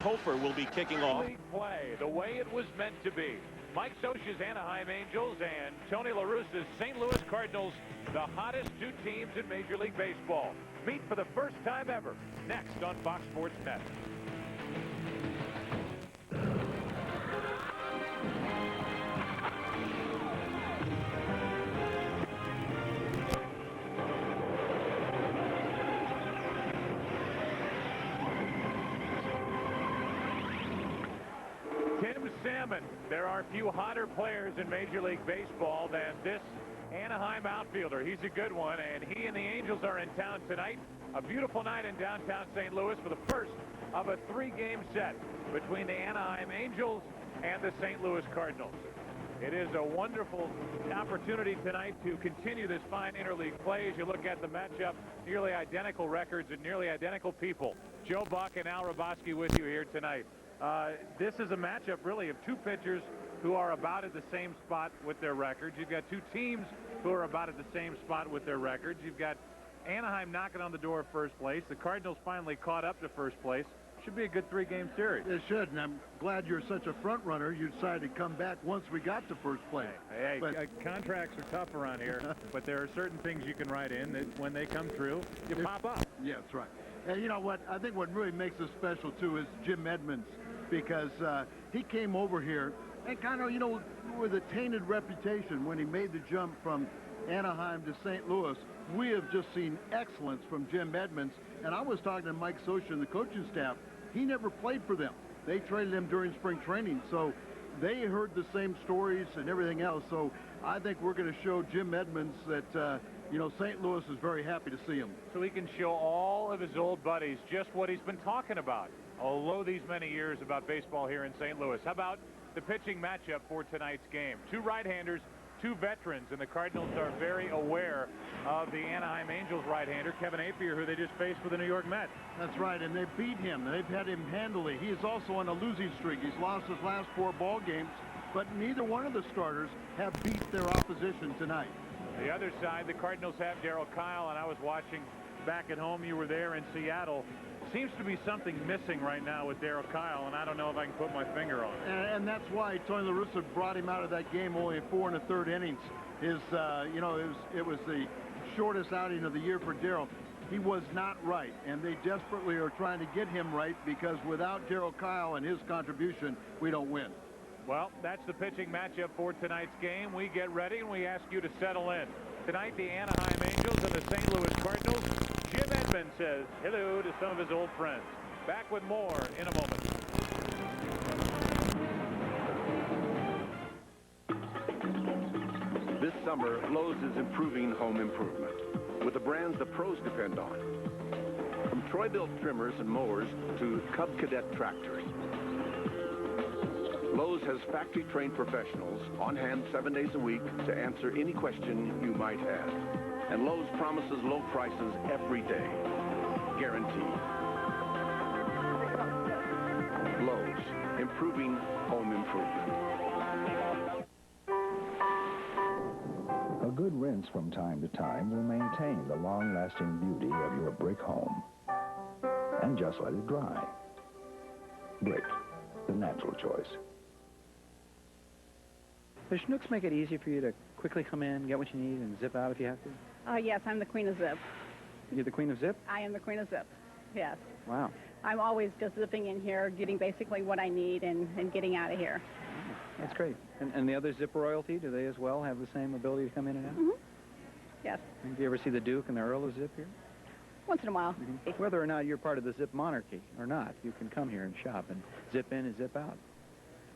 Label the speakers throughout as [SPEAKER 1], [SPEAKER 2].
[SPEAKER 1] Hofer will be kicking off.
[SPEAKER 2] Play the way it was meant to be. Mike Scioscia's Anaheim Angels and Tony La Russa's St. Louis Cardinals, the hottest two teams in Major League Baseball, meet for the first time ever. Next on Fox Sports Net. There are few hotter players in Major League Baseball than this Anaheim outfielder. He's a good one, and he and the Angels are in town tonight. A beautiful night in downtown St. Louis for the first of a three-game set between the Anaheim Angels and the St. Louis Cardinals. It is a wonderful opportunity tonight to continue this fine interleague play. As you look at the matchup, nearly identical records and nearly identical people. Joe Buck and Al Hrabosky with you here tonight. This is a matchup, really, of two pitchers who are about at the same spot with their records. You've got two teams who are about at the same spot with their records. You've got Anaheim knocking on the door of first place. The Cardinals finally caught up to first place. Should be a good three-game series.
[SPEAKER 3] It should, and I'm glad you're such a front runner. You decided to come back once we got to first place.
[SPEAKER 2] Hey, contracts are tough around here, but there are certain things you can write in that when they come through, you pop up.
[SPEAKER 3] Yeah, that's right. And you know what? I think what really makes us special, too, is Jim Edmonds, because he came over here and kind of, you know, with a tainted reputation when he made the jump from Anaheim to St. Louis. We have just seen excellence from Jim Edmonds. And I was talking to Mike Scioscia and the coaching staff. He never played for them. They traded him during spring training. So they heard the same stories and everything else. So I think we're going to show Jim Edmonds that, you know, St. Louis is very happy to see him.
[SPEAKER 2] So he can show all of his old buddies just what he's been talking about all these many years about baseball here in St. Louis. How about the pitching matchup for tonight's game? Two right-handers, two veterans, and the Cardinals are very aware of the Anaheim Angels right-hander, Kevin Apier, who they just faced with the New York Mets.
[SPEAKER 3] That's right, and they beat him. They've had him handily. He is also on a losing streak. He's lost his last 4 ball games, but neither one of the starters have beat their opposition tonight.
[SPEAKER 2] The other side, the Cardinals have Darryl Kile, and I was watching back at home. You were there in Seattle. Seems to be something missing right now with Darryl Kile, and I don't know if I can put my finger on it.
[SPEAKER 3] And that's why Tony La Russa brought him out of that game only 4 1/3 innings. You know, it was the shortest outing of the year for Darryl. He was not right, and they desperately are trying to get him right, because without Darryl Kile and his contribution, we don't win.
[SPEAKER 2] Well, that's the pitching matchup for tonight's game. We get ready, and we ask you to settle in. Tonight, the Anaheim Angels and the St. Louis Cardinals. Jim Edmonds says hello to some of his old friends. Back with more in a moment.
[SPEAKER 4] This summer, Lowe's is improving home improvement with the brands the pros depend on. From Troy-Bilt trimmers and mowers to Cub Cadet tractors. Lowe's has factory-trained professionals on hand 7 days a week to answer any question you might have. And Lowe's promises low prices every day. Guaranteed. Lowe's, improving home improvement.
[SPEAKER 5] A good rinse from time to time will maintain the long-lasting beauty of your brick home. And just let it dry. Brick, the natural choice.
[SPEAKER 6] Does Schnucks make it easy for you to quickly come in, get what you need, and zip out if you have to?
[SPEAKER 7] Yes, I'm the queen of zip.
[SPEAKER 6] You're the queen of zip?
[SPEAKER 7] I am the queen of zip, yes.
[SPEAKER 6] Wow.
[SPEAKER 7] I'm always just zipping in here, getting basically what I need, and getting out of here.
[SPEAKER 6] Oh, that's great. And the other zip royalty, do they as well have the same ability to come in and out?
[SPEAKER 7] Mm-hmm. Yes.
[SPEAKER 6] Do you ever see the Duke and the Earl of Zip here?
[SPEAKER 7] Once in a while.
[SPEAKER 6] Mm-hmm. Whether or not you're part of the zip monarchy or not, you can come here and shop and zip in and zip out.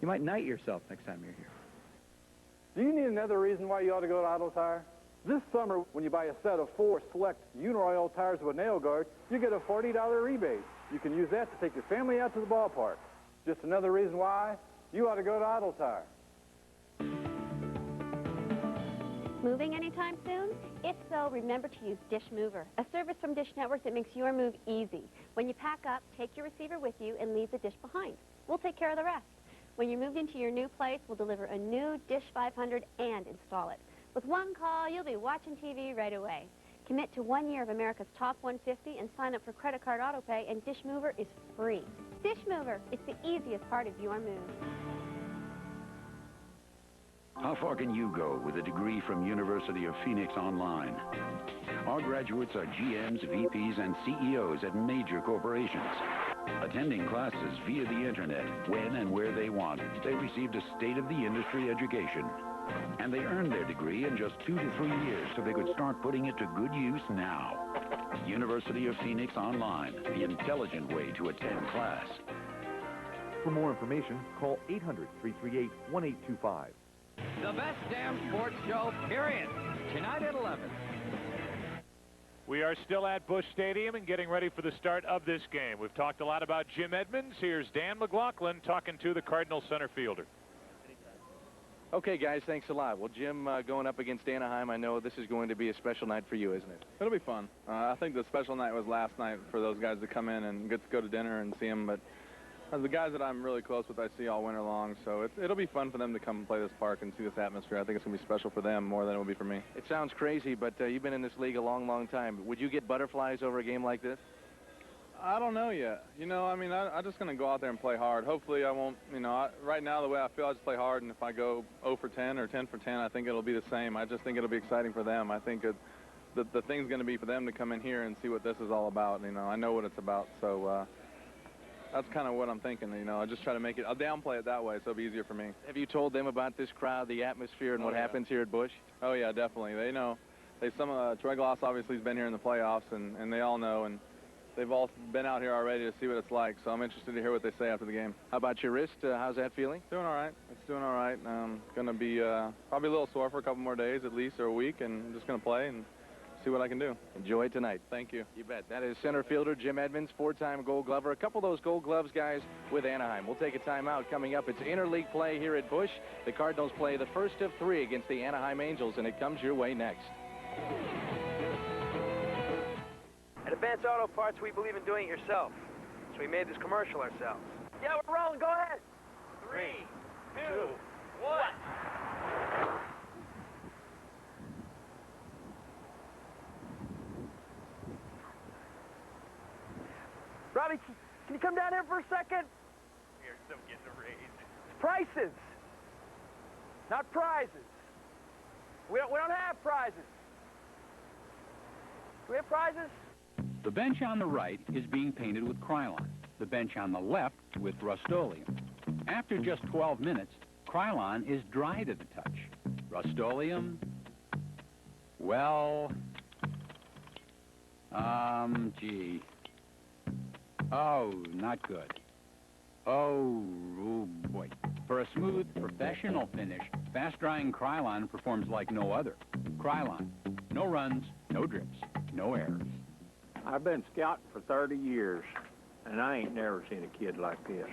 [SPEAKER 6] You might knight yourself next time you're here.
[SPEAKER 8] Do you need another reason why you ought to go to Auto Tire? This summer, when you buy a set of 4 select Uniroyal tires with nail guard, you get a $40 rebate. You can use that to take your family out to the ballpark. Just another reason why you ought to go to Auto Tire.
[SPEAKER 9] Moving anytime soon? If so, remember to use Dish Mover, a service from Dish Network that makes your move easy. When you pack up, take your receiver with you and leave the dish behind. We'll take care of the rest. When you're moved into your new place, we'll deliver a new Dish 500 and install it. With one call, you'll be watching TV right away. Commit to 1 year of America's Top 150 and sign up for credit card auto pay, and Dish Mover is free. Dish Mover. It's the easiest part of your move.
[SPEAKER 1] How far can you go with a degree from University of Phoenix Online? Our graduates are GMs, VPs, and CEOs at major corporations. Attending classes via the internet, when and where they want, they received a state-of-the-industry education. And they earned their degree in just 2 to 3 years so they could start putting it to good use now. University of Phoenix Online, the intelligent way to attend class.
[SPEAKER 10] For more information, call 800-338-1825.
[SPEAKER 11] The best damn sports show, period. Tonight at 11.
[SPEAKER 2] We are still at Busch Stadium and getting ready for the start of this game. We've talked a lot about Jim Edmonds. Here's Dan McLaughlin talking to the Cardinals center fielder.
[SPEAKER 12] Okay, guys, thanks a lot. Well, Jim, going up against Anaheim, I know this is going to be a special night for you, isn't it?
[SPEAKER 6] It'll be fun. I think the special night was last night for those guys to come in and get to go to dinner and see them. But the guys that I'm really close with, I see all winter long. So it'll be fun for them to come and play this park and see this atmosphere. I think it's going to be special for them more than it will be for me.
[SPEAKER 12] It sounds crazy, but you've been in this league a long, long time. Would you get butterflies over a game like this?
[SPEAKER 6] I don't know yet. You know, I mean, I'm just going to go out there and play hard. Hopefully I won't, you know, right now the way I feel, I just play hard, and if I go 0 for 10 or 10 for 10, I think it'll be the same. I just think it'll be exciting for them. I think the thing's going to be for them to come in here and see what this is all about. You know, I know what it's about, so that's kind of what I'm thinking. You know, I just try to make it, I'll downplay it that way so it'll be easier for me.
[SPEAKER 12] Have you told them about this crowd, the atmosphere, and what happens here at Busch?
[SPEAKER 6] Oh, yeah, definitely. They know. Troy Gloss obviously has been here in the playoffs, and they all know, and they've all been out here already to see what it's like, so I'm interested to hear what they say after the game.
[SPEAKER 12] How about your wrist? How's that feeling?
[SPEAKER 6] Doing all right. It's doing all right. Going to be probably a little sore for a couple more days at least, or a week, and I'm just going to play and see what I can do.
[SPEAKER 12] Enjoy tonight.
[SPEAKER 6] Thank you.
[SPEAKER 12] You bet. That is center fielder Jim Edmonds, 4-time Gold Glover. A couple of those Gold Gloves guys with Anaheim. We'll take a timeout coming up. It's interleague play here at Busch. The Cardinals play the first of 3 against the Anaheim Angels, and it comes your way next.
[SPEAKER 13] At Advanced Auto Parts, we believe in doing it yourself. So we made this commercial ourselves. Yeah, we're rolling. Go ahead. 3, 2, 1. Robbie, can you come down here for a second?
[SPEAKER 14] You're still getting a raise.
[SPEAKER 13] It's prices, not prizes. We don't have prizes. Do we have prizes?
[SPEAKER 15] The bench on the right is being painted with Krylon. The bench on the left with Rust-Oleum. After just 12 minutes, Krylon is dry to the touch. Rust-Oleum, well, gee. Oh, not good. Oh, boy. For a smooth, professional finish, fast-drying Krylon performs like no other. Krylon, no runs, no drips, no errors.
[SPEAKER 16] I've been scouting for 30 years, and I ain't never seen a kid like this.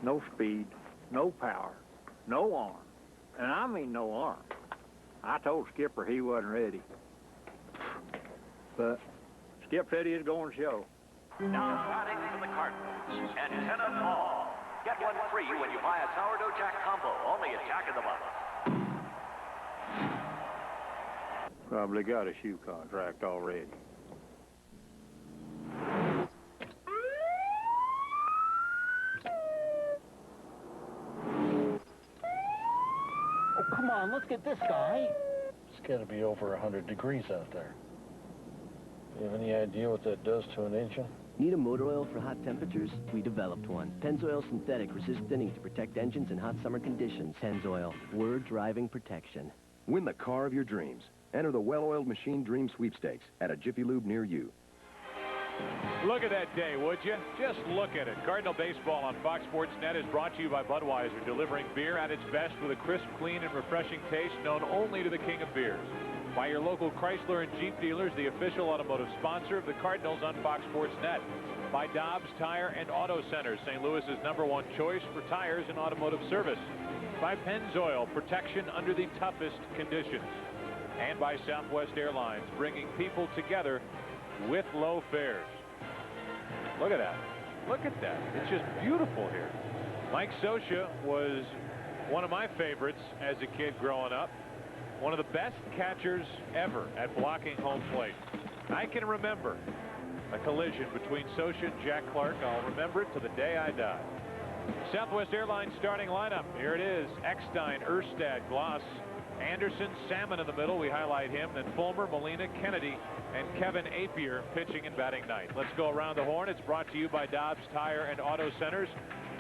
[SPEAKER 16] No speed, no power, no arm. And I mean no arm. I told Skipper he wasn't ready. But Skip said he was going to show.
[SPEAKER 17] Now batting for the Cardinals, Antenna Paul. Get one free when you buy a Sourdough Jack combo, only at Jack in the Box.
[SPEAKER 16] Probably got a shoe contract already.
[SPEAKER 18] Oh, come on, let's get this guy. It's got to be over 100 degrees out there. You have any idea what that does to an engine?
[SPEAKER 19] Need a motor oil for hot temperatures? We developed one. Pennzoil Synthetic resists thinning to protect engines in hot summer conditions. Pennzoil, we're driving protection.
[SPEAKER 20] Win the car of your dreams. Enter the Well-Oiled Machine Dream Sweepstakes at a Jiffy Lube near you.
[SPEAKER 2] Look at that day, would you? Just look at it. Cardinal Baseball on Fox Sports Net is brought to you by Budweiser, delivering beer at its best with a crisp, clean, and refreshing taste known only to the king of beers. By your local Chrysler and Jeep dealers, the official automotive sponsor of the Cardinals on Fox Sports Net. By Dobbs Tire and Auto Centers, St. Louis's #1 choice for tires and automotive service. By Pennzoil, protection under the toughest conditions. And by Southwest Airlines, bringing people together with low fares. Look at that. Look at that. It's just beautiful here. Mike Scioscia was one of my favorites as a kid growing up. One of the best catchers ever at blocking home plate. I can remember A collision between Socha and Jack Clark. I'll remember it to the day I die. Southwest Airlines starting lineup. Here it is. Eckstein, Erstad, Gloss, Anderson, Salmon in the middle. We highlight him. Then Fulmer, Molina, Kennedy, and Kevin Apier pitching and batting ninth. Let's go around the horn. It's brought to you by Dobbs Tire and Auto Centers.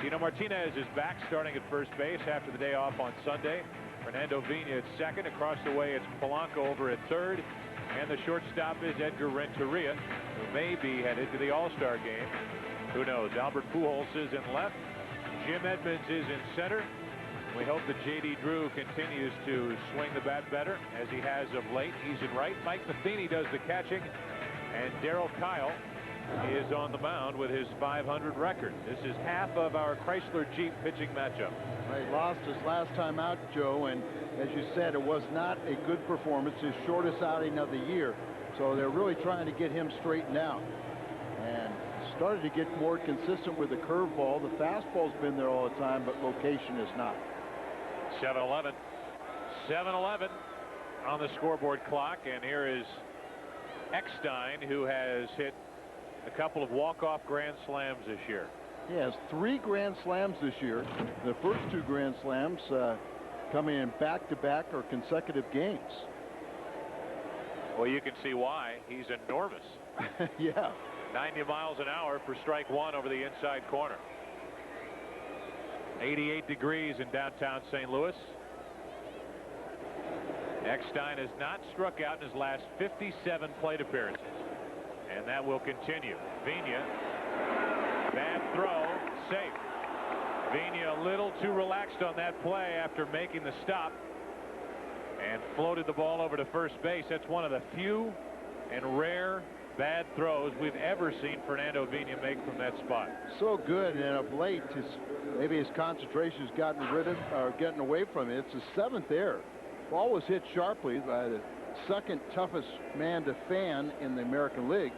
[SPEAKER 2] Tino Martinez is back starting at first base after the day off on Sunday. Fernando Vina at second. Across the way, it's Polanco over at third. And the shortstop is Edgar Renteria, who may be headed to the All-Star game. Who knows? Albert Pujols is in left. Jim Edmonds is in center. We hope that J.D. Drew continues to swing the bat better, as he has of late. He's in right. Mike Matheny does the catching. And Darryl Kile is on the mound with his .500 record. This is half of our Chrysler Jeep pitching matchup.
[SPEAKER 3] He lost his last time out, Joe, and as you said, it was not a good performance, his shortest outing of the year. So they're really trying to get him straightened out. And started to get more consistent with the curveball. The fastball's been there all the time, but location is not.
[SPEAKER 2] 7-11. 7-11 on the scoreboard clock. And here is Eckstein, who has hit a couple of walk-off grand slams this year.
[SPEAKER 3] He has 3 grand slams this year. The first 2 grand slams coming in back-to-back or consecutive games.
[SPEAKER 2] Well, you can see why. He's enormous.
[SPEAKER 3] Yeah.
[SPEAKER 2] 90 miles an hour for strike one over the inside corner. 88 degrees in downtown St. Louis. Eckstein has not struck out in his last 57 plate appearances. And that will continue. Vina, bad throw, safe. Vina a little too relaxed on that play after making the stop and floated the ball over to first base. That's one of the few and rare bad throws we've ever seen Fernando Vina make from that spot.
[SPEAKER 3] So good, and of late, maybe his concentration has gotten rid of, or getting away from it. It's his 7th error. Ball was hit sharply by the second toughest man to fan in the American League.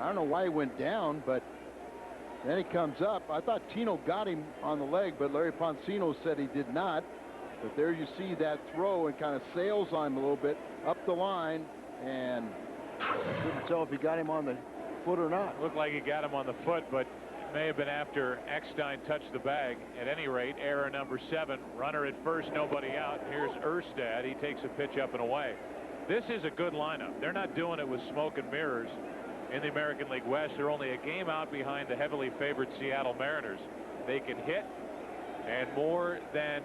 [SPEAKER 3] I don't know why he went down, but then he comes up. I thought Tino got him on the leg, but Larry Poncino said he did not. But there you see that throw and kind of sails on him a little bit up the line, and I couldn't tell if he got him on the foot or not.
[SPEAKER 2] Looked like he got him on the foot, but it may have been after Eckstein touched the bag. At any rate, error number 7. Runner at first, nobody out. Here's Erstad. He takes a pitch up and away. This is a good lineup. They're not doing it with smoke and mirrors in the American League West. They're only a game out behind the heavily favored Seattle Mariners. They can hit, and more than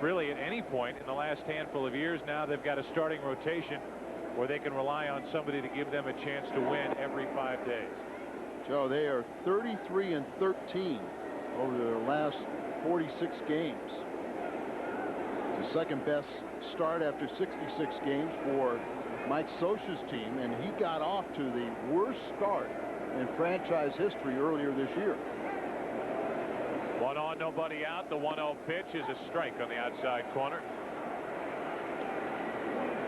[SPEAKER 2] really at any point in the last handful of years now, they've got a starting rotation where they can rely on somebody to give them a chance to win every 5 days.
[SPEAKER 3] Joe, they are 33-13 over their last 46 games. The second best start after 66 games for Mike Socha's team, and he got off to the worst start in franchise history earlier this year.
[SPEAKER 2] 1 on, nobody out. The 1-0 pitch is a strike on the outside corner.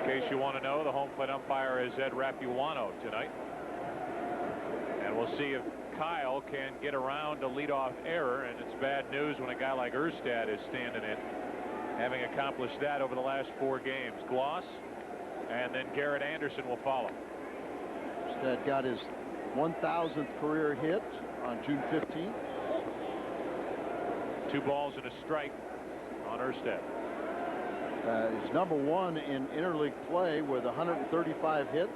[SPEAKER 2] In case you want to know, the home plate umpire is Ed Rapuano tonight. And we'll see if Kile can get around a leadoff error, and it's bad news when a guy like Erstad is standing in, having accomplished that over the last 4 games. Gloss, and then Garrett Anderson will follow.
[SPEAKER 3] Erstad got his 1,000th career hit on June 15th.
[SPEAKER 2] 2 balls and a strike on Erstad.
[SPEAKER 3] He's number 1 in interleague play with 135 hits,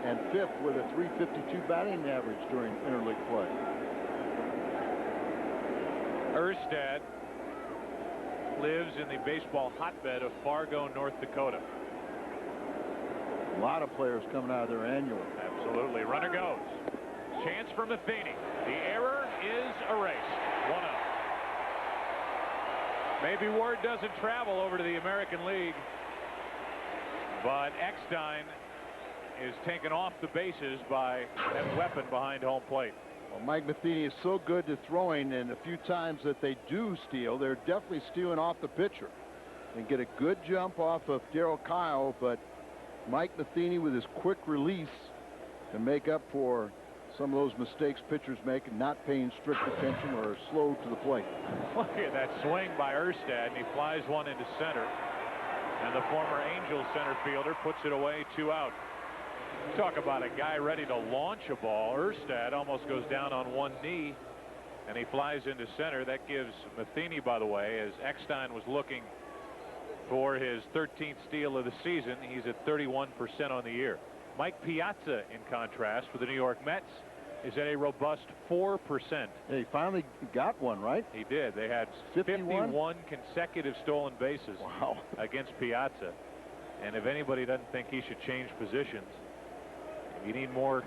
[SPEAKER 3] and 5th with a .352 batting average during interleague play.
[SPEAKER 2] Erstad lives in the baseball hotbed of Fargo, North Dakota.
[SPEAKER 3] A lot of players coming out of there annually.
[SPEAKER 2] Absolutely. Runner goes. Chance for Matheny. The error is erased. 1-0. Maybe word doesn't travel over to the American League, but Eckstein is taken off the bases by that weapon behind home plate.
[SPEAKER 3] Well, Mike Matheny is so good to throwing, and a few times that they do steal, they're definitely stealing off the pitcher. And get a good jump off of Darryl Kile, but Mike Matheny with his quick release can make up for some of those mistakes pitchers make, not paying strict attention or slow to the plate.
[SPEAKER 2] Look at that swing by Erstad, and he flies one into center. And the former Angels center fielder puts it away, 2 out. Talk about a guy ready to launch a ball. Erstad almost goes down on one knee, and he flies into center. That gives Matheny, by the way, as Eckstein was looking for his 13th steal of the season, he's at 31% on the year. Mike Piazza, in contrast, for the New York Mets, is at a robust 4%.
[SPEAKER 3] Yeah, he finally got one, right?
[SPEAKER 2] He did. They had 51 consecutive stolen bases against Piazza. And if anybody doesn't think he should change positions, if you need more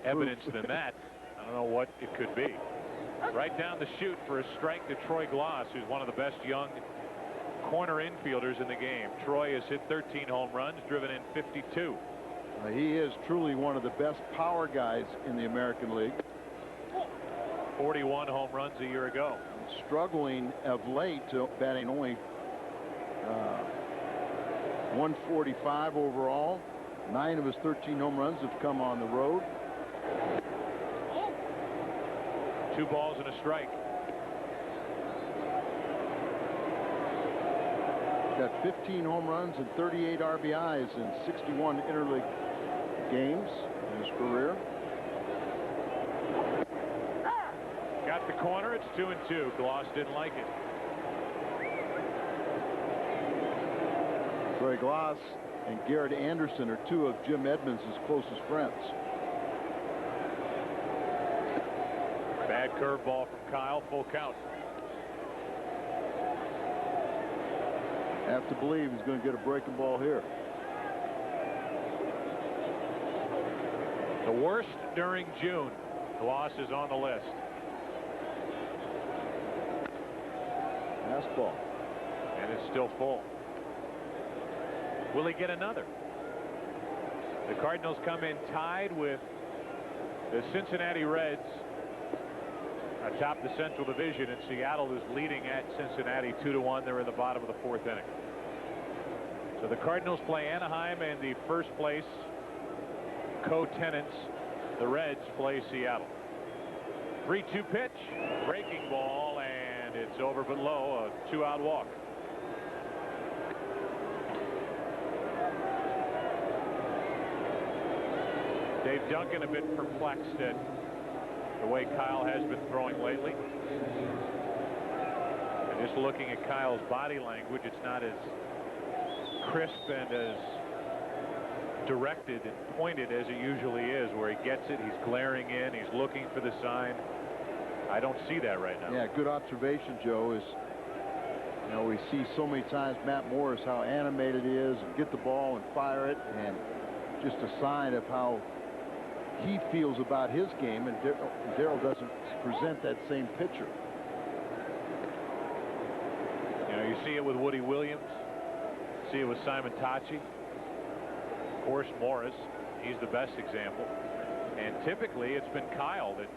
[SPEAKER 2] evidence than that, I don't know what it could be. Right down the chute for a strike to Troy Glass, who's one of the best young corner infielders in the game. Troy has hit 13 home runs, driven in 52.
[SPEAKER 3] He is truly one of the best power guys in the American League.
[SPEAKER 2] 41 home runs a year ago.
[SPEAKER 3] Struggling of late, batting only 145 overall. 9 of his 13 home runs have come on the road.
[SPEAKER 2] 2 balls and a strike.
[SPEAKER 3] Got 15 home runs and 38 RBIs in 61 interleague games in his career.
[SPEAKER 2] Got the corner. It's 2-2. Gloss didn't like it.
[SPEAKER 3] Troy Glass and Garrett Anderson are 2 of Jim Edmonds' closest friends.
[SPEAKER 2] Bad curveball from Kile. Full count.
[SPEAKER 3] Have to believe he's going to get a breaking ball here.
[SPEAKER 2] The worst during June. Gloss is on the list.
[SPEAKER 3] Fastball.
[SPEAKER 2] And it's still full. Will he get another? The Cardinals come in tied with the Cincinnati Reds atop the Central Division, and Seattle is leading at Cincinnati 2-1. They're in the bottom of the 4th inning. So the Cardinals play Anaheim, and the first place co-tenants, the Reds, play Seattle. 3-2 pitch, breaking ball, and it's over but low. A 2-out walk. Dave Duncan a bit perplexed at the way Kile has been throwing lately. And just looking at Kyle's body language, it's not as crisp and as directed and pointed as it usually is. Where he gets it, he's glaring in, he's looking for the sign. I don't see that right now.
[SPEAKER 3] Yeah, good observation, Joe. Is, you know, we see so many times Matt Morris how animated he is, and get the ball and fire it, and just a sign of how he feels about his game, and Darryl doesn't present that same picture.
[SPEAKER 2] You know, you see it with Woody Williams, see it with Simon Tachi, of course Morris. He's the best example, and typically it's been Kile that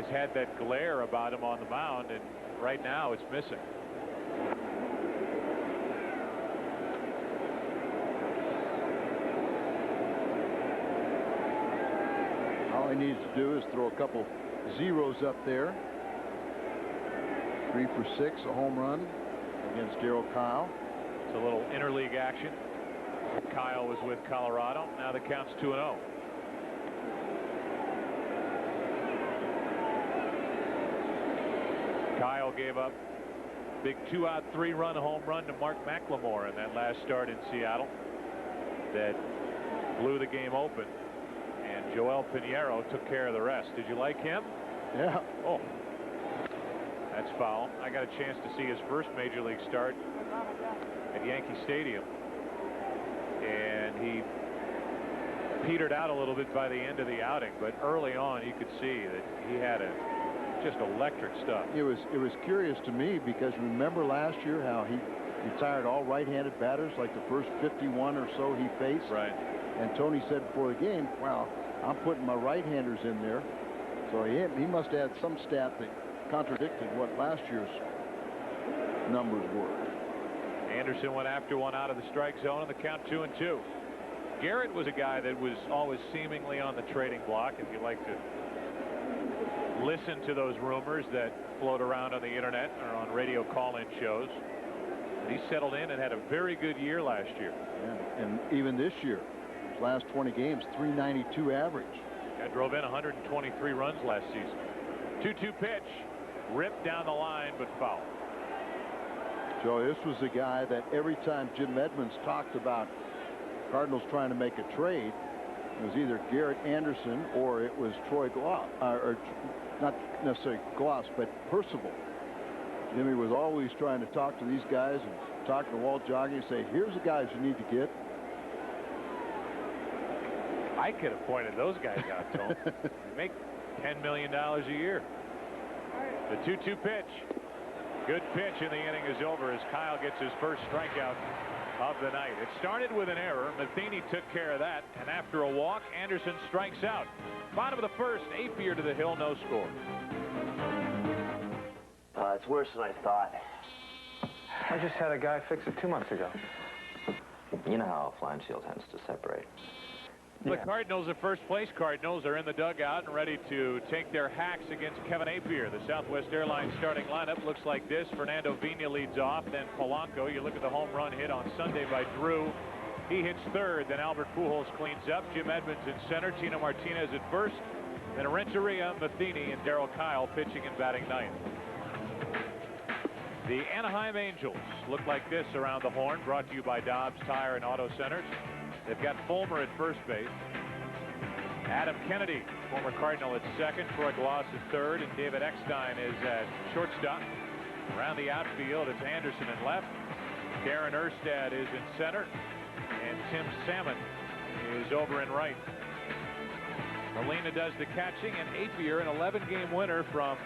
[SPEAKER 2] has had that glare about him on the mound, and right now it's missing.
[SPEAKER 3] All he needs to do is throw a couple zeros up there. 3 for 6, a home run against Darryl Kile.
[SPEAKER 2] It's a little interleague action. Kile was with Colorado. Now the count's 2-0. Kile gave up big 2-out 3-run home run to Mark McLemore in that last start in Seattle that blew the game open. And Joel Pinheiro took care of the rest. Did you like him?
[SPEAKER 3] Yeah.
[SPEAKER 2] Oh, that's foul. I got a chance to see his first major league start at Yankee Stadium, and he petered out a little bit by the end of the outing, but early on you could see that he had just electric stuff.
[SPEAKER 3] It was curious to me, because remember last year how he retired all right-handed batters, like the first 51 or so he faced.
[SPEAKER 2] Right.
[SPEAKER 3] And Tony said before the game, "Wow, I'm putting my right-handers in there." So he must have had some stat that contradicted what last year's numbers were.
[SPEAKER 2] Anderson went after one out of the strike zone, and the count 2-2. Garrett was a guy that was always seemingly on the trading block, if you like to listen to those rumors that float around on the internet or on radio call-in shows. He settled in and had a very good year last year.
[SPEAKER 3] Yeah, and even this year, there's last 20 games, .392 average.
[SPEAKER 2] That drove in 123 runs last season. 2-2 pitch. Ripped down the line, but foul.
[SPEAKER 3] Joe, this was the guy that every time Jim Edmonds talked about Cardinals trying to make a trade, it was either Garrett Anderson or it was Troy Gloss, or not necessarily Gloss, but Percival. Jimmy was always trying to talk to these guys and talk to Walt Jogging and say, here's the guys you need to get.
[SPEAKER 2] I could have pointed those guys out to him. They make $10 million a year. The 2-2 pitch. Good pitch, and the inning is over as Kile gets his first strikeout of the night. It started with an error. Matheny took care of that, and after a walk, Anderson strikes out. Bottom of the first, Apier to the hill, no score.
[SPEAKER 21] It's worse than I thought.
[SPEAKER 22] I just had a guy fix it 2 months ago.
[SPEAKER 21] You know how a flying seal tends to separate.
[SPEAKER 2] The Cardinals, the first place Cardinals, are in the dugout and ready to take their hacks against Kevin Apier. The Southwest Airlines starting lineup looks like this. Fernando Vina leads off, then Polanco. You look at the home run hit on Sunday by Drew. He hits third, then Albert Pujols cleans up. Jim Edmonds in center, Tino Martinez at first, then Renteria, Matheny, and Darryl Kile pitching and batting ninth. The Anaheim Angels look like this around the horn, brought to you by Dobbs Tire and Auto Centers. They've got Fulmer at first base. Adam Kennedy, former Cardinal, at second. Troy Gloss at third. And David Eckstein is at shortstop. Around the outfield, it's Anderson in left. Darren Erstad is in center. And Tim Salmon is over in right. Molina does the catching. And Apier, an 11-game winner from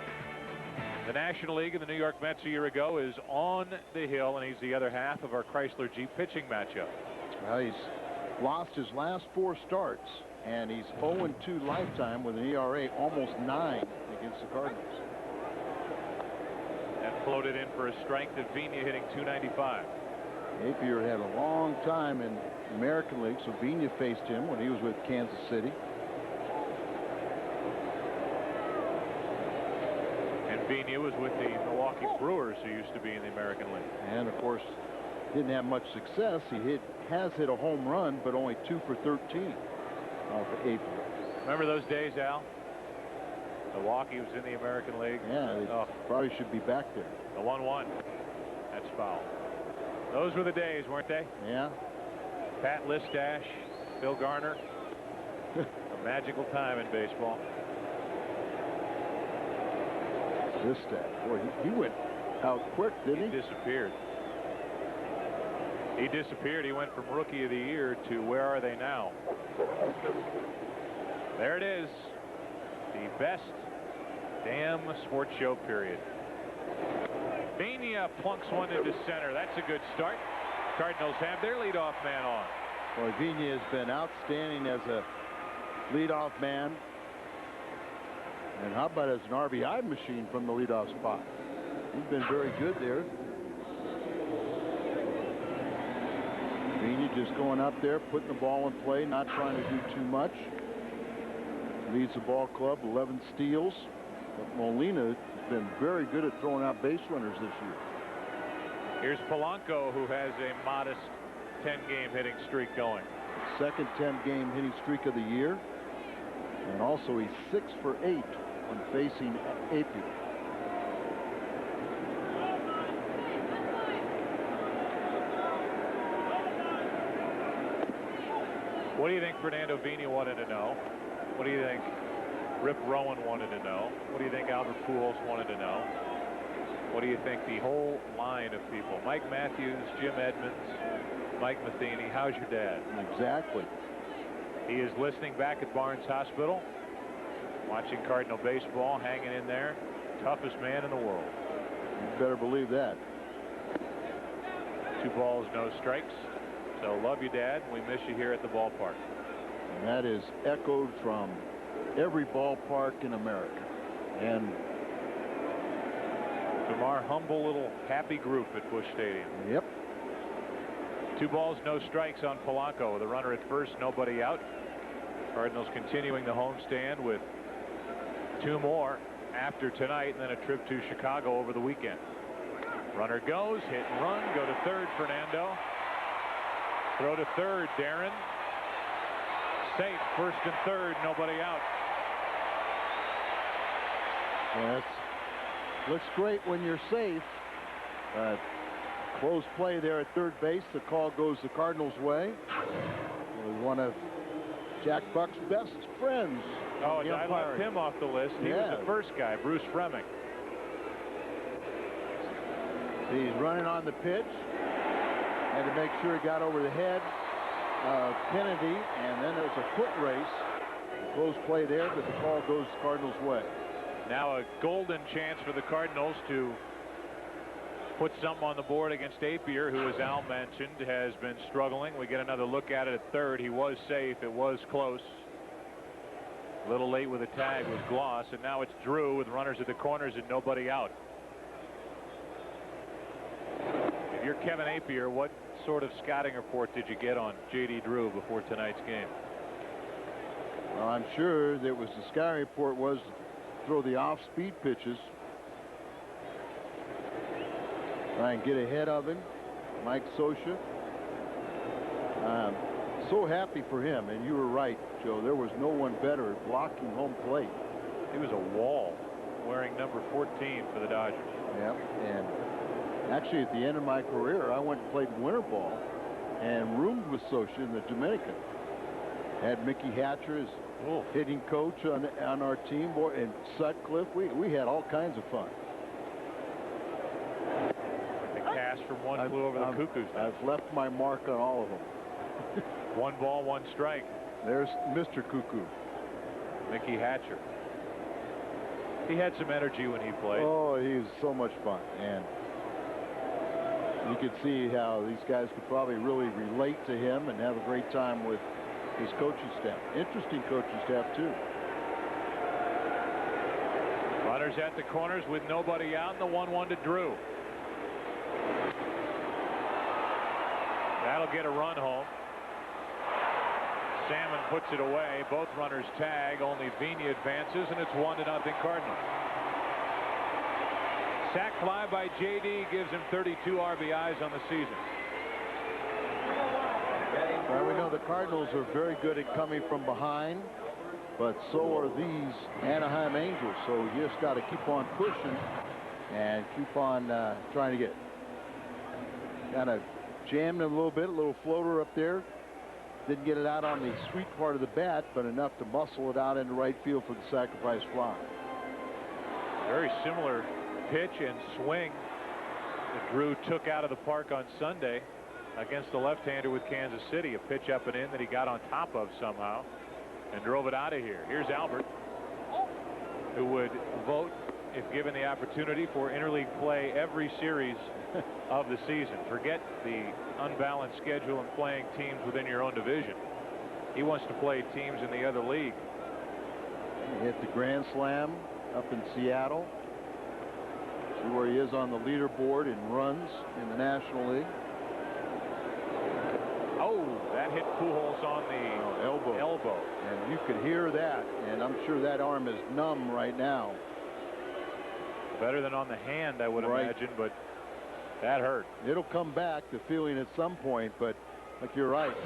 [SPEAKER 2] the National League and the New York Mets a year ago, is on the hill. And he's the other half of our Chrysler Jeep pitching matchup.
[SPEAKER 3] Well, he's lost his last 4 starts, and he's 0-2 lifetime with an ERA almost 9 against the Cardinals.
[SPEAKER 2] And floated in for a strike to Vina, hitting .295.
[SPEAKER 3] Apier had a long time in the American League, so Vina faced him when he was with Kansas City.
[SPEAKER 2] And Vina was with the Milwaukee Brewers, who used to be in the American League.
[SPEAKER 3] And, of course, didn't have much success. He has hit a home run, but only 2 for 13 off of Apier.
[SPEAKER 2] Remember those days, Al? Milwaukee was in the American League.
[SPEAKER 3] Yeah, they probably should be back there.
[SPEAKER 2] The 1-1. That's foul. Those were the days, weren't they?
[SPEAKER 3] Yeah.
[SPEAKER 2] Pat Listash, Bill Garner. A magical time in baseball.
[SPEAKER 3] Listash, boy, he went out quick, didn't he?
[SPEAKER 2] Disappeared. He disappeared. He went from Rookie of the Year to where are they now? There it is. The best damn sports show period. Vina plunks one into center. That's a good start. Cardinals have their leadoff man on.
[SPEAKER 3] Boy, Vina has been outstanding as a leadoff man. And how about as an RBI machine from the leadoff spot? He's been very good there. Vina just going up there, putting the ball in play, not trying to do too much. Leads the ball club, 11 steals. But Molina has been very good at throwing out base runners this year.
[SPEAKER 2] Here's Polanco, who has a modest 10-game hitting streak going.
[SPEAKER 3] Second 10-game hitting streak of the year. And also he's 6 for 8 when facing Apier.
[SPEAKER 2] What do you think Fernando Vina wanted to know? What do you think Rip Rowan wanted to know? What do you think Albert Pujols wanted to know? What do you think the whole line of people? Mike Matthews, Jim Edmonds, Mike Matheny. How's your dad?
[SPEAKER 3] Exactly.
[SPEAKER 2] He is listening back at Barnes Hospital, watching Cardinal baseball, hanging in there. Toughest man in the world.
[SPEAKER 3] You better believe that.
[SPEAKER 2] 2 balls, no strikes. So love you, Dad. We miss you here at the ballpark.
[SPEAKER 3] And that is echoed from every ballpark in America. And
[SPEAKER 2] from our humble little happy group at Busch Stadium.
[SPEAKER 3] Yep.
[SPEAKER 2] 2 balls, no strikes on Polanco with a runner at first, nobody out. Cardinals continuing the homestand with 2 more after tonight, and then a trip to Chicago over the weekend. Runner goes, hit and run, go to third, Fernando. Throw to third, Darren. safe. First and third, nobody out.
[SPEAKER 3] Yes. Looks great when you're safe. Close play there at third base. The call goes the Cardinals' way. One of Jack Buck's best friends.
[SPEAKER 2] Oh, and I left him off the list. He was the first guy, Bruce Fremming.
[SPEAKER 3] He's running on the pitch. Had to make sure he got over the head of Kennedy, and then there's a foot race. Close play there, but the call goes the Cardinals' way.
[SPEAKER 2] Now a golden chance for the Cardinals to put something on the board against Apier, who, as Al mentioned, has been struggling. We get another look at it at third. He was safe. It was close. A little late with a tag with Gloss, and now it's Drew with runners at the corners and nobody out. If you're Kevin Apier, what sort of scouting report did you get on J.D. Drew before tonight's game?
[SPEAKER 3] Well, I'm sure that was the scouting report was throw the off-speed pitches. Try and get ahead of him. Mike Scioscia. So happy for him, and you were right, Joe. There was no one better at blocking home plate.
[SPEAKER 2] He was a wall wearing number 14 for the Dodgers.
[SPEAKER 3] Yep, and actually at the end of my career, I went and played winter ball and roomed with Scioscia in the Dominican. Had Mickey Hatcher as hitting coach on our team, and Sutcliffe. We had all kinds of fun.
[SPEAKER 2] The cast from One Flew Over the Cuckoo's Nest.
[SPEAKER 3] I've left my mark on all of them.
[SPEAKER 2] 1 ball, 1 strike.
[SPEAKER 3] There's Mr. Cuckoo.
[SPEAKER 2] Mickey Hatcher. He had some energy when he played.
[SPEAKER 3] Oh, he was so much fun, and you could see how these guys could probably really relate to him and have a great time with his coaching staff. Interesting coaching staff, too.
[SPEAKER 2] Runners at the corners with nobody out, and the 1-1 to Drew. That'll get a run home. Salmon puts it away. Both runners tag. Only Vigna advances, and it's 1-0 Cardinals. Sac fly by J.D. gives him 32 RBIs on the season.
[SPEAKER 3] Well, we know the Cardinals are very good at coming from behind, but so are these Anaheim Angels. So you just got to keep on pushing and keep on trying to get kind of jammed him a little floater up there. Didn't get it out on the sweet part of the bat, but enough to muscle it out into right field for the sacrifice fly.
[SPEAKER 2] Very similar pitch and swing that Drew took out of the park on Sunday against the left-hander with Kansas City. A pitch up and in that he got on top of somehow and drove it out of here. Here's Albert, who would vote, if given the opportunity, for interleague play every series of the season. Forget the unbalanced schedule and playing teams within your own division. He wants to play teams in the other league.
[SPEAKER 3] He hit the grand slam up in Seattle. See where he is on the leaderboard in runs in the National League.
[SPEAKER 2] Oh, that hit Pujols on the elbow.
[SPEAKER 3] And you could hear that, and I'm sure that arm is numb right now.
[SPEAKER 2] Better than on the hand, I would imagine, but that hurt.
[SPEAKER 3] It'll come back, the feeling, at some point, but like you're right.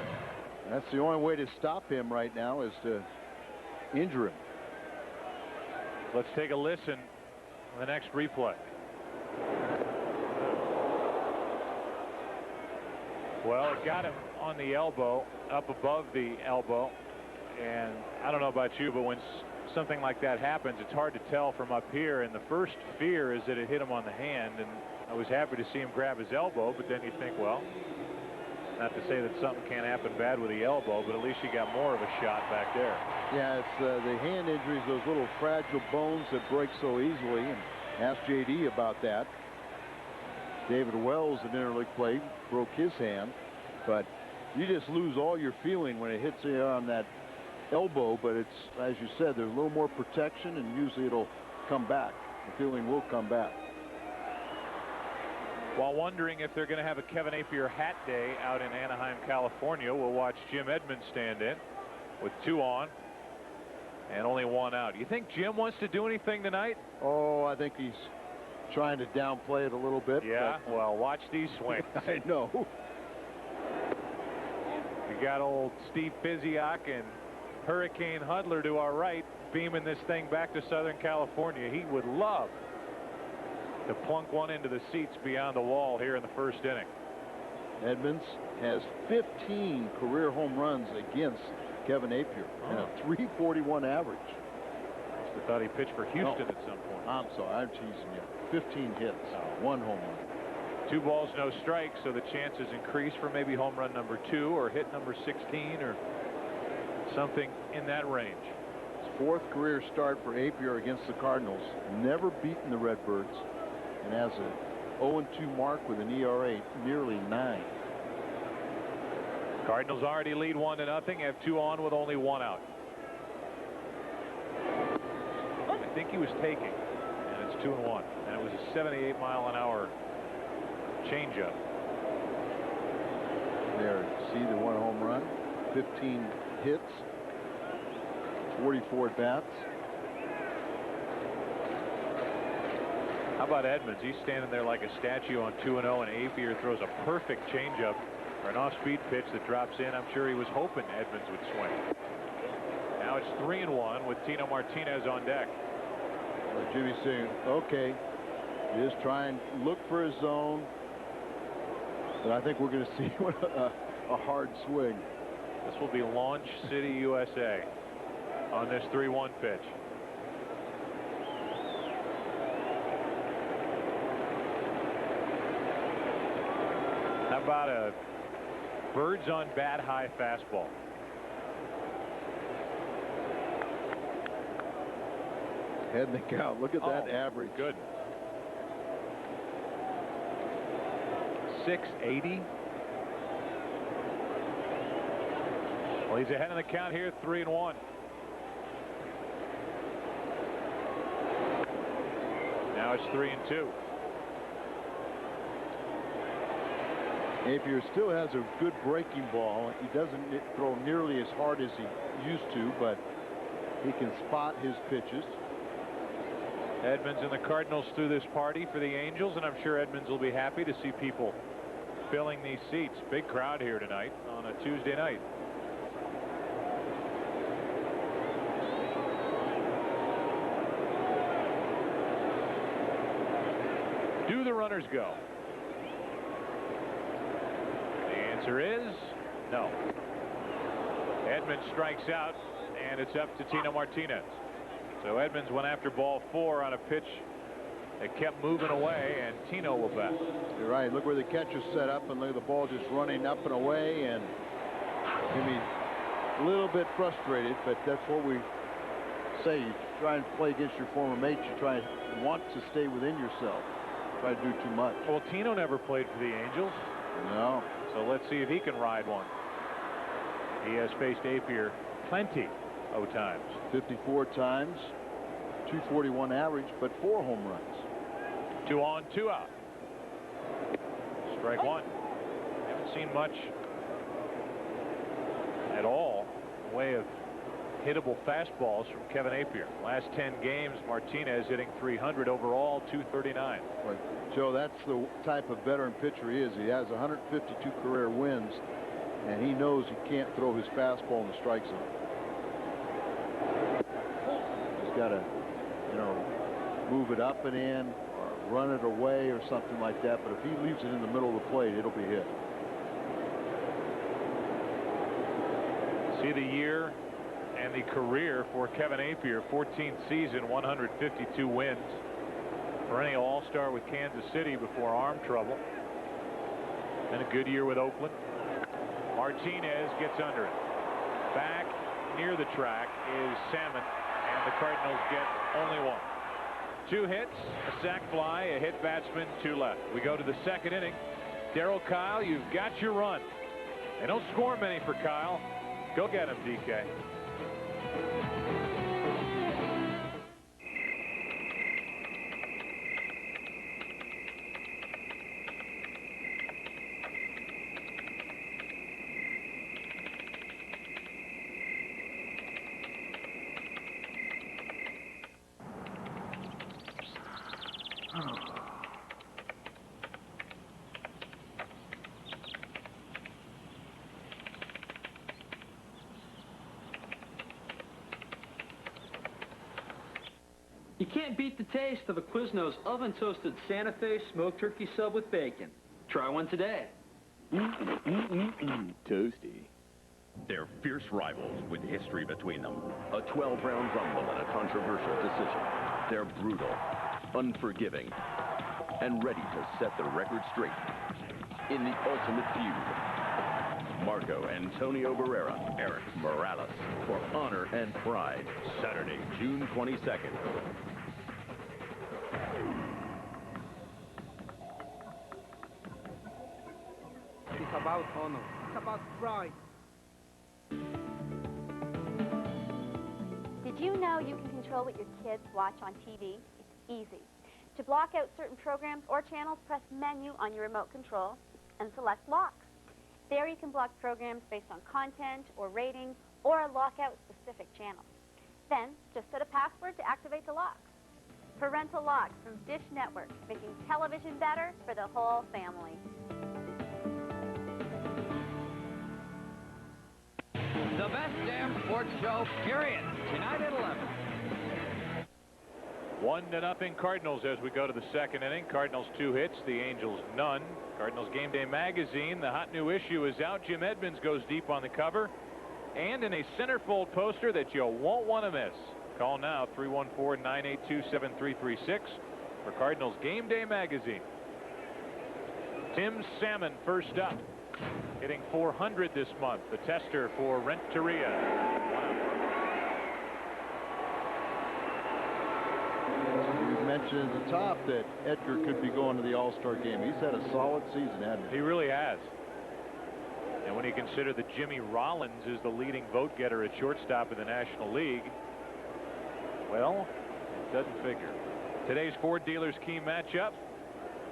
[SPEAKER 3] That's the only way to stop him right now is to injure him.
[SPEAKER 2] Let's take a listen to the next replay. Well, it got him on the elbow, up above the elbow, and I don't know about you, but when something like that happens, it's hard to tell from up here, and the first fear is that it hit him on the hand, and I was happy to see him grab his elbow, but then you think, well, not to say that something can't happen bad with the elbow, but at least you got more of a shot back there.
[SPEAKER 3] Yeah, it's the hand injuries, those little fragile bones that break so easily, and ask J.D. about that. David Wells in interleague play broke his hand, but you just lose all your feeling when it hits you on that elbow. But it's, as you said, there's a little more protection, and usually it'll come back. The feeling will come back.
[SPEAKER 2] While wondering if they're going to have a Kevin Apier hat day out in Anaheim, California, we'll watch Jim Edmonds stand in with 2 on and only 1 out. You think Jim wants to do anything tonight?
[SPEAKER 3] Oh, I think he's trying to downplay it a little bit.
[SPEAKER 2] Yeah, well, watch these swings.
[SPEAKER 3] I know.
[SPEAKER 2] You got old Steve Physiak and Hurricane Hudler to our right, beaming this thing back to Southern California. He would love to plunk one into the seats beyond the wall here in the first inning.
[SPEAKER 3] Edmonds has 15 career home runs against Kevin Napier and a .341 average.
[SPEAKER 2] I thought he pitched for Houston at some point.
[SPEAKER 3] I'm sorry, I'm teasing you. 15 hits, 1 home run.
[SPEAKER 2] 2 balls, no strikes, so the chances increase for maybe home run number 2 or hit number 16 or something in that range.
[SPEAKER 3] His 4th career start for Napier against the Cardinals. Never beaten the Redbirds and has a 0-2 mark with an ERA nearly 9.
[SPEAKER 2] Cardinals already lead 1-0, have 2 on with only 1 out. I think he was taking, and it's 2-1, and it was a 78-mile-an-hour changeup.
[SPEAKER 3] There, see the 1 home run, 15 hits, 44 at-bats.
[SPEAKER 2] How about Edmonds? He's standing there like a statue on 2-0, and Napier throws a perfect changeup or an off-speed pitch that drops in. I'm sure he was hoping Edmonds would swing. Now it's 3-1 with Tino Martinez on deck.
[SPEAKER 3] Well, Jimmy's saying, okay, just try and look for his zone. But I think we're going to see a hard swing.
[SPEAKER 2] This will be Launch City, USA on this 3-1 pitch. How about a birds on bat high fastball?
[SPEAKER 3] Head in the count. Look at that average.
[SPEAKER 2] Good. 680. Well, he's ahead in the count here, 3-1. Now it's 3-2.
[SPEAKER 3] Napier still has a good breaking ball. He doesn't throw nearly as hard as he used to, but he can spot his pitches.
[SPEAKER 2] Edmonds and the Cardinals through this party for the Angels, and I'm sure Edmonds will be happy to see people filling these seats. Big crowd here tonight on a Tuesday night. Do the runners go? The answer is no. Edmonds strikes out, and it's up to Tino Martinez. So Edmonds went after ball 4 on a pitch that kept moving away, and Tino will bat.
[SPEAKER 3] You're right. Look where the catcher's set up, and look at the ball just running up and away, and Jimmy a little bit frustrated, but that's what we say. You try and play against your former mates. You try and want to stay within yourself. Try to do too much.
[SPEAKER 2] Well, Tino never played for the Angels.
[SPEAKER 3] No.
[SPEAKER 2] So let's see if he can ride one. He has faced Napier plenty of times.
[SPEAKER 3] 54 times, 241 average, but 4 home runs.
[SPEAKER 2] 2 on, 2 out. Strike 1. Haven't seen much at all in the way of hittable fastballs from Kevin Napier. Last 10 games, Martinez hitting 300 overall, 239.
[SPEAKER 3] But Joe, that's the type of veteran pitcher he is. He has 152 career wins, and he knows he can't throw his fastball in the strike zone. He's got to, you know, move it up and in, or run it away, or something like that. But if he leaves it in the middle of the plate, it'll be hit.
[SPEAKER 2] See the year and the career for Kevin Napier. 14th season, 152 wins. Perennial All-Star with Kansas City before arm trouble. And a good year with Oakland. Martinez gets under it. Back near the track is Salmon, and the Cardinals get only 1. 2 hits, a sac fly, a hit batsman, 2 left. We go to the second inning. Darryl Kile, you've got your run. They don't score many for Kyle. Go get him, DK.
[SPEAKER 4] You can't beat the taste of a Quiznos oven-toasted Santa Fe smoked turkey sub with bacon. Try one today.
[SPEAKER 5] Toasty. They're fierce rivals with history between them. A 12-round rumble and a controversial decision. They're brutal, unforgiving, and ready to set the record straight in the ultimate feud. Marco Antonio Barrera, Eric Morales, for honor and pride. Saturday, June 22nd.
[SPEAKER 23] It's about honor. It's about pride.
[SPEAKER 9] Did you know you can control what your kids watch on TV? It's easy. To block out certain programs or channels, press Menu on your remote control and select Locks. There you can block programs based on content or ratings or lock out specific channels. Then, just set a password to activate the locks. Parental Locks from Dish Network, making television better for the whole family.
[SPEAKER 11] The best damn sports show, period. Tonight at 11.
[SPEAKER 2] 1-0 Cardinals as we go to the second inning. Cardinals 2 hits, the Angels none. Cardinals Game Day magazine, the hot new issue is out. Jim Edmonds goes deep on the cover and in a centerfold poster that you won't want to miss. Call now 314-982-7336 for Cardinals Game Day magazine. Tim Salmon first up, hitting .400 this month. The tester for Renteria.
[SPEAKER 3] You mentioned at the top that Edgar could be going to the All-Star game. He's had a solid season, hasn't he?
[SPEAKER 2] He really has. And when you consider that Jimmy Rollins is the leading vote getter at shortstop in the National League, well, it doesn't figure. Today's Ford dealers' key matchup,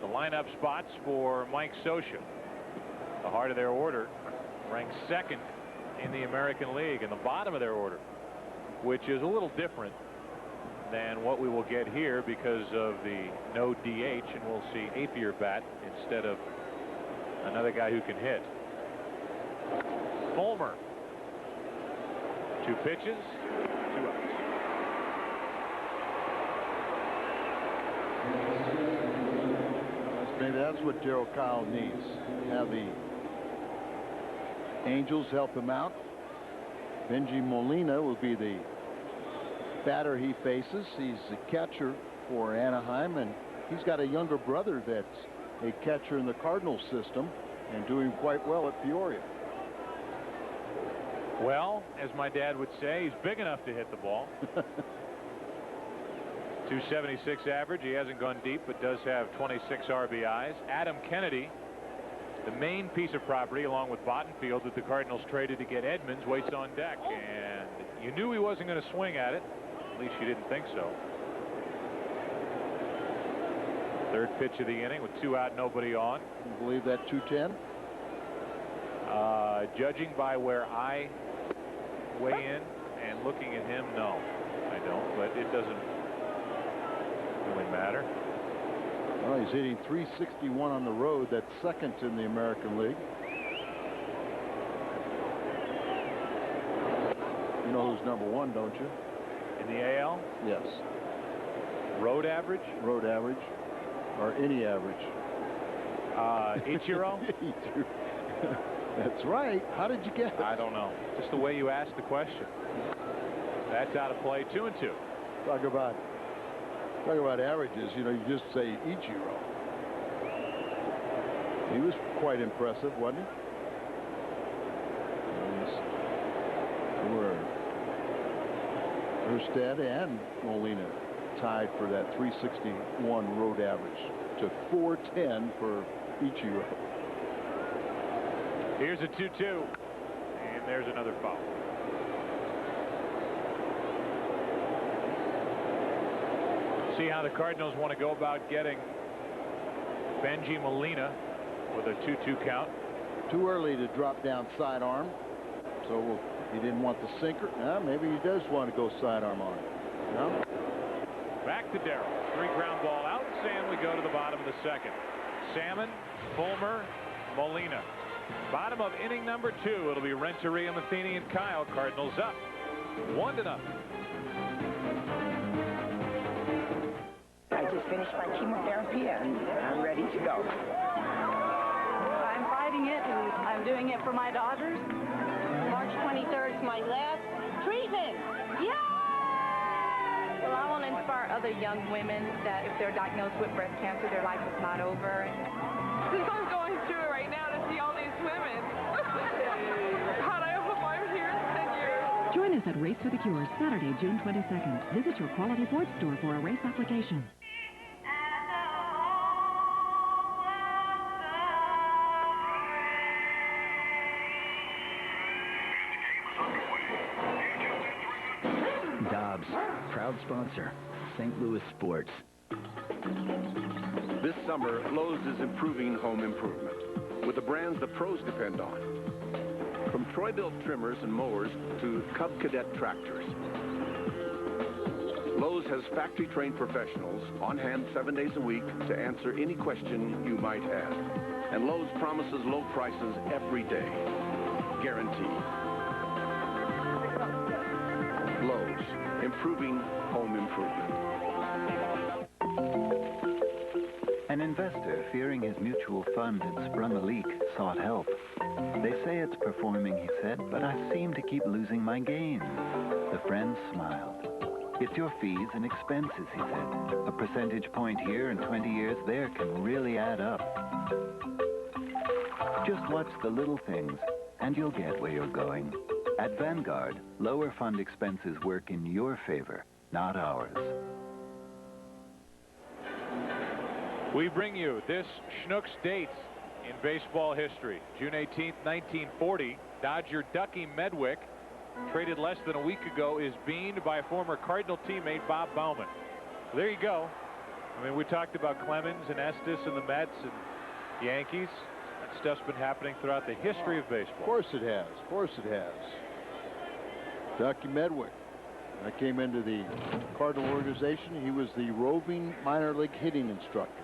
[SPEAKER 2] the lineup spots for Mike Scioscia. The heart of their order ranks second in the American League, and the bottom of their order, which is a little different than what we will get here because of the no DH, and we'll see Apier bat instead of another guy who can hit. Fulmer. 2 pitches, 2 outs.
[SPEAKER 3] Maybe that's what Darryl Kile needs. Have the Angels help him out. Benji Molina will be the batter he faces. He's the catcher for Anaheim, and he's got a younger brother that's a catcher in the Cardinals system and doing quite well at Peoria.
[SPEAKER 2] Well, as my dad would say, he's big enough to hit the ball. 276 average. He hasn't gone deep, but does have 26 RBIs. Adam Kennedy, the main piece of property, along with Bottenfield, that the Cardinals traded to get Edmonds, waits on deck. And you knew he wasn't going to swing at it. At least you didn't think so. Third pitch of the inning with 2 out, nobody on.
[SPEAKER 3] You believe that 210?
[SPEAKER 2] Judging by where I weigh in and looking at him, no, I don't. But it doesn't really matter.
[SPEAKER 3] Well, he's hitting .361 on the road. That's second in the American League. You know who's number 1, don't you?
[SPEAKER 2] In the AL?
[SPEAKER 3] Yes.
[SPEAKER 2] Road average?
[SPEAKER 3] Road average. Or any average.
[SPEAKER 2] Ichiro?
[SPEAKER 3] That's right. How did you guess?
[SPEAKER 2] I don't know. Just the way you asked the question. That's out of play. 2-2.
[SPEAKER 3] Talk about averages. You know, you just say Ichiro. He was quite impressive, wasn't he? Erstad and Molina tied for that .361 road average to .410 for Ichiro.
[SPEAKER 2] Here's a 2-2, and there's another foul. See how the Cardinals want to go about getting Benji Molina with a 2-2 count.
[SPEAKER 3] Too early to drop down sidearm, so he didn't want the sinker. Maybe he does want to go sidearm on it. No?
[SPEAKER 2] Back to Darryl. 3 ground ball outs, and we go to the bottom of the second. Salmon, Fulmer, Molina. Bottom of inning number 2. It'll be Renteria, Matheny, and Kile. Cardinals up 1-0.
[SPEAKER 1] finished my chemotherapy, and I'm ready to go.
[SPEAKER 7] I'm fighting it, and I'm doing it for my daughters.
[SPEAKER 1] March 23rd is my last treatment. Yeah!
[SPEAKER 7] Well, I want to inspire other young women that if they're diagnosed with breast cancer, their life is not over.
[SPEAKER 8] Since I'm going through it right now to see all these women, God, I hope I'm here in 10 years.
[SPEAKER 24] Join us at Race for the Cure, Saturday, June 22nd. Visit your Quality Ford store for a race application.
[SPEAKER 25] Dobbs, proud sponsor, St. Louis Sports.
[SPEAKER 26] This summer, Lowe's is improving home improvement with the brands the pros depend on. From Troy-Bilt trimmers and mowers to Cub Cadet tractors. Lowe's has factory-trained professionals on hand 7 days a week to answer any question you might have. And Lowe's promises low prices every day. Guaranteed. Lowe's, improving home improvement.
[SPEAKER 27] An investor, fearing his mutual fund had sprung a leak, sought help. They say it's performing, he said, but I seem to keep losing my gains. The friend smiled. It's your fees and expenses, he said. A percentage point here and 20 years there can really add up. Just watch the little things, and you'll get where you're going. At Vanguard, lower fund expenses work in your favor, not ours.
[SPEAKER 2] We bring you this Schnucks date in baseball history. June 18th, 1940, Dodger Ducky Medwick, traded less than a week ago, is beaned by former Cardinal teammate Bob Bauman. There you go. I mean, we talked about Clemens and Estes and the Mets and Yankees. That stuff's been happening throughout the history of baseball.
[SPEAKER 3] Of course it has. Of course it has. Ducky Medwick. I came into the Cardinal organization. He was the roving minor league hitting instructor.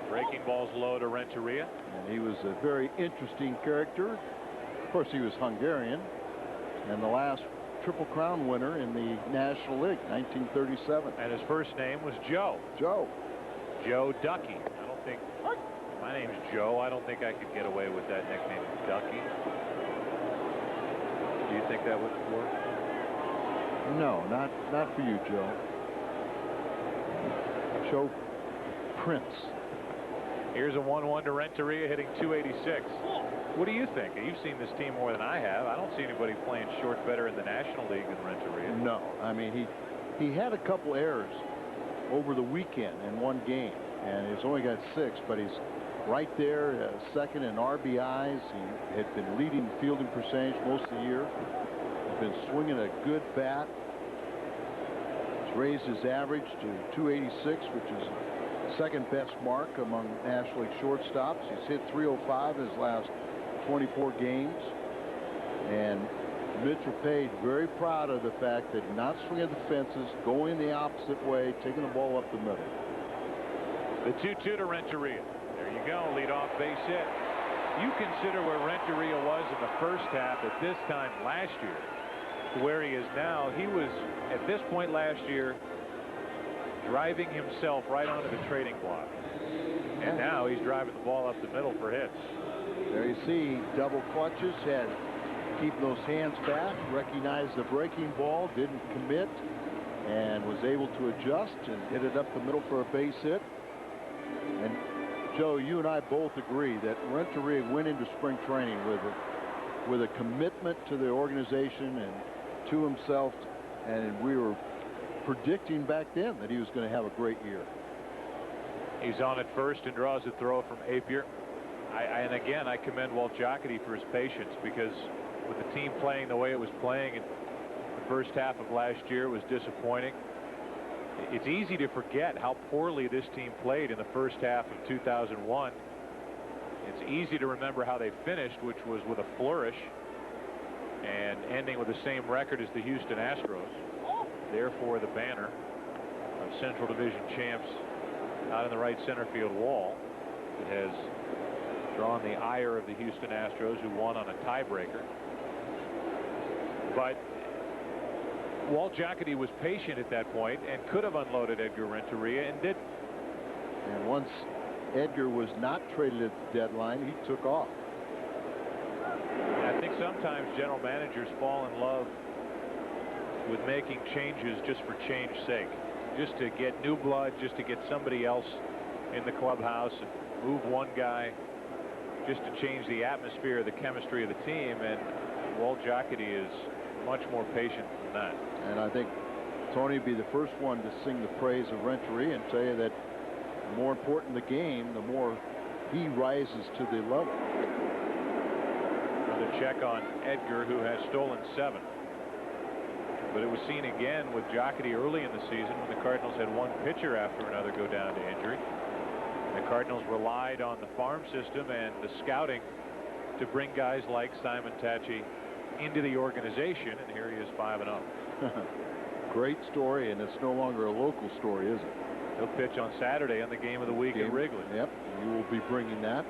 [SPEAKER 2] Breaking balls low to Renteria.
[SPEAKER 3] And he was a very interesting character. Of course, he was Hungarian. And the last Triple Crown winner in the National League, 1937.
[SPEAKER 2] And his first name was Joe.
[SPEAKER 3] Joe.
[SPEAKER 2] Joe Ducky. I don't think... My name's Joe. I don't think I could get away with that nickname, Ducky. Do you think that would work?
[SPEAKER 3] No, not for you, Joe. Joe Prince.
[SPEAKER 2] Here's a 1-1 to Renteria, hitting .286. What do you think? You've seen this team more than I have. I don't see anybody playing short better in the National League than Renteria.
[SPEAKER 3] No, I mean he had a couple errors over the weekend in one game, and he's only got 6, but he's right there, second in RBIs. He had been leading fielding percentage most of the year. He's been swinging a good bat. He's raised his average to .286, which is second best mark among National League shortstops. He's hit .305 in his last 24 games. And Mitchell Page very proud of the fact that not swinging the fences, going the opposite way, taking the ball up the middle.
[SPEAKER 2] The 2-2 to Renteria. There you go, leadoff base hit. You consider where Renteria was in the first half at this time last year to where he is now. He was, at this point last year, driving himself right onto the trading block. And now he's driving the ball up the middle for hits.
[SPEAKER 3] There you see double clutches, had keep those hands back, recognized the breaking ball, didn't commit, and was able to adjust and hit it up the middle for a base hit. And Joe, you and I both agree that Renteria went into spring training with a commitment to the organization and to himself, and we were predicting back then that he was going to have a great year.
[SPEAKER 2] He's on at first and draws a throw from Apier. And again, I commend Walt Jocketty for his patience, because with the team playing the way it was playing in the first half of last year, it was disappointing. It's easy to forget how poorly this team played in the first half of 2001. It's easy to remember how they finished, which was with a flourish and ending with the same record as the Houston Astros. Therefore, the banner of Central Division champs out in the right center field wall. It has drawn the ire of the Houston Astros, who won on a tiebreaker. But Walt Jocketty was patient at that point and could have unloaded Edgar Renteria and didn't.
[SPEAKER 3] And once Edgar was not traded at the deadline, he took off.
[SPEAKER 2] I think sometimes general managers fall in love with making changes just for change's sake, just to get new blood, just to get somebody else in the clubhouse and move one guy just to change the atmosphere, the chemistry of the team. And Walt Jocketty is much more patient than that.
[SPEAKER 3] And I think Tony would be the first one to sing the praise of Renteria and tell you that the more important the game, the more he rises to the level.
[SPEAKER 2] Another check on Edgar, who has stolen 7. But it was seen again with Jocketty early in the season when the Cardinals had one pitcher after another go down to injury. The Cardinals relied on the farm system and the scouting to bring guys like Simon Tachi into the organization, and here he is 5-0.
[SPEAKER 3] Great story, and it's no longer a local story, is it?
[SPEAKER 2] He'll pitch on Saturday on the game of the week at Wrigley.
[SPEAKER 3] Yep, you will be bringing that.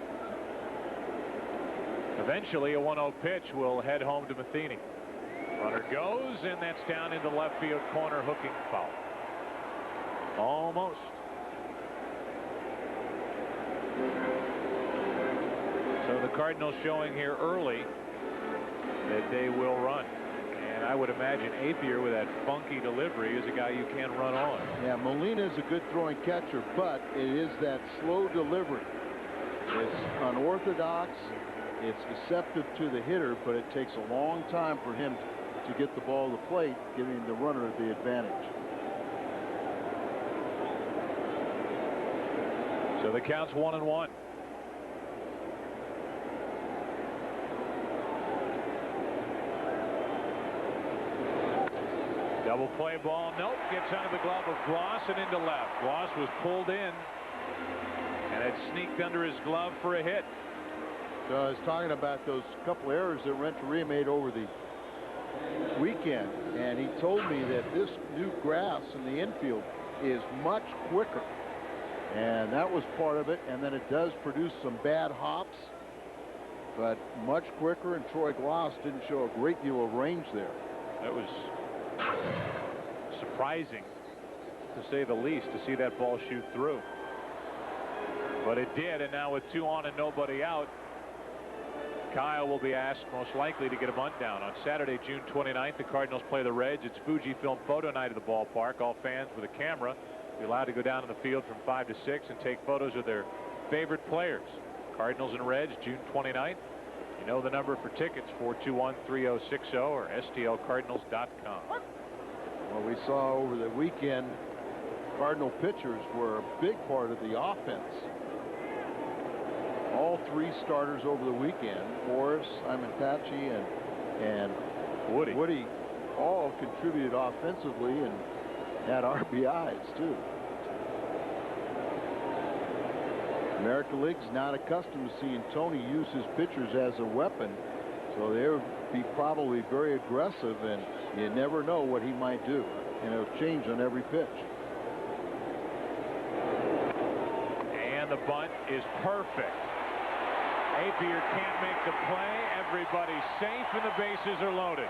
[SPEAKER 2] Eventually, a 1-0 pitch will head home to Matheny. Runner goes, and that's down into left field corner, hooking foul. Almost. So the Cardinals showing here early that they will run. And I would imagine Apier with that funky delivery is a guy you can't run on.
[SPEAKER 3] Yeah, Molina is a good throwing catcher, but it is that slow delivery. It's unorthodox. It's deceptive to the hitter, but it takes a long time for him to get the ball to the plate, giving the runner the advantage.
[SPEAKER 2] So the count's 1-1. Double play ball. Nope. Gets under the glove of Gloss and into left. Gloss was pulled in, and it sneaked under his glove for a hit.
[SPEAKER 3] So I was talking about those couple errors that Renteria made over the weekend, and he told me that this new grass in the infield is much quicker, and that was part of it. And then it does produce some bad hops, but much quicker, and Troy Gloss didn't show a great deal of range there.
[SPEAKER 2] That was surprising, to say the least, to see that ball shoot through. But it did, and now with 2 on and nobody out, Kile will be asked most likely to get a bunt down. On Saturday, June 29th, the Cardinals play the Reds. It's Fujifilm photo night at the ballpark. All fans with a camera will be allowed to go down to the field from 5 to 6 and take photos of their favorite players. Cardinals and Reds, June 29th. You know the number for tickets, 421-3060 or stlcardinals.com.
[SPEAKER 3] Well, we saw over the weekend, Cardinal pitchers were a big part of the offense. All 3 starters over the weekend, Morris, Simon Tachi, and Woody, all contributed offensively and had RBIs too. American League's not accustomed to seeing Tony use his pitchers as a weapon, so they'll be probably very aggressive, and you never know what he might do, and it'll change on every pitch.
[SPEAKER 2] And the bunt is perfect. Apier can't make the play. Everybody's safe, and the bases are loaded.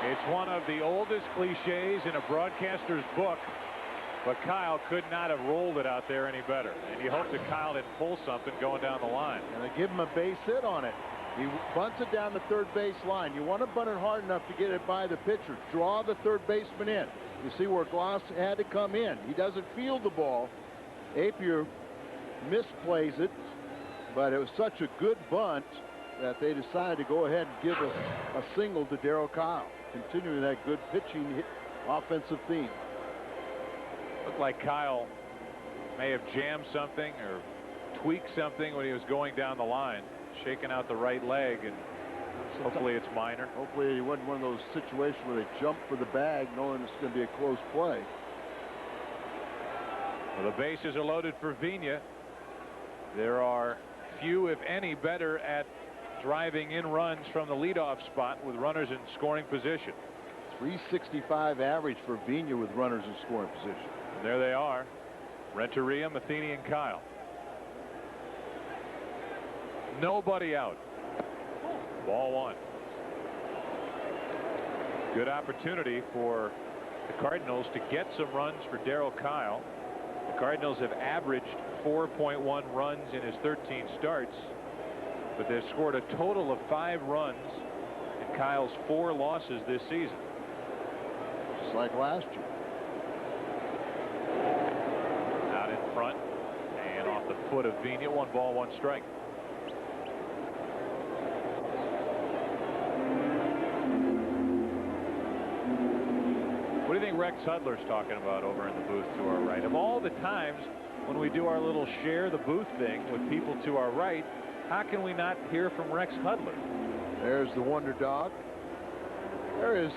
[SPEAKER 2] It's one of the oldest cliches in a broadcaster's book, but Kile could not have rolled it out there any better. And you hope that Kile didn't pull something going down the line.
[SPEAKER 3] And they give him a base hit on it. He bunts it down the third base line. You want to bunt it hard enough to get it by the pitcher. Draw the third baseman in. You see where Gloss had to come in. He doesn't field the ball. Apier misplays it, but it was such a good bunt that they decided to go ahead and give a single to Darryl Kile, continuing that good pitching offensive theme.
[SPEAKER 2] Looked like Kile may have jammed something or tweaked something when he was going down the line, shaking out the right leg, and hopefully it's minor.
[SPEAKER 3] Hopefully it wasn't one of those situations where they jump for the bag knowing it's going to be a close play.
[SPEAKER 2] Well, the bases are loaded for Vigna. There are few, if any, better at driving in runs from the leadoff spot with runners in scoring position.
[SPEAKER 3] 365 average for Vigna with runners in scoring position.
[SPEAKER 2] And there they are, Renteria, Matheny, and Kile. Nobody out. Ball 1. Good opportunity for the Cardinals to get some runs for Darryl Kile. The Cardinals have averaged 4.1 runs in his 13 starts, but they've scored a total of 5 runs in Kyle's 4 losses this season.
[SPEAKER 3] Just like last year.
[SPEAKER 2] Out in front and off the foot of Vina. 1 ball, 1 strike. What do you think Rex Hudler's talking about over in the booth to our right? Of all the times when we do our little share the booth thing with people to our right, how can we not hear from Rex Hudler?
[SPEAKER 3] There's the Wonder Dog. There is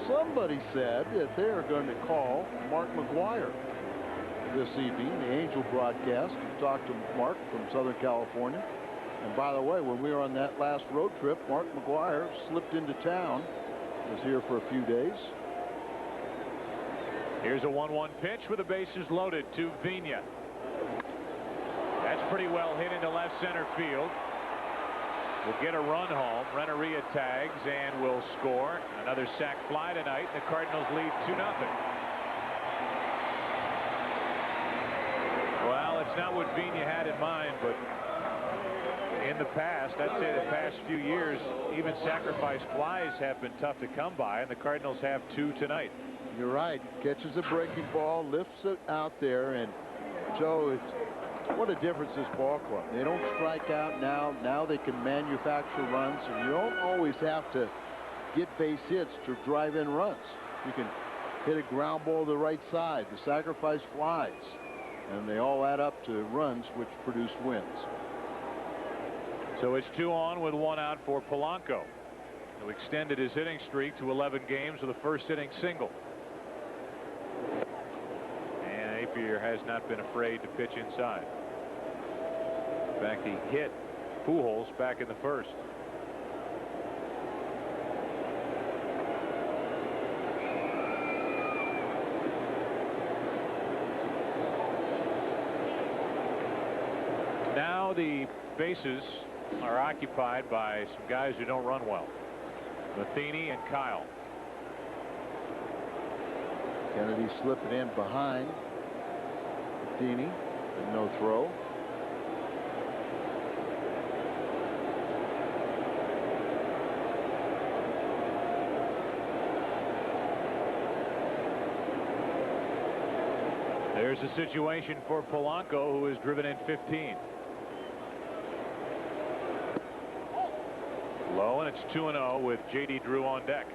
[SPEAKER 3] somebody said that they are going to call Mark McGuire this evening, the Angel broadcast. Talked to Mark from Southern California. And by the way, when we were on that last road trip, Mark McGuire slipped into town. Was here for a few days.
[SPEAKER 2] Here's a 1-1 pitch with the bases loaded to Vina. That's pretty well hit into left center field. We'll get a run home. Renneria tags and will score. Another sac fly tonight. The Cardinals lead 2-0. Well, it's not what Vina had in mind, but in the past, I'd say the past few years, even sacrifice flies have been tough to come by, and the Cardinals have 2 tonight.
[SPEAKER 3] You're right. Catches a breaking ball, lifts it out there, and Joe, what a difference this ball club. They don't strike out now. Now they can manufacture runs, and you don't always have to get base hits to drive in runs. You can hit a ground ball to the right side, the sacrifice flies, and they all add up to runs which produce wins.
[SPEAKER 2] So it's 2 on with 1 out for Polanco, who extended his hitting streak to 11 games with a first inning single. And Napier has not been afraid to pitch inside. In fact, he hit Pujols back in the first. Now the bases are occupied by some guys who don't run well. Matheny and Kile.
[SPEAKER 3] Kennedy slipping in behind Matheny, and no throw.
[SPEAKER 2] There's a situation for Polanco, who has driven in 15. Low, and it's 2-0 with J.D. Drew on deck.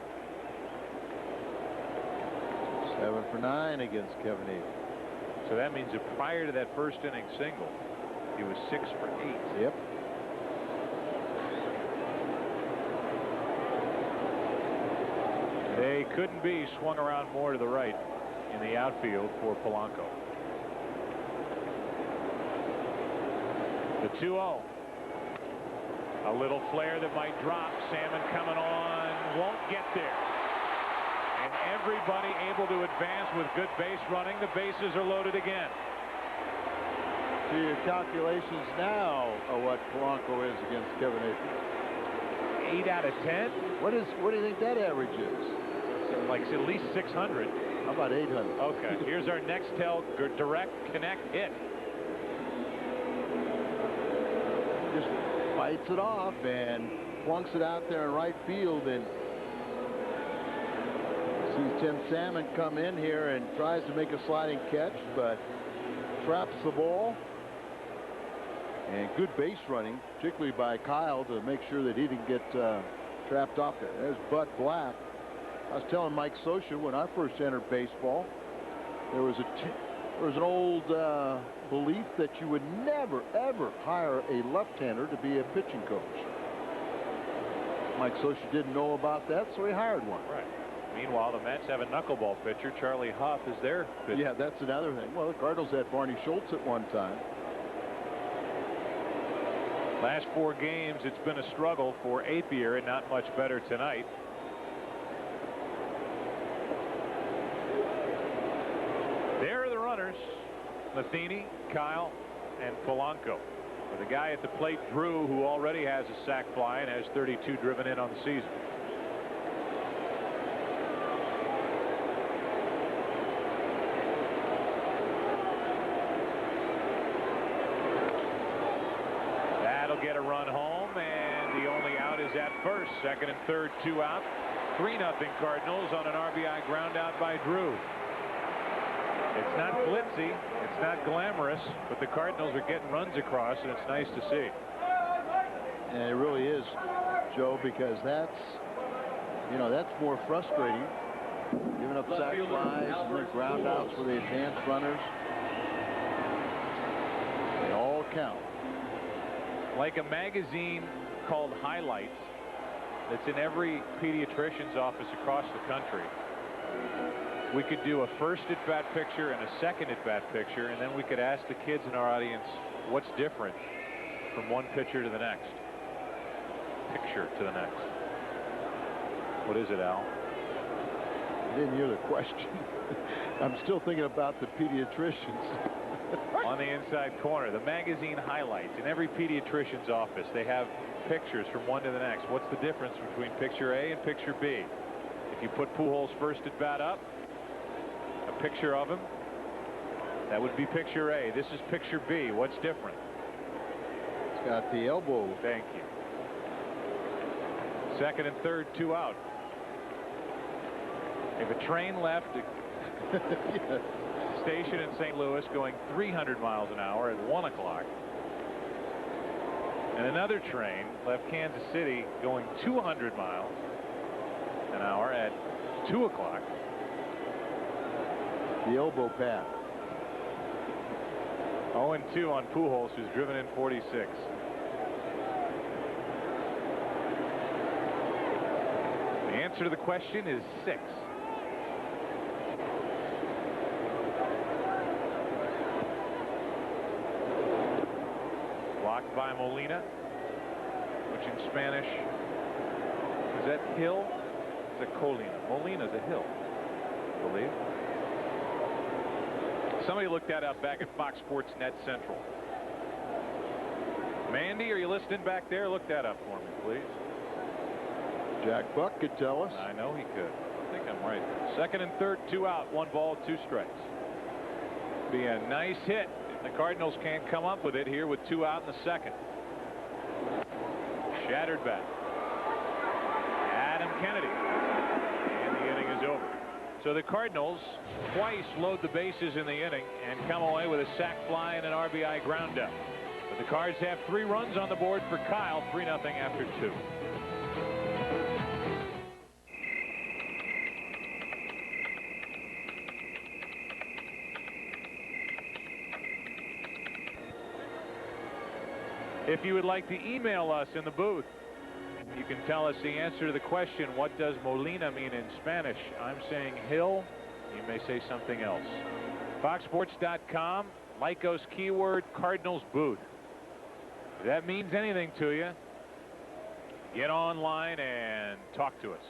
[SPEAKER 3] 7 for 9 against Kevin Avery.
[SPEAKER 2] So that means that prior to that first inning single, he was 6 for 8.
[SPEAKER 3] Yep.
[SPEAKER 2] They couldn't be swung around more to the right in the outfield for Polanco. The 2-0. A little flare that might drop. Salmon coming on, won't get there. And everybody able to advance with good base running. The bases are loaded again.
[SPEAKER 3] So your calculations now are what Polanco is against Kevin Avery.
[SPEAKER 2] 8 out of 10.
[SPEAKER 3] What do you think that average is?
[SPEAKER 2] Like at least 600.
[SPEAKER 3] How about 800?
[SPEAKER 2] Okay. Here's our Nextel direct connect hit.
[SPEAKER 3] Just fights it off and plunks it out there in right field, and sees Tim Salmon come in here and tries to make a sliding catch, but traps the ball. And good base running, particularly by Kile, to make sure that he didn't get trapped off there. There's Bud Black. I was telling Mike Scioscia when I first entered baseball, there was an old belief that you would never, ever hire a left-hander to be a pitching coach. Mike Scioscia didn't know about that, so he hired one.
[SPEAKER 2] Right. Meanwhile, the Mets have a knuckleball pitcher. Charlie Huff is their pitcher.
[SPEAKER 3] Yeah, that's another thing. Well, the Cardinals had Barney Schultz at one time.
[SPEAKER 2] Last 4 games, it's been a struggle for Apier, and not much better tonight. There are the runners, Matheny, Kile, and Polanco. The guy at the plate, Drew, who already has a sac fly and has 32 driven in on the season. get a run home, and the only out is at first. Second and third, 2 out. 3-0 Cardinals on an RBI ground out by Drew. It's not glitzy, it's not glamorous, but the Cardinals are getting runs across, and it's nice to see.
[SPEAKER 3] And it really is, Joe, because that's more frustrating. Giving up sac flies and then ground outs for the advanced runners. They all count.
[SPEAKER 2] Like a magazine called Highlights that's in every pediatrician's office across the country. We could do a first at-bat picture and a second at-bat picture, and then we could ask the kids in our audience what's different from one picture to the next. Picture to the next. What is it, Al?
[SPEAKER 3] I didn't hear the question. I'm still thinking about the pediatricians.
[SPEAKER 2] On the inside corner, the magazine Highlights. In every pediatrician's office, they have pictures from one to the next. What's the difference between picture A and picture B? If you put Pujols' first at bat up, a picture of him, that would be picture A. This is picture B. What's different?
[SPEAKER 3] It's got the elbow.
[SPEAKER 2] Thank you. Second and third, 2 out. If a train left a station in St. Louis going 300 miles an hour at 1 o'clock, and another train left Kansas City going 200 miles an hour at 2 o'clock.
[SPEAKER 3] The elbow pat.
[SPEAKER 2] 0-2 on Pujols, who's driven in 46. The answer to the question is 6. Blocked by Molina, which in Spanish is that hill? It's a colina. Molina's a hill, I believe. Somebody looked that up back at Fox Sports Net Central. Mandy, are you listening back there? Look that up for me, please.
[SPEAKER 3] Jack Buck could tell us.
[SPEAKER 2] I know he could. I think I'm right. Second and third, 2 out, 1 ball, 2 strikes. Be a nice hit. The Cardinals can't come up with it here with 2 out in the second. Shattered bat. Adam Kennedy. And the inning is over. So the Cardinals twice load the bases in the inning and come away with a sac fly and an RBI ground out. But the Cards have 3 runs on the board for Kile, 3-0 after 2. If you would like to email us in the booth, you can tell us the answer to the question, what does Molina mean in Spanish? I'm saying hill. You may say something else. FoxSports.com, Lycos keyword, Cardinals booth. If that means anything to you, get online and talk to us.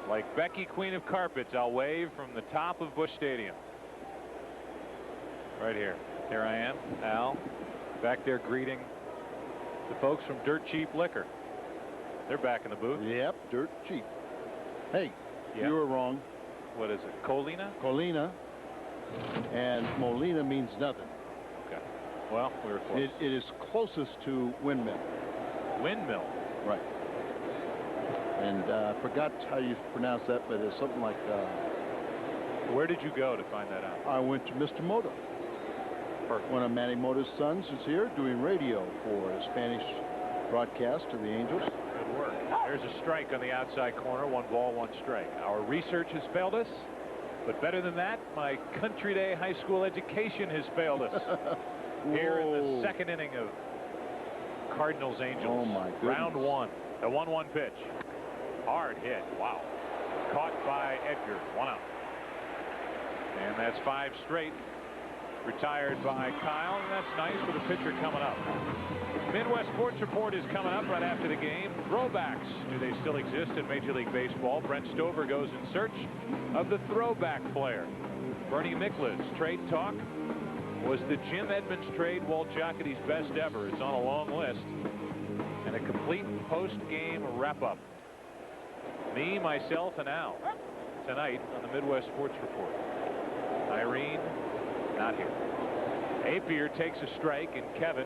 [SPEAKER 2] Like Becky, Queen of Carpets, I'll wave from the top of Busch Stadium. Right here. Here I am, Al. Back there greeting the folks from Dirt Cheap Liquor. They're back in the booth.
[SPEAKER 3] Yep, Dirt Cheap. Hey,
[SPEAKER 2] yep.
[SPEAKER 3] You were wrong.
[SPEAKER 2] What is it? Colina?
[SPEAKER 3] Colina. And Molina means nothing.
[SPEAKER 2] Okay. Well, we were close.
[SPEAKER 3] It is closest to windmill.
[SPEAKER 2] Windmill?
[SPEAKER 3] Right. And I forgot how you pronounce that, but it's something like...
[SPEAKER 2] Where did you go to find that out?
[SPEAKER 3] I went to Mr. Moto.
[SPEAKER 2] Perfect.
[SPEAKER 3] One of Manny Moto's sons is here doing radio for a Spanish broadcast to the Angels.
[SPEAKER 2] Good work. There's a strike on the outside corner. 1 ball, 1 strike. Our research has failed us, but better than that, my Country Day high school education has failed us. Here in the second inning of Cardinals Angels.
[SPEAKER 3] Oh my goodness.
[SPEAKER 2] Round 1. The 1-1 pitch. Hard hit. Wow. Caught by Edgar. 1 out. And that's 5 straight. Retired by Kile, and that's nice for the pitcher coming up. Midwest Sports Report is coming up right after the game. Throwbacks. Do they still exist in Major League Baseball? Brent Stover goes in search of the throwback player. Bernie Mikla's trade talk. Was the Jim Edmonds trade Walt Jocketty's best ever? It's on a long list. And a complete post-game wrap-up. Me, myself, and Al tonight on the Midwest Sports Report. Irene, not here. Apier takes a strike, and Kevin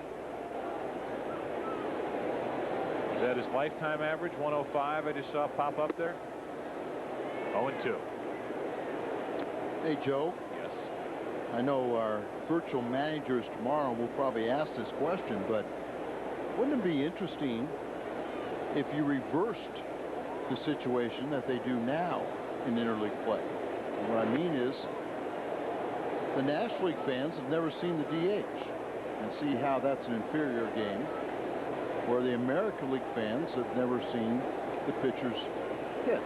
[SPEAKER 2] Is that his lifetime average? 105 I just saw pop up there. 0-2.
[SPEAKER 3] Hey, Joe.
[SPEAKER 2] Yes.
[SPEAKER 3] I know our virtual managers tomorrow will probably ask this question, but wouldn't it be interesting if you reversed the situation that they do now in interleague play? And what I mean is, the National League fans have never seen the DH and see how that's an inferior game, where the American League fans have never seen the pitchers hit.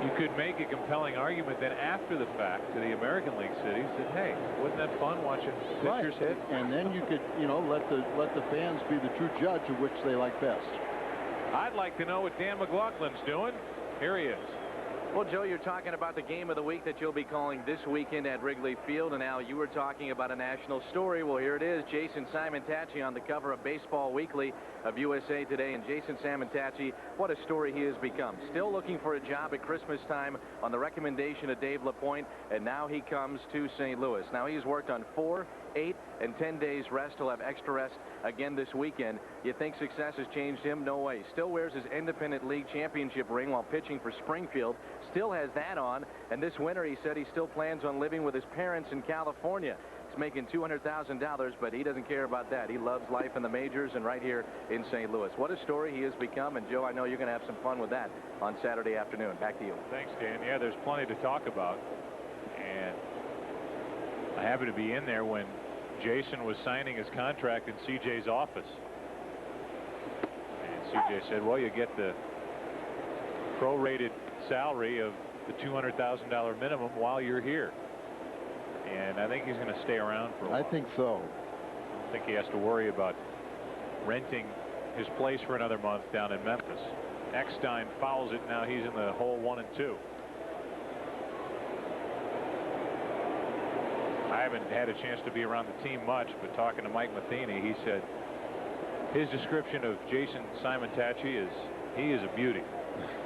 [SPEAKER 2] You could make a compelling argument then after the fact to the American League cities that, hey, wasn't that fun watching pitchers hit?
[SPEAKER 3] And then you could, you know, let the fans be the true judge of which they like best.
[SPEAKER 2] I'd like to know what Dan McLaughlin's doing. Here he is.
[SPEAKER 6] Well, Joe, you're talking about the game of the week that you'll be calling this weekend at Wrigley Field, and now you were talking about a national story. Well, here it is. Jason Simon-Tachi on the cover of Baseball Weekly of USA Today. And Jason Simon-Tachi, what a story he has become. Still looking for a job at Christmas time on the recommendation of Dave LaPointe, and now he comes to St. Louis. Now he's worked on 4, 8, and 10 days rest. He'll have extra rest again this weekend. You think success has changed him? No way. Still wears his Independent League Championship ring while pitching for Springfield. Still has that on. And this winter, he said he still plans on living with his parents in California. He's making $200,000, but he doesn't care about that. He loves life in the majors and right here in St. Louis. What a story he has become. And, Joe, I know you're going to have some fun with that on Saturday afternoon. Back to you.
[SPEAKER 2] Thanks, Dan. Yeah, there's plenty to talk about. And I happened to be in there when Jason was signing his contract in CJ's office. And CJ said, well, you get the prorated salary of the $200,000 minimum while you're here. And I think he's going to stay around for a while.
[SPEAKER 3] I think so.
[SPEAKER 2] I don't think he has to worry about renting his place for another month down in Memphis. Eckstein fouls it. Now he's in the hole 1-2. I haven't had a chance to be around the team much, but talking to Mike Matheny, he said his description of Jason Simon-Tachi is he is a beauty.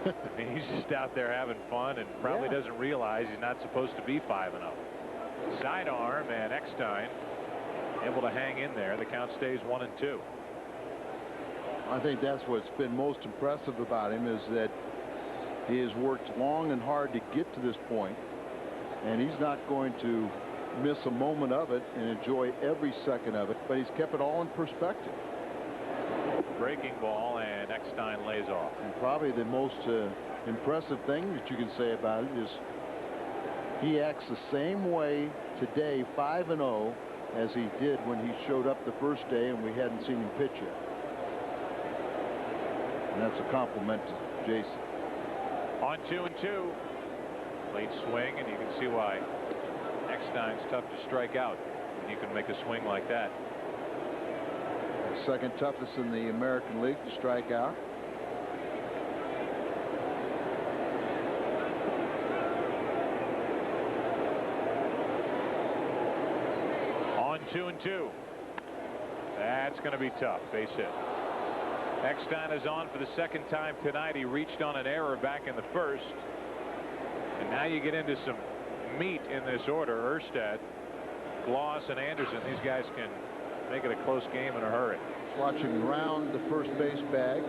[SPEAKER 2] I mean, he's just out there having fun and probably doesn't realize he's not supposed to be 5-0. Sidearm, and Eckstein able to hang in there. The count stays 1-2.
[SPEAKER 3] I think that's what's been most impressive about him, is that he has worked long and hard to get to this point, and he's not going to miss a moment of it and enjoy every second of it, but he's kept it all in perspective.
[SPEAKER 2] Breaking ball, and Eckstein lays off.
[SPEAKER 3] And probably the most impressive thing that you can say about it is he acts the same way today, 5-0, as he did when he showed up the first day and we hadn't seen him pitch yet. And that's a compliment to Jason.
[SPEAKER 2] On 2-2. Late swing, and you can see why Eckstein's tough to strike out when you can make a swing like that.
[SPEAKER 3] Second toughest in the American League to strike out.
[SPEAKER 2] On 2-2. That's going to be tough. Base hit. Eckstein is on for the second time tonight. He reached on an error back in the first. And now you get into some meat in this order. Erstad, Gloss, and Anderson. These guys can make it a close game in a hurry.
[SPEAKER 3] Watch him round the first base bag.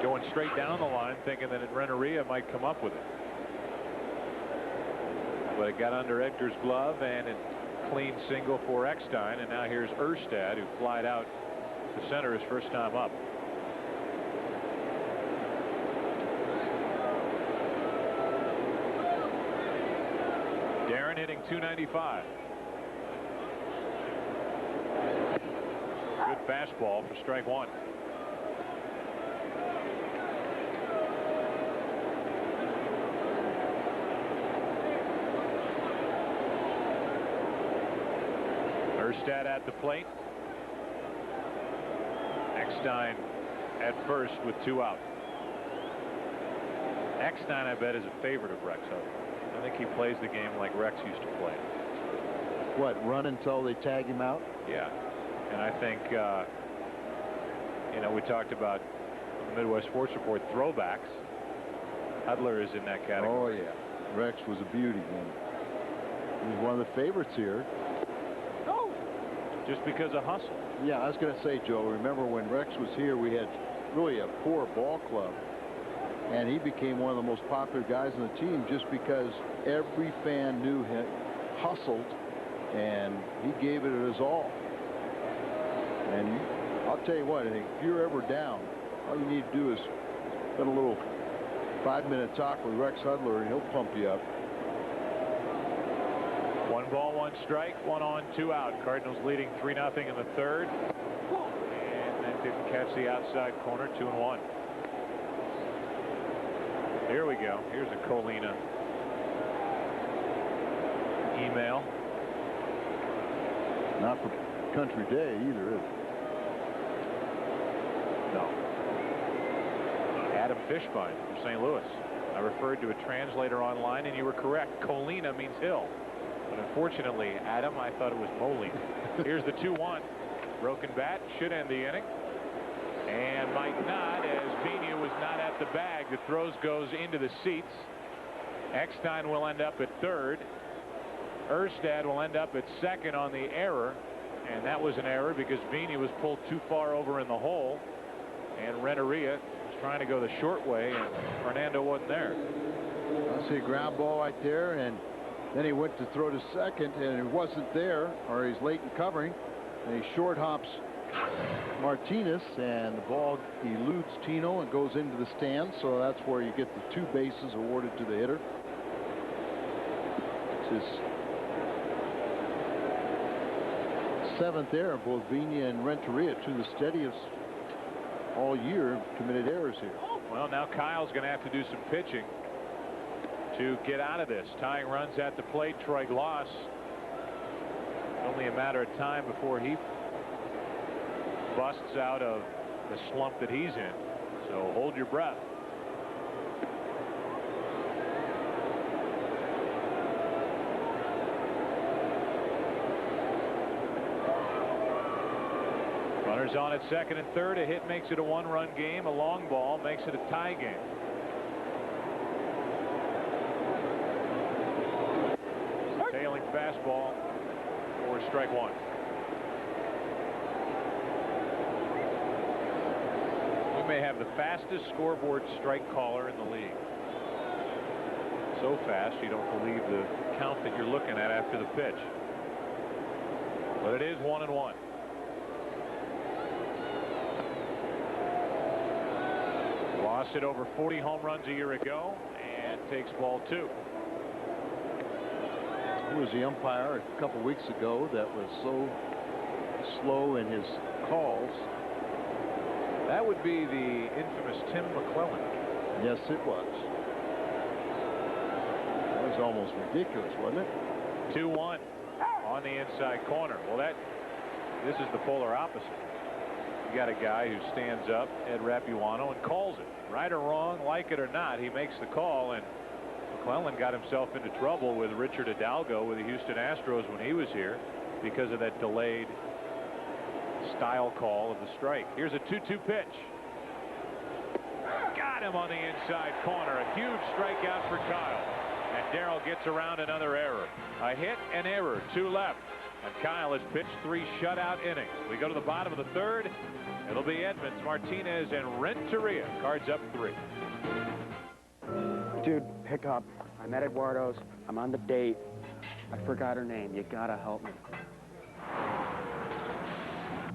[SPEAKER 2] Going straight down the line, thinking that Renteria might come up with it. But it got under Edgar's glove, and a clean single for Eckstein. And now here's Erstad, who flied out to center his first time up. Darren hitting .295. Good fastball for strike one. Erstad at the plate. Eckstein at first with 2 out. Eckstein, I bet, is a favorite of Rex. I think he plays the game like Rex used to play.
[SPEAKER 3] What, run until they tag him out?
[SPEAKER 2] Yeah. And I think, you know, we talked about the Midwest Sports Report throwbacks. Hudler is in that category.
[SPEAKER 3] Oh, yeah. Rex was a beauty then. He's one of the favorites here.
[SPEAKER 2] just because of hustle.
[SPEAKER 3] Yeah, I was going to say, Joe, remember when Rex was here, we had really a poor ball club. And he became one of the most popular guys on the team just because every fan knew him, hustled, and he gave it his all. And I'll tell you what, if you're ever down, all you need to do is spend a little 5-minute talk with Rex Hudler, and he'll pump you up.
[SPEAKER 2] 1 ball, 1 strike, 1 on, 2 out. Cardinals leading 3-0 in the third. And that didn't catch the outside corner, 2-1. Here we go. Here's a Colina email.
[SPEAKER 3] Not for Country Day either, is it?
[SPEAKER 2] No. Adam Fishbein from St. Louis. I referred to a translator online, and you were correct. Colina means hill. But unfortunately, Adam, I thought it was Molina. Here's the 2-1. Broken bat should end the inning. And might not, as Vina was not at the bag. The throws goes into the seats. Eckstein will end up at third. Erstad will end up at second on the error. And that was an error because Vina was pulled too far over in the hole. And Renteria was trying to go the short way, and Fernando wasn't there.
[SPEAKER 3] I see a ground ball right there, and then he went to throw to second, and it wasn't there, or he's late in covering. And he short hops Martinez, and the ball eludes Tino and goes into the stands, so that's where you get the 2 bases awarded to the hitter. It's his 7th error. Both Vina and Renteria, to the steadiest all year, committed errors here.
[SPEAKER 2] Well, now Kyle's going to have to do some pitching to get out of this. Tying runs at the plate, Troy Gloss. Only a matter of time before he busts out of the slump that he's in. So hold your breath. Runners on at second and third. A hit makes it a 1-run game. A long ball makes it a tie game. Tailing fastball for strike 1. We may have the fastest scoreboard strike caller in the league. So fast you don't believe the count that you're looking at after the pitch. But it is 1-1. Lost it over 40 home runs a year ago and takes ball 2.
[SPEAKER 3] Who was the umpire a couple weeks ago that was so slow in his calls?
[SPEAKER 2] That would be the infamous Tim McClellan.
[SPEAKER 3] Yes, it was. That was almost ridiculous, wasn't it?
[SPEAKER 2] 2-1 on the inside corner. Well, this is the polar opposite. You got a guy who stands up, Ed Rapuano, and calls it. Right or wrong, like it or not, he makes the call, and McClellan got himself into trouble with Richard Hidalgo with the Houston Astros when he was here because of that delayed style call of the strike. Here's a 2-2 pitch. Got him on the inside corner. A huge strikeout for Kile. And Darryl gets around another error. A hit, an error, 2 left. And Kile has pitched 3 shutout innings. We go to the bottom of the third. It'll be Edmonds, Martinez, and Renteria. Cards up 3.
[SPEAKER 23] Dude, pick up. I'm at Eduardo's. I'm on the date. I forgot her name. You gotta help me.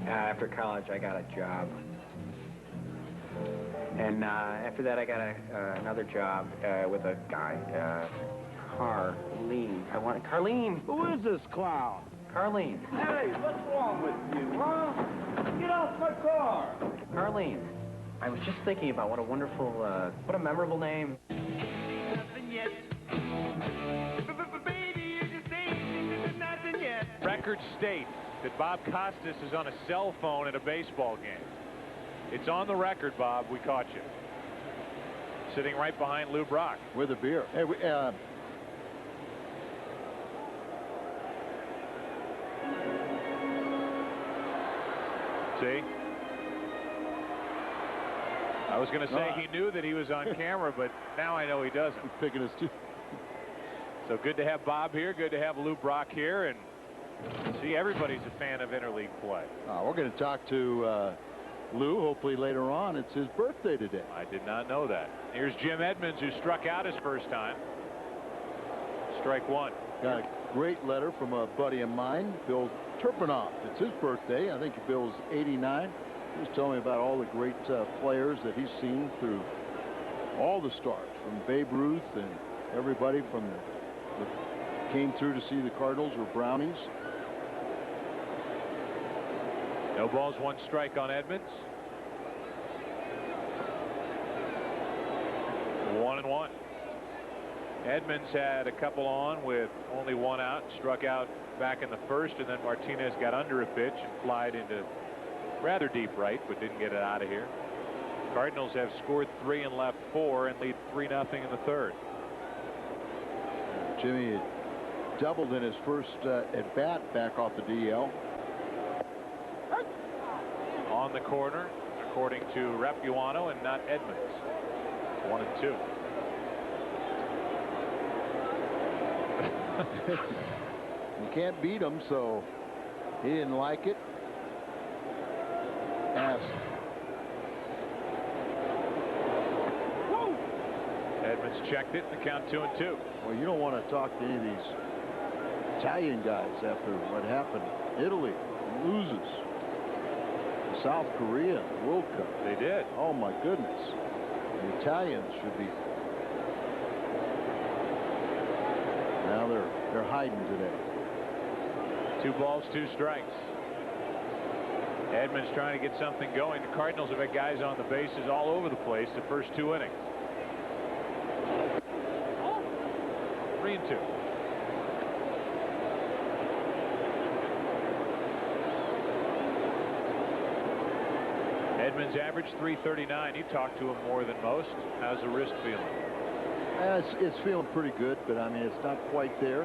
[SPEAKER 23] After college, I got a job. And after that, I got another job with a guy. Carlene. I want Carlene. Who is this clown? Carlene. Hey, what's wrong with you, huh? Get off my car. Carlene. I was just thinking about what a wonderful, what a memorable name.
[SPEAKER 1] Nothing yet. Baby, you just ain't nothing yet.
[SPEAKER 2] Records state that Bob Costas is on a cell phone at a baseball game. It's on the record, Bob. We caught you. Sitting right behind Lou Brock.
[SPEAKER 3] With a beer. Hey,
[SPEAKER 2] see? I was going to say he knew that he was on camera, but now I know he doesn't.
[SPEAKER 3] Picking his tooth.
[SPEAKER 2] So good to have Bob here. Good to have Lou Brock here. And See, everybody's a fan of interleague play.
[SPEAKER 3] We're going to talk to Lou, hopefully later on. It's his birthday today.
[SPEAKER 2] I did not know that. Here's Jim Edmonds, who struck out his first time. Strike one.
[SPEAKER 3] Got a great letter from a buddy of mine, Bill Turpinoff. It's his birthday. I think Bill's 89. He was telling me about all the great players that he's seen through all the stars, from Babe Ruth and everybody from that came through to see the Cardinals or Brownies.
[SPEAKER 2] No balls, one strike on Edmonds. 1-1. Edmonds had a couple on with only one out, struck out back in the first, and then Martinez got under a pitch and flied into rather deep right, but didn't get it out of here. Cardinals have scored 3 and left 4 and lead 3-0 in the third.
[SPEAKER 3] Jimmy doubled in his first at bat back off the DL.
[SPEAKER 2] On the corner, according to Rapuano and not Edmonds. 1-2.
[SPEAKER 3] You can't beat him, so he didn't like it.
[SPEAKER 2] Edmonds checked it, the count 2-2.
[SPEAKER 3] Well, you don't want to talk to any of these Italian guys after what happened. Italy loses. South Korea, World Cup.
[SPEAKER 2] They did.
[SPEAKER 3] Oh, my goodness. The Italians should be. Now they're hiding today.
[SPEAKER 2] 2 balls, 2 strikes. Edmonds trying to get something going. The Cardinals have had guys on the bases all over the place the first 2 innings. 3-2. Edmonds averaged .339. You talked to him more than most. How's the wrist feeling?
[SPEAKER 3] It's feeling pretty good, but I mean, it's not quite there.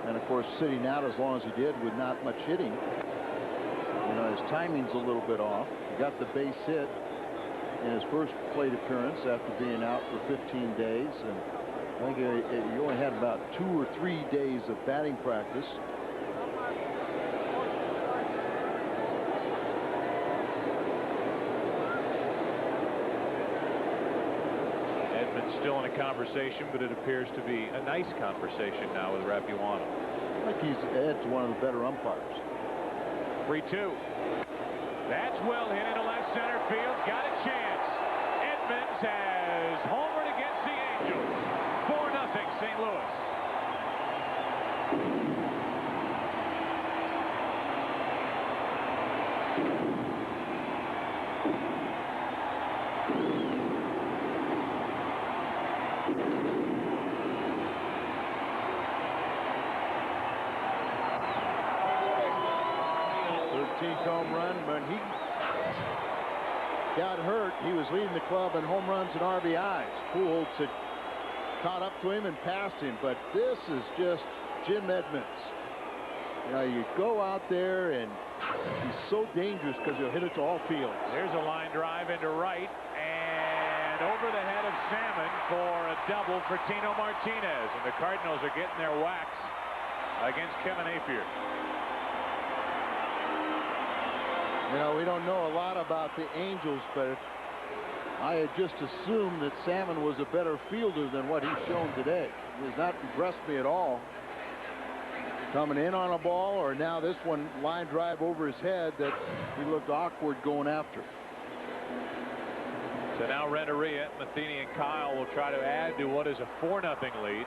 [SPEAKER 3] And of course, sitting out as long as he did with not much hitting, you know, his timing's a little bit off. He got the base hit in his first plate appearance after being out for 15 days. And I think he only had about 2 or 3 days of batting practice.
[SPEAKER 2] Still in a conversation, but it appears to be a nice conversation now with Rapuano.
[SPEAKER 3] I think he's Ed's one of the better umpires.
[SPEAKER 2] 3-2. That's well hit into left center field. Got a chance. Edmonds has homered against the Angels. 4-0 St. Louis.
[SPEAKER 3] Home run, but he got hurt. He was leading the club in home runs and RBIs. Pujols had caught up to him and passed him, but this is just Jim Edmonds. You know, you go out there and he's so dangerous because he'll hit it to all fields.
[SPEAKER 2] There's a line drive into right and over the head of Salmon for a double for Tino Martinez, and the Cardinals are getting their whacks against Kevin Apier.
[SPEAKER 3] You know, we don't know a lot about the Angels, but I had just assumed that Salmon was a better fielder than what he's shown today. He has not impressed me at all. Coming in on a ball, or now this one line drive over his head that he looked awkward going after.
[SPEAKER 2] So now Renteria, Matheny, and Kile will try to add to what is a 4-0 lead.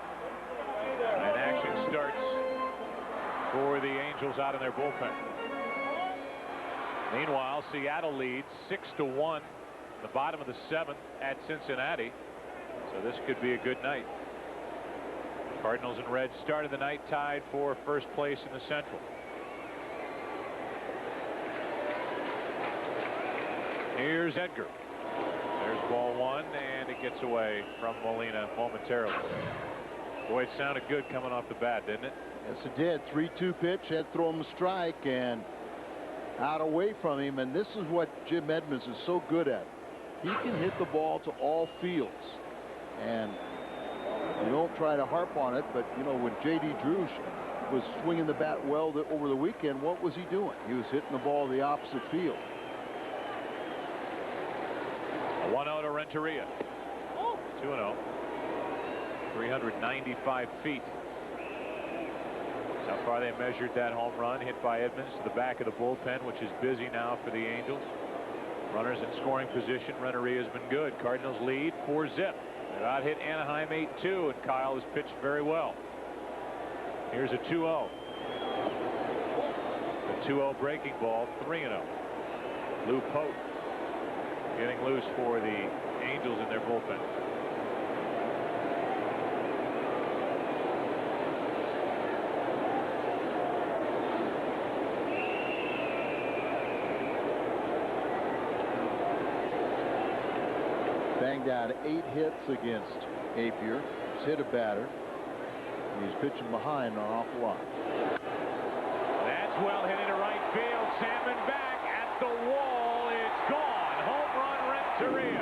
[SPEAKER 2] And action starts for the Angels out in their bullpen. Meanwhile, Seattle leads 6-1, the bottom of the 7th at Cincinnati. So this could be a good night. Cardinals and Reds started the night tied for first place in the Central. Here's Edgar. There's ball 1, and it gets away from Molina momentarily. Boy, it sounded good coming off the bat, didn't it?
[SPEAKER 3] Yes, it did. 3-2 pitch, had throw him a strike, and out away from him. And this is what Jim Edmonds is so good at. He can hit the ball to all fields. And You don't try to harp on it, but, you know, when J.D. Drew was swinging the bat well over the weekend, what was he doing? He was hitting the ball the opposite field.
[SPEAKER 2] A 1-0 to Renteria. 2-0. 395 feet. That's how far they measured that home run, hit by Edmonds to the back of the bullpen, which is busy now for the Angels. Runners in scoring position. Renteria's been good. Cardinals lead 4-0. They've out-hit Anaheim 8-2, and Kile has pitched very well. Here's a 2-0. The 2-0 breaking ball, 3-0. Lou Pope getting loose for the Angels in their bullpen.
[SPEAKER 3] Banged out 8 hits against Apier. He's hit a batter. He's pitching behind an awful lot.
[SPEAKER 2] That's well hit into right field. Salmon back at the wall. It's gone. Home run Renteria.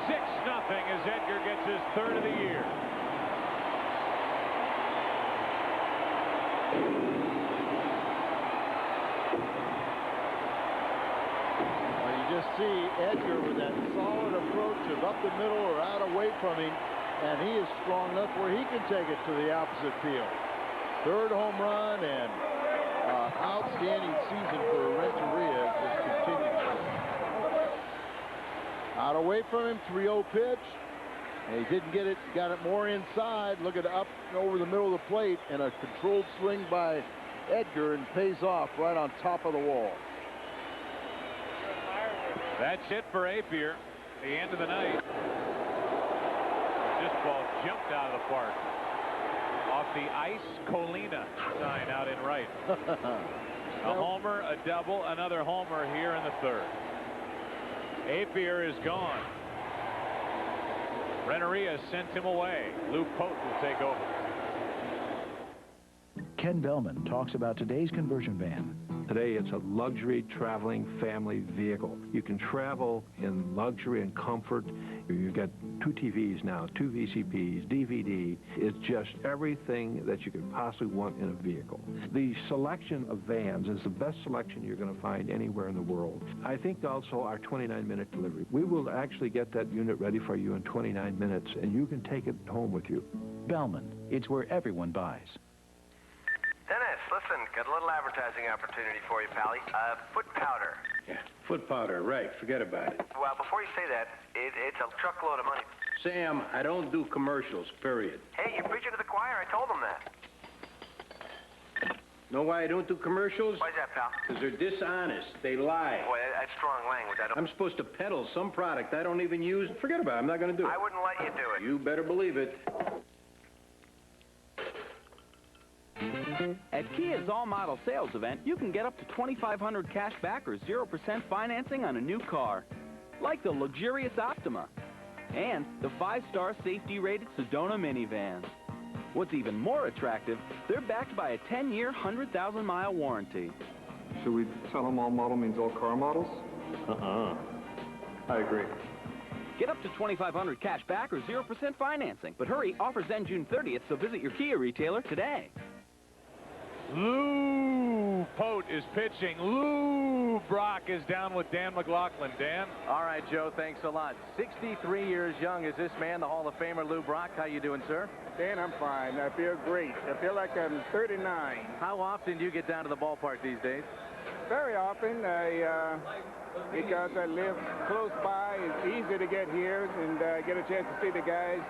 [SPEAKER 2] 6-0 as Edgar gets his 3rd of the year.
[SPEAKER 3] Well, you just see Edgar with that solid approach of up the middle or out away from him. And he is strong enough where he can take it to the opposite field. 3rd home run and outstanding season for Renteria just continues. Out away from him, 3-0 pitch. And he didn't get it, got it more inside. Look at up and over the middle of the plate, and a controlled swing by Edgar, and pays off right on top of the wall.
[SPEAKER 2] That's it for Apier. The end of the night. This ball jumped out of the park. Off the ice, Colina sign out in right. A homer, a double, another homer here in the 3rd. Apier is gone. Renteria sent him away. Lou Pope will take over.
[SPEAKER 10] Ken Bellman talks about today's conversion van.
[SPEAKER 12] Today, it's a luxury traveling family vehicle. You can travel in luxury and comfort. You've got 2 TVs now, 2 VCPs, DVD. It's just everything that you could possibly want in a vehicle. The selection of vans is the best selection you're going to find anywhere in the world. I think also our 29-minute delivery. We will actually get that unit ready for you in 29 minutes, and you can take it home with you.
[SPEAKER 10] Bellman, it's where everyone buys.
[SPEAKER 13] Dennis, listen, got a little advertising opportunity for you, Pally. Foot powder.
[SPEAKER 14] Yeah, foot powder, right. Forget about it.
[SPEAKER 13] Well, before you say that, it's a truckload of money.
[SPEAKER 14] Sam, I don't do commercials, period.
[SPEAKER 13] Hey, you're preaching to the choir. I told them that.
[SPEAKER 14] Know why I don't do commercials?
[SPEAKER 13] Why's that, pal?
[SPEAKER 14] Because they're dishonest. They lie.
[SPEAKER 13] Boy, that's strong language.
[SPEAKER 14] I'm supposed to peddle some product I don't even use. Forget about it. I'm not going to do it.
[SPEAKER 13] I wouldn't let you do it.
[SPEAKER 14] You better believe it.
[SPEAKER 15] At Kia's all-model sales event, you can get up to $2,500 cash back or 0% financing on a new car, like the luxurious Optima and the 5-star safety-rated Sedona minivan. What's even more attractive, they're backed by a 10-year, 100,000-mile warranty.
[SPEAKER 22] Should we tell them all model means all car models? I agree.
[SPEAKER 15] Get up to $2,500 cash back or 0% financing. But hurry, offers end June 30th, so visit your Kia retailer today.
[SPEAKER 2] Lou Pote is pitching. Lou Brock is down with Dan McLaughlin. Dan?
[SPEAKER 6] All right, Joe, thanks a lot. 63 years young is this man, the Hall of Famer Lou Brock. How you doing, sir?
[SPEAKER 16] Dan, I'm fine. I feel great. I feel like I'm 39.
[SPEAKER 6] How often do you get down to the ballpark these days?
[SPEAKER 16] Very often. Because I live close by, it's easy to get here and get a chance to see the guys,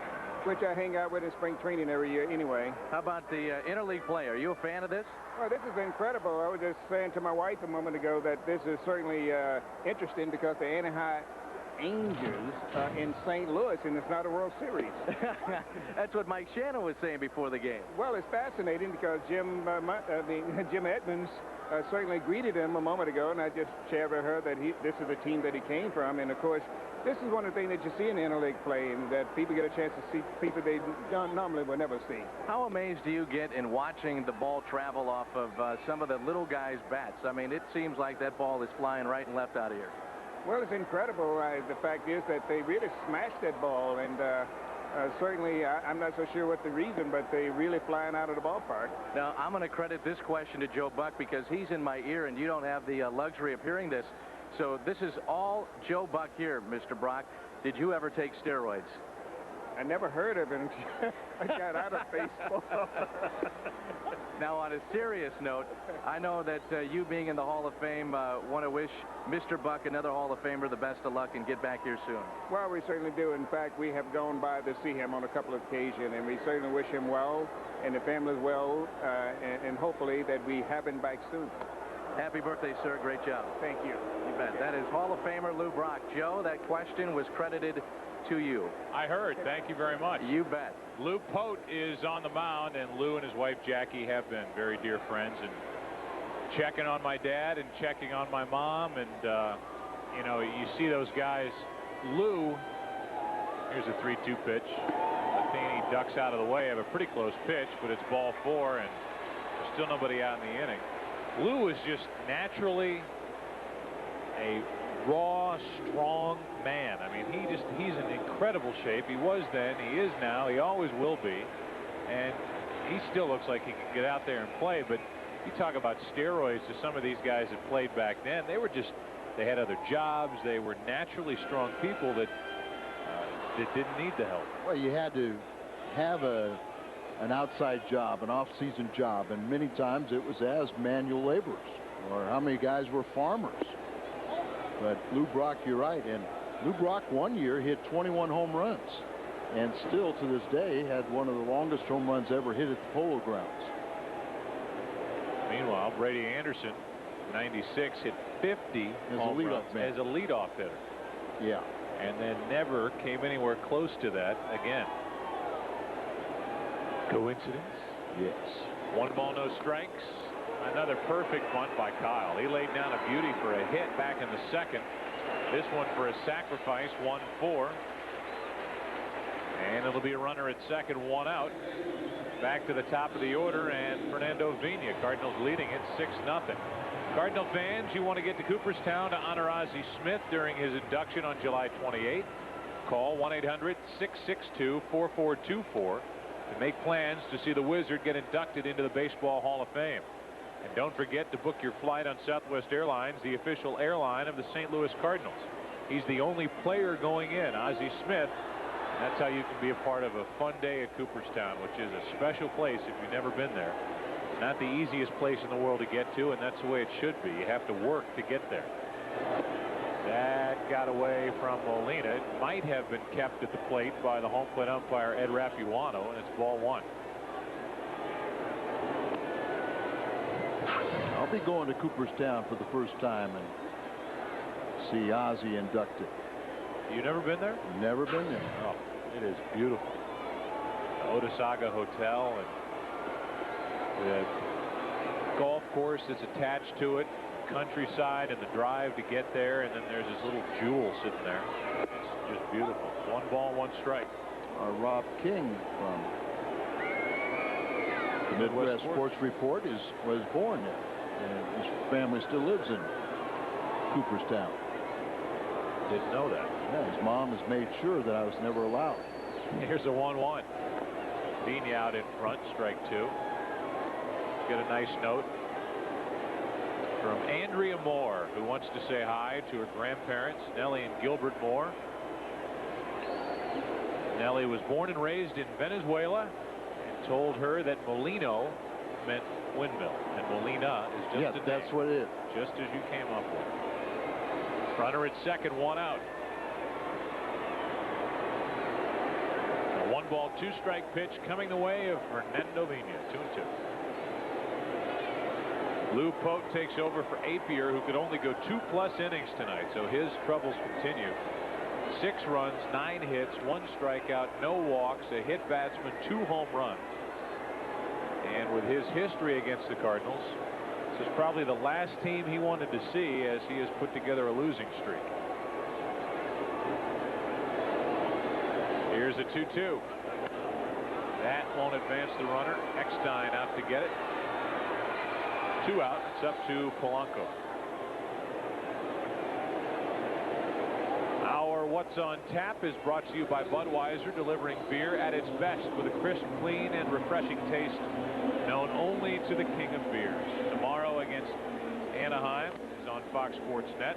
[SPEAKER 16] which I hang out with in spring training every year anyway.
[SPEAKER 6] How about the interleague play? Are you a fan of this?
[SPEAKER 16] Well, this is incredible. I was just saying to my wife a moment ago that this is certainly interesting because the Anaheim Angels in St. Louis, and it's not a World Series.
[SPEAKER 6] That's what Mike Shannon was saying before the game.
[SPEAKER 16] Well, it's fascinating because Jim Edmonds certainly greeted him a moment ago, and I just shared with her that this is the team that he came from. And, of course, this is one of the things that you see in interleague play, and that people get a chance to see people they normally would never see.
[SPEAKER 6] How amazed do you get in watching the ball travel off of some of the little guys' bats? I mean, it seems like that ball is flying right and left out of here.
[SPEAKER 16] Well, it's incredible. The fact is that they really smashed that ball, and Certainly, I'm not so sure what the reason, but they really flying out of the ballpark.
[SPEAKER 6] Now, I'm going to credit this question to Joe Buck because he's in my ear and you don't have the luxury of hearing this. So this is all Joe Buck here, Mr. Brock. Did you ever take steroids?
[SPEAKER 16] I never heard of it until I got out of baseball.
[SPEAKER 6] Now, on a serious note, I know that you being in the Hall of Fame want to wish Mr. Buck, another Hall of Famer, the best of luck and get back here soon.
[SPEAKER 16] Well, we certainly do. In fact, we have gone by to see him on a couple of occasions, and we certainly wish him well and the family well, and hopefully that we have him back soon.
[SPEAKER 6] Happy birthday, sir. Great job.
[SPEAKER 16] Thank you.
[SPEAKER 6] You bet. That is Hall of Famer Lou Brock. Joe, that question was credited to you.
[SPEAKER 2] I heard. Thank you very much.
[SPEAKER 6] You bet.
[SPEAKER 2] Lou Pote is on the mound, and Lou and his wife Jackie have been very dear friends, and checking on my dad and checking on my mom, and you know, you see those guys. Lou, here's a 3-2 pitch. Matheny ducks out of the way of a pretty close pitch, but it's ball 4, and there's still nobody out in the inning. Lou is just naturally a raw, strong man. I mean, he's in incredible shape. He was then, he is now, he always will be, and he still looks like he can get out there and play. But you talk about steroids to some of these guys that played back then. They were just, they had other jobs. They were naturally strong people that didn't need the help.
[SPEAKER 3] Well, you had to have an outside job, an off-season job, and many times it was as manual laborers, or how many guys were farmers. But Lou Brock, you're right, and Lou Brock one year hit 21 home runs, and still to this day had one of the longest home runs ever hit at the Polo Grounds.
[SPEAKER 2] Meanwhile, Brady Anderson, 96, hit 50 home runs as a leadoff hitter.
[SPEAKER 3] Yeah.
[SPEAKER 2] And then never came anywhere close to that again. Coincidence?
[SPEAKER 3] Yes.
[SPEAKER 2] 1 ball, no strikes. Another perfect bunt by Kile. He laid down a beauty for a hit back in the second. This one for a sacrifice, 1-4. And it'll be a runner at second, 1 out. Back to the top of the order, and Fernando Vina, Cardinals leading it 6-0. Cardinal fans, you want to get to Cooperstown to honor Ozzie Smith during his induction on July 28th. Call 1-800-662-4424 to make plans to see the Wizard get inducted into the Baseball Hall of Fame. And don't forget to book your flight on Southwest Airlines, the official airline of the St. Louis Cardinals. He's the only player going in, Ozzie Smith. That's how you can be a part of a fun day at Cooperstown, which is a special place if you've never been there. Not the easiest place in the world to get to, and that's the way it should be. You have to work to get there. That got away from Molina. It might have been kept at the plate by the home plate umpire, Ed Rapuano, and it's ball 1.
[SPEAKER 3] I'll be going to Cooperstown for the first time and see Ozzie inducted.
[SPEAKER 2] You never been there?
[SPEAKER 3] Never been there.
[SPEAKER 2] Oh, it is beautiful. The Otesaga Hotel and the golf course that's attached to it, countryside, and the drive to get there, and then there's this little jewel sitting there. It's just beautiful. 1 ball, 1 strike.
[SPEAKER 3] Rob King from the Midwest Sports Report was born there, and his family still lives in Cooperstown.
[SPEAKER 2] Didn't know that.
[SPEAKER 3] Yeah, his mom has made sure that I was never allowed.
[SPEAKER 2] Here's a 1-1. Vina out in front, strike 2. Get a nice note from Andrea Moore, who wants to say hi to her grandparents, Nellie and Gilbert Moore. Nellie was born and raised in Venezuela and told her that Molino meant windmill, and Molina is just a name,
[SPEAKER 3] that's what it is.
[SPEAKER 2] just as you came up with. Runner at second, 1 out. A 1 ball, 2 strike pitch coming the way of Fernando Vina, 2-2. Lou Pote takes over for Apier, who could only go 2+ innings tonight, so his troubles continue. 6 runs, 9 hits, 1 strikeout, no walks, a hit batsman, 2 home runs. And with his history against the Cardinals, this is probably the last team he wanted to see as he has put together a losing streak. Here's a 2-2. That won't advance the runner. Eckstein out to get it. 2 out. It's up to Polanco. Our What's on Tap is brought to you by Budweiser, delivering beer at its best with a crisp, clean, and refreshing taste known only to the king of beers. Tomorrow against Anaheim is on Fox Sports Net.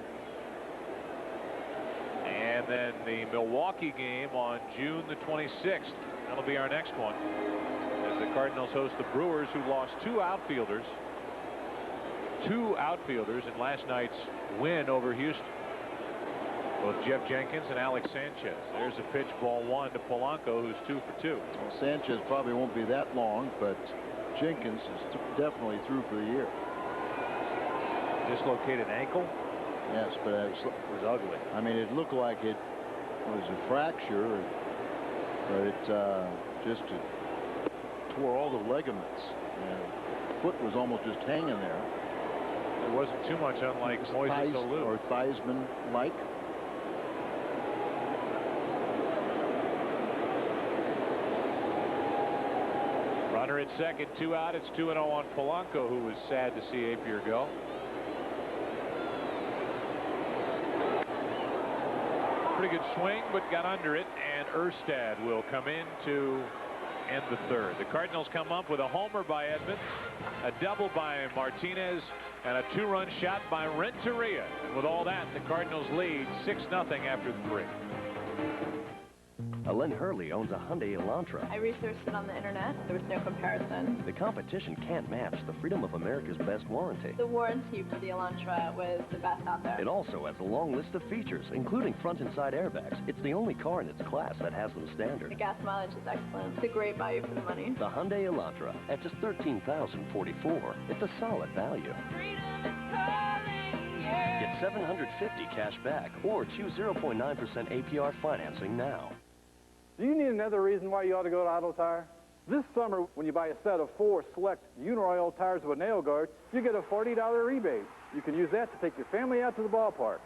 [SPEAKER 2] And then the Milwaukee game on June the 26th. That'll be our next one, as the Cardinals host the Brewers, who lost two outfielders in last night's win over Houston. Both Jeff Jenkins and Alex Sanchez. There's a pitch, ball one to Polanco, who's 2 for 2.
[SPEAKER 3] Well, Sanchez probably won't be that long, but Jenkins is definitely through for the year.
[SPEAKER 2] Dislocated ankle?
[SPEAKER 3] Yes, but it
[SPEAKER 2] was ugly.
[SPEAKER 3] I mean, it looked like it was a fracture, but it just tore all the ligaments. The foot was almost just hanging there.
[SPEAKER 2] It wasn't too much unlike Moises Alou.
[SPEAKER 3] Or Theismann-like.
[SPEAKER 2] Runner at second, 2 out. It's 2-0 on Polanco, who was sad to see Apier go. Pretty good swing, but got under it, and Erstad will come in to end the third. The Cardinals come up with a homer by Edmonds, a double by Martinez, and a 2-run shot by Renteria. And with all that, the Cardinals lead 6-0 after 3.
[SPEAKER 4] Lynn Hurley owns a Hyundai Elantra.
[SPEAKER 7] I researched it on the internet. There was no comparison.
[SPEAKER 4] The competition can't match the freedom of America's best warranty.
[SPEAKER 7] The warranty for the Elantra was the best out there.
[SPEAKER 4] It also has a long list of features, including front and side airbags. It's the only car in its class that has them standard.
[SPEAKER 7] The gas mileage is excellent. It's a great value for the money.
[SPEAKER 4] The Hyundai Elantra, at just $13,044, it's a solid value. Get $750 cash back, or choose 0.9% APR financing now.
[SPEAKER 22] Do you need another reason why you ought to go to Auto Tire? This summer, when you buy a set of 4 select Uniroyal tires with nail guard, you get a $40 rebate. You can use that to take your family out to the ballpark.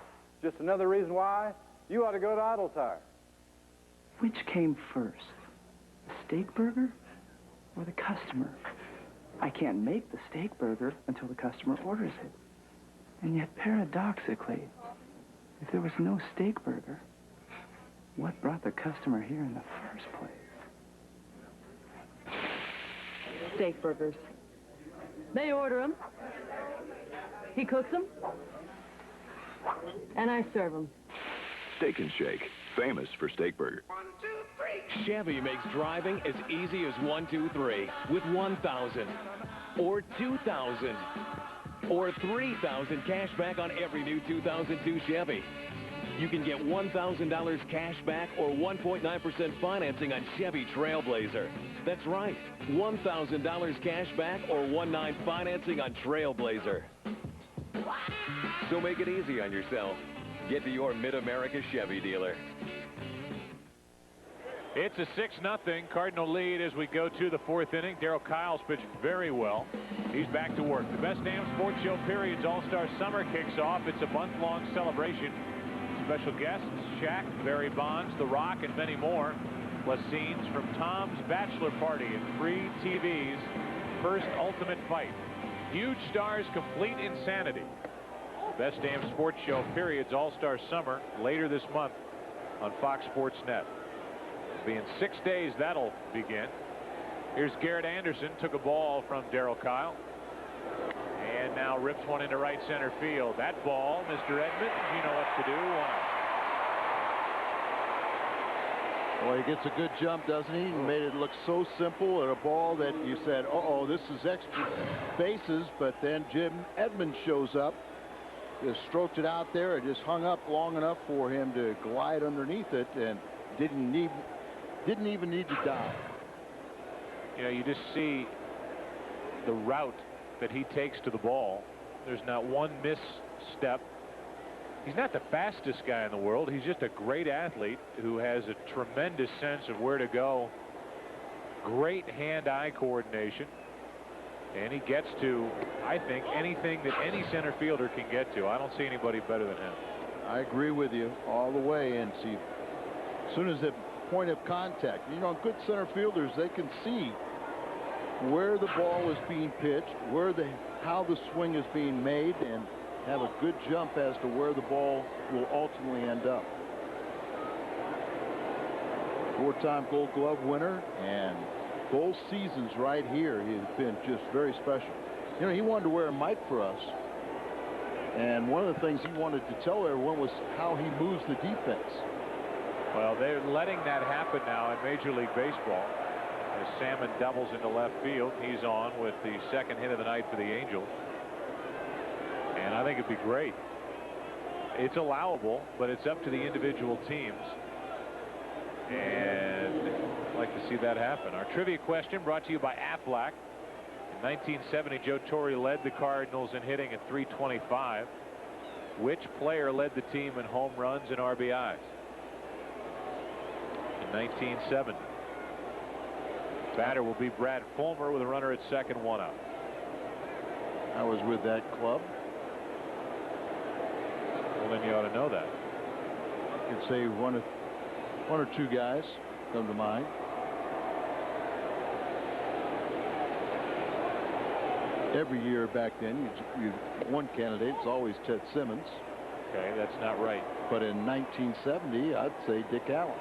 [SPEAKER 22] Just another reason why you ought to go to Auto Tire.
[SPEAKER 5] Which came first, the steak burger or the customer? I can't make the steak burger until the customer orders it. And yet, paradoxically, if there was no steak burger, what brought the customer here in the first place?
[SPEAKER 17] Steak burgers. They order them. He cooks them. And I serve them.
[SPEAKER 18] Steak and Shake, famous for steak burger.
[SPEAKER 19] Chevy makes driving as easy as 1, 2, 3 with 1,000 or 2,000 or 3,000 cash back on every new 2002 Chevy. You can get $1,000 cash back or 1.9% financing on Chevy Trailblazer. That's right, $1,000 cash back or 1.9% financing on Trailblazer. So make it easy on yourself. Get to your Mid-America Chevy dealer.
[SPEAKER 2] It's a 6-0 Cardinal lead as we go to the 4th inning. Darryl Kile's pitched very well. He's back to work. The Best Damn Sports Show Period's All-Star Summer kicks off. It's a month-long celebration. Special guests, Shaq, Barry Bonds, The Rock, and many more. Plus scenes from Tom's bachelor party and free TV's first Ultimate Fight. Huge stars, complete insanity. Best Damn Sports Show Period's All-Star Summer later this month on Fox Sports Net. It'll be in 6 days that'll begin. Here's Garrett Anderson, took a ball from Darryl Kile. And now rips one into right center field. That ball, Mr. Edmonds, you know what to do.
[SPEAKER 3] Well, he gets a good jump, doesn't he? He made it look so simple at a ball that you said, uh-oh, this is extra bases. But then Jim Edmonds shows up, just stroked it out there, and just hung up long enough for him to glide underneath it, and didn't even need to dive.
[SPEAKER 2] You know, you just see the route that he takes to the ball. There's not one misstep. He's not the fastest guy in the world. He's just a great athlete who has a tremendous sense of where to go. Great hand-eye coordination. And he gets to, I think, anything that any center fielder can get to. I don't see anybody better than him.
[SPEAKER 3] I agree with you all the way. And see, as soon as the point of contact, you know, good center fielders, they can see where the ball is being pitched, how the swing is being made, and have a good jump as to where the ball will ultimately end up. Four-time Gold Glove winner, and both seasons right here, he's been just very special. You know, he wanted to wear a mic for us, and one of the things he wanted to tell everyone was how he moves the defense.
[SPEAKER 2] Well, they're letting that happen now in Major League Baseball. As Salmon doubles into left field, he's on with the second hit of the night for the Angels. And I think it'd be great. It's allowable, but it's up to the individual teams. And I'd like to see that happen. Our trivia question brought to you by Aflac. In 1970, Joe Torre led the Cardinals in hitting at .325. Which player led the team in home runs and RBIs? In 1970. Batter will be Brad Fulmer with a runner at second, one out.
[SPEAKER 3] I was with that club.
[SPEAKER 2] Well, then you ought to know that.
[SPEAKER 3] You could say one or two guys come to mind. Every year back then, one candidate is always Ted Simmons.
[SPEAKER 2] Okay, that's not right.
[SPEAKER 3] But in 1970, I'd say Dick Allen.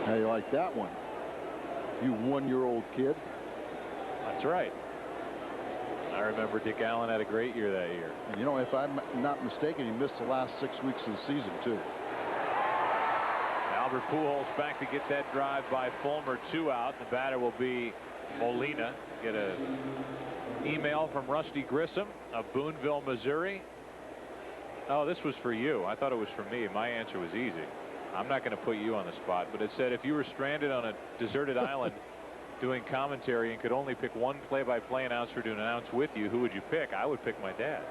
[SPEAKER 3] How you like that one? You one-year-old kid.
[SPEAKER 2] That's right. I remember Dick Allen had a great year that year.
[SPEAKER 3] And you know, if I'm not mistaken, he missed the last 6 weeks of the season, too.
[SPEAKER 2] Albert Pujols back to get that drive by Fulmer, 2 out. The batter will be Molina. Get a email from Rusty Grissom of Boonville, Missouri. Oh, this was for you. I thought it was for me. My answer was easy. I'm not going to put you on the spot, but it said if you were stranded on a deserted island doing commentary and could only pick one play-by-play announcer to announce with you, who would you pick? I would pick my dad.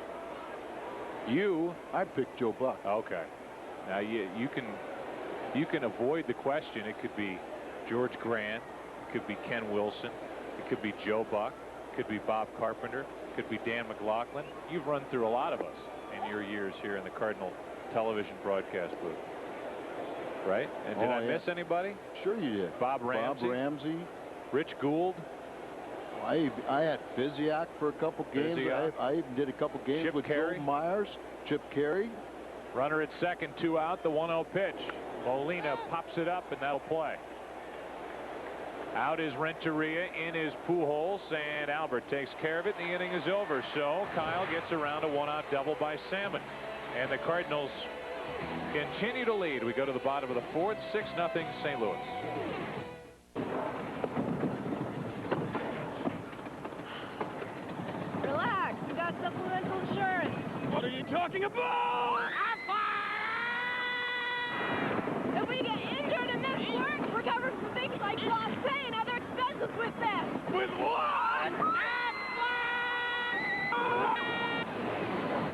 [SPEAKER 3] I'd pick Joe Buck.
[SPEAKER 2] Okay. Now you can avoid the question. It could be George Grant. It could be Ken Wilson. It could be Joe Buck. It could be Bob Carpenter. It could be Dan McLaughlin. You've run through a lot of us in your years here in the Cardinal television broadcast booth. Right? And did I miss anybody?
[SPEAKER 3] Sure you did.
[SPEAKER 2] Bob Ramsey. Rich Gould.
[SPEAKER 3] I had Physiak for a couple games. I even did a couple games
[SPEAKER 2] Chip
[SPEAKER 3] with
[SPEAKER 2] Carey.
[SPEAKER 3] Joe Myers. Chip Carey.
[SPEAKER 2] Runner at second, 2 out. The 1-0 pitch. Molina pops it up, and that'll play. Out is Renteria, in is Pujols, and Albert takes care of it, and the inning is over. So Kyle gets around a 1-out double by Salmon. And the Cardinals continue to lead. We go to the bottom of the fourth, 6-0 St. Louis.
[SPEAKER 1] Relax, we got supplemental insurance.
[SPEAKER 19] What are you talking about?
[SPEAKER 1] If we get injured and miss work, we're covered for things like lost pay and other expenses with them.
[SPEAKER 19] With what?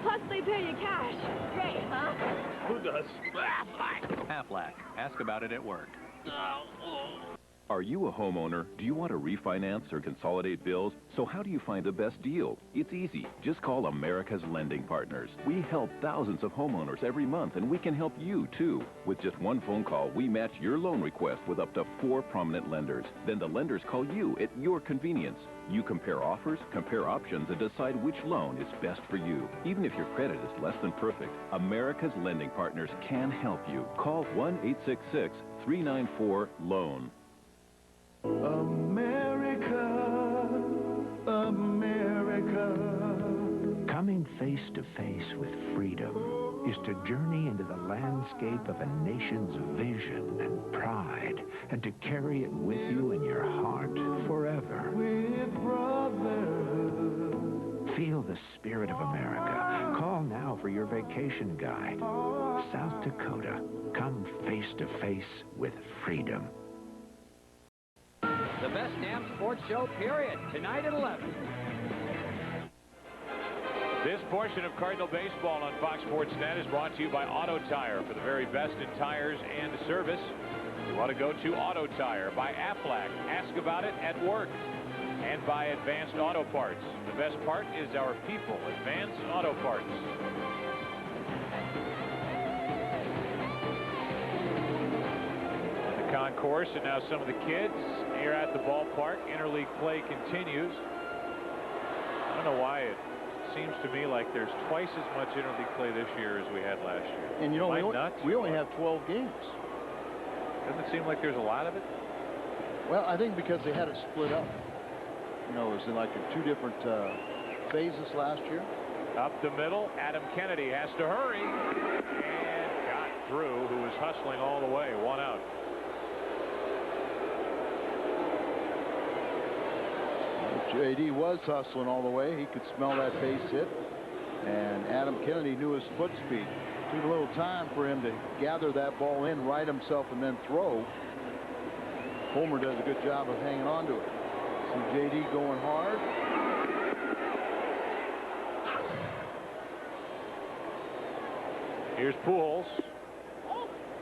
[SPEAKER 1] Plus, they pay you cash. Great, huh?
[SPEAKER 19] Who does?
[SPEAKER 15] Aflac. Ask about it at work.
[SPEAKER 18] Are you a homeowner? Do you want to refinance or consolidate bills? So how do you find the best deal? It's easy. Just call America's Lending Partners. We help thousands of homeowners every month, and we can help you, too. With just one phone call, we match your loan request with up to 4 prominent lenders. Then the lenders call you at your convenience. You compare offers, compare options, and decide which loan is best for you. Even if your credit is less than perfect, America's Lending Partners can help you. Call 1-866-394-LOAN.
[SPEAKER 27] America, America.
[SPEAKER 10] Coming face to face with freedom is to journey into the landscape of a nation's vision and pride, and to carry it with you in your heart forever.
[SPEAKER 27] With brotherhood.
[SPEAKER 10] Feel the spirit of America. Call now for your vacation guide. South Dakota. Come face to face with freedom.
[SPEAKER 8] The best damn sports show, period. Tonight at 11.
[SPEAKER 2] This portion of Cardinal Baseball on Fox Sports Net is brought to you by Auto Tire. For the very best in tires and service, you want to go to Auto Tire. By Aflac. Ask about it at work. And by Advanced Auto Parts. The best part is our people. Advanced Auto Parts. Concourse, and now some of the kids here at the ballpark. Interleague play continues. I don't know why it seems to me like there's twice as much interleague play this year as we had last year.
[SPEAKER 3] And you know, we only have 12 games.
[SPEAKER 2] Doesn't it seem like there's a lot of it?
[SPEAKER 3] Well, I think because they had it split up. You know, it was in like in 2 different phases last year.
[SPEAKER 2] Up the middle, Adam Kennedy has to hurry and got through, who was hustling all the way. 1 out.
[SPEAKER 3] JD was hustling all the way. He could smell that base hit. And Adam Kennedy knew his foot speed. Took a little time for him to gather that ball in, right himself, and then throw. Homer does a good job of hanging on to it. See JD going hard.
[SPEAKER 2] Here's Pujols.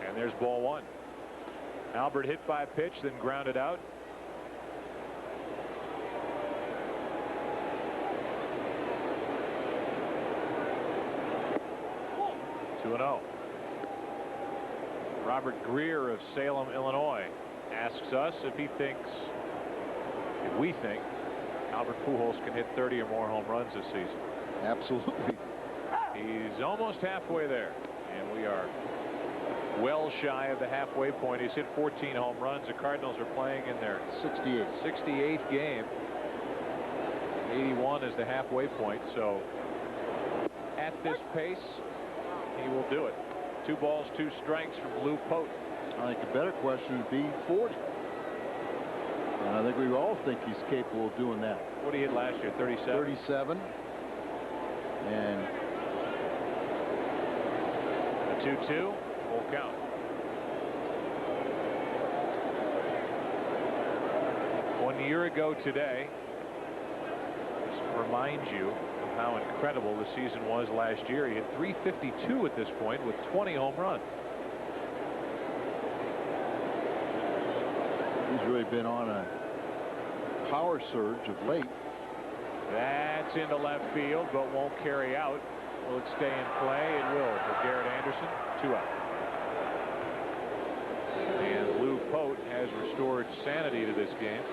[SPEAKER 2] And there's ball 1. Albert hit by a pitch, then grounded out. 2-0. Robert Greer of Salem, Illinois, asks us if we think Albert Pujols can hit 30 or more home runs this season.
[SPEAKER 3] Absolutely.
[SPEAKER 2] He's almost halfway there, and we are well shy of the halfway point. He's hit 14 home runs. The Cardinals are playing in their 68th game. 81 is the halfway point, so at this pace, he will do it. 2 balls, 2 strikes from Lou Pote.
[SPEAKER 3] I think the better question would be 40. And I think we all think he's capable of doing that.
[SPEAKER 2] What did he hit last year? 37?
[SPEAKER 3] 37. And
[SPEAKER 2] a 2-2 full count. One year ago today, just to remind you of how incredible the season was last year. He hit 352 at this point with 20 home runs.
[SPEAKER 3] He's really been on a power surge of late.
[SPEAKER 2] That's into left field, but won't carry out. Will it stay in play? It will for Garrett Anderson. 2 out. And Lou Pote has restored sanity to this game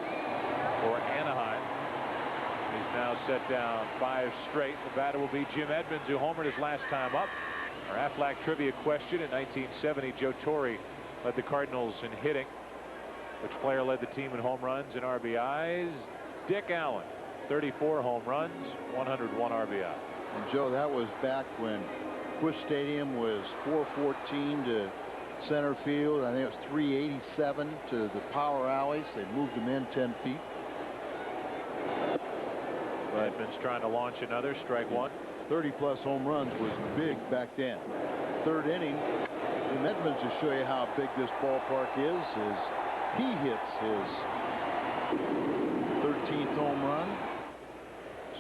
[SPEAKER 2] for Anaheim. He's now set down 5 straight. The batter will be Jim Edmonds, who homered his last time up. Our Aflac trivia question: in 1970, Joe Torre led the Cardinals in hitting. Which player led the team in home runs and RBIs? Dick Allen. 34 home runs, 101 RBI.
[SPEAKER 3] And Joe, that was back when Busch Stadium was 414 to center field. I think it was 387 to the power alleys. They moved them in 10 feet.
[SPEAKER 2] Edmonds trying to launch another. Strike 1.
[SPEAKER 3] 30-plus home runs was big back then. 3rd inning, Jim Edmonds to show you how big this ballpark is he hits his 13th home run.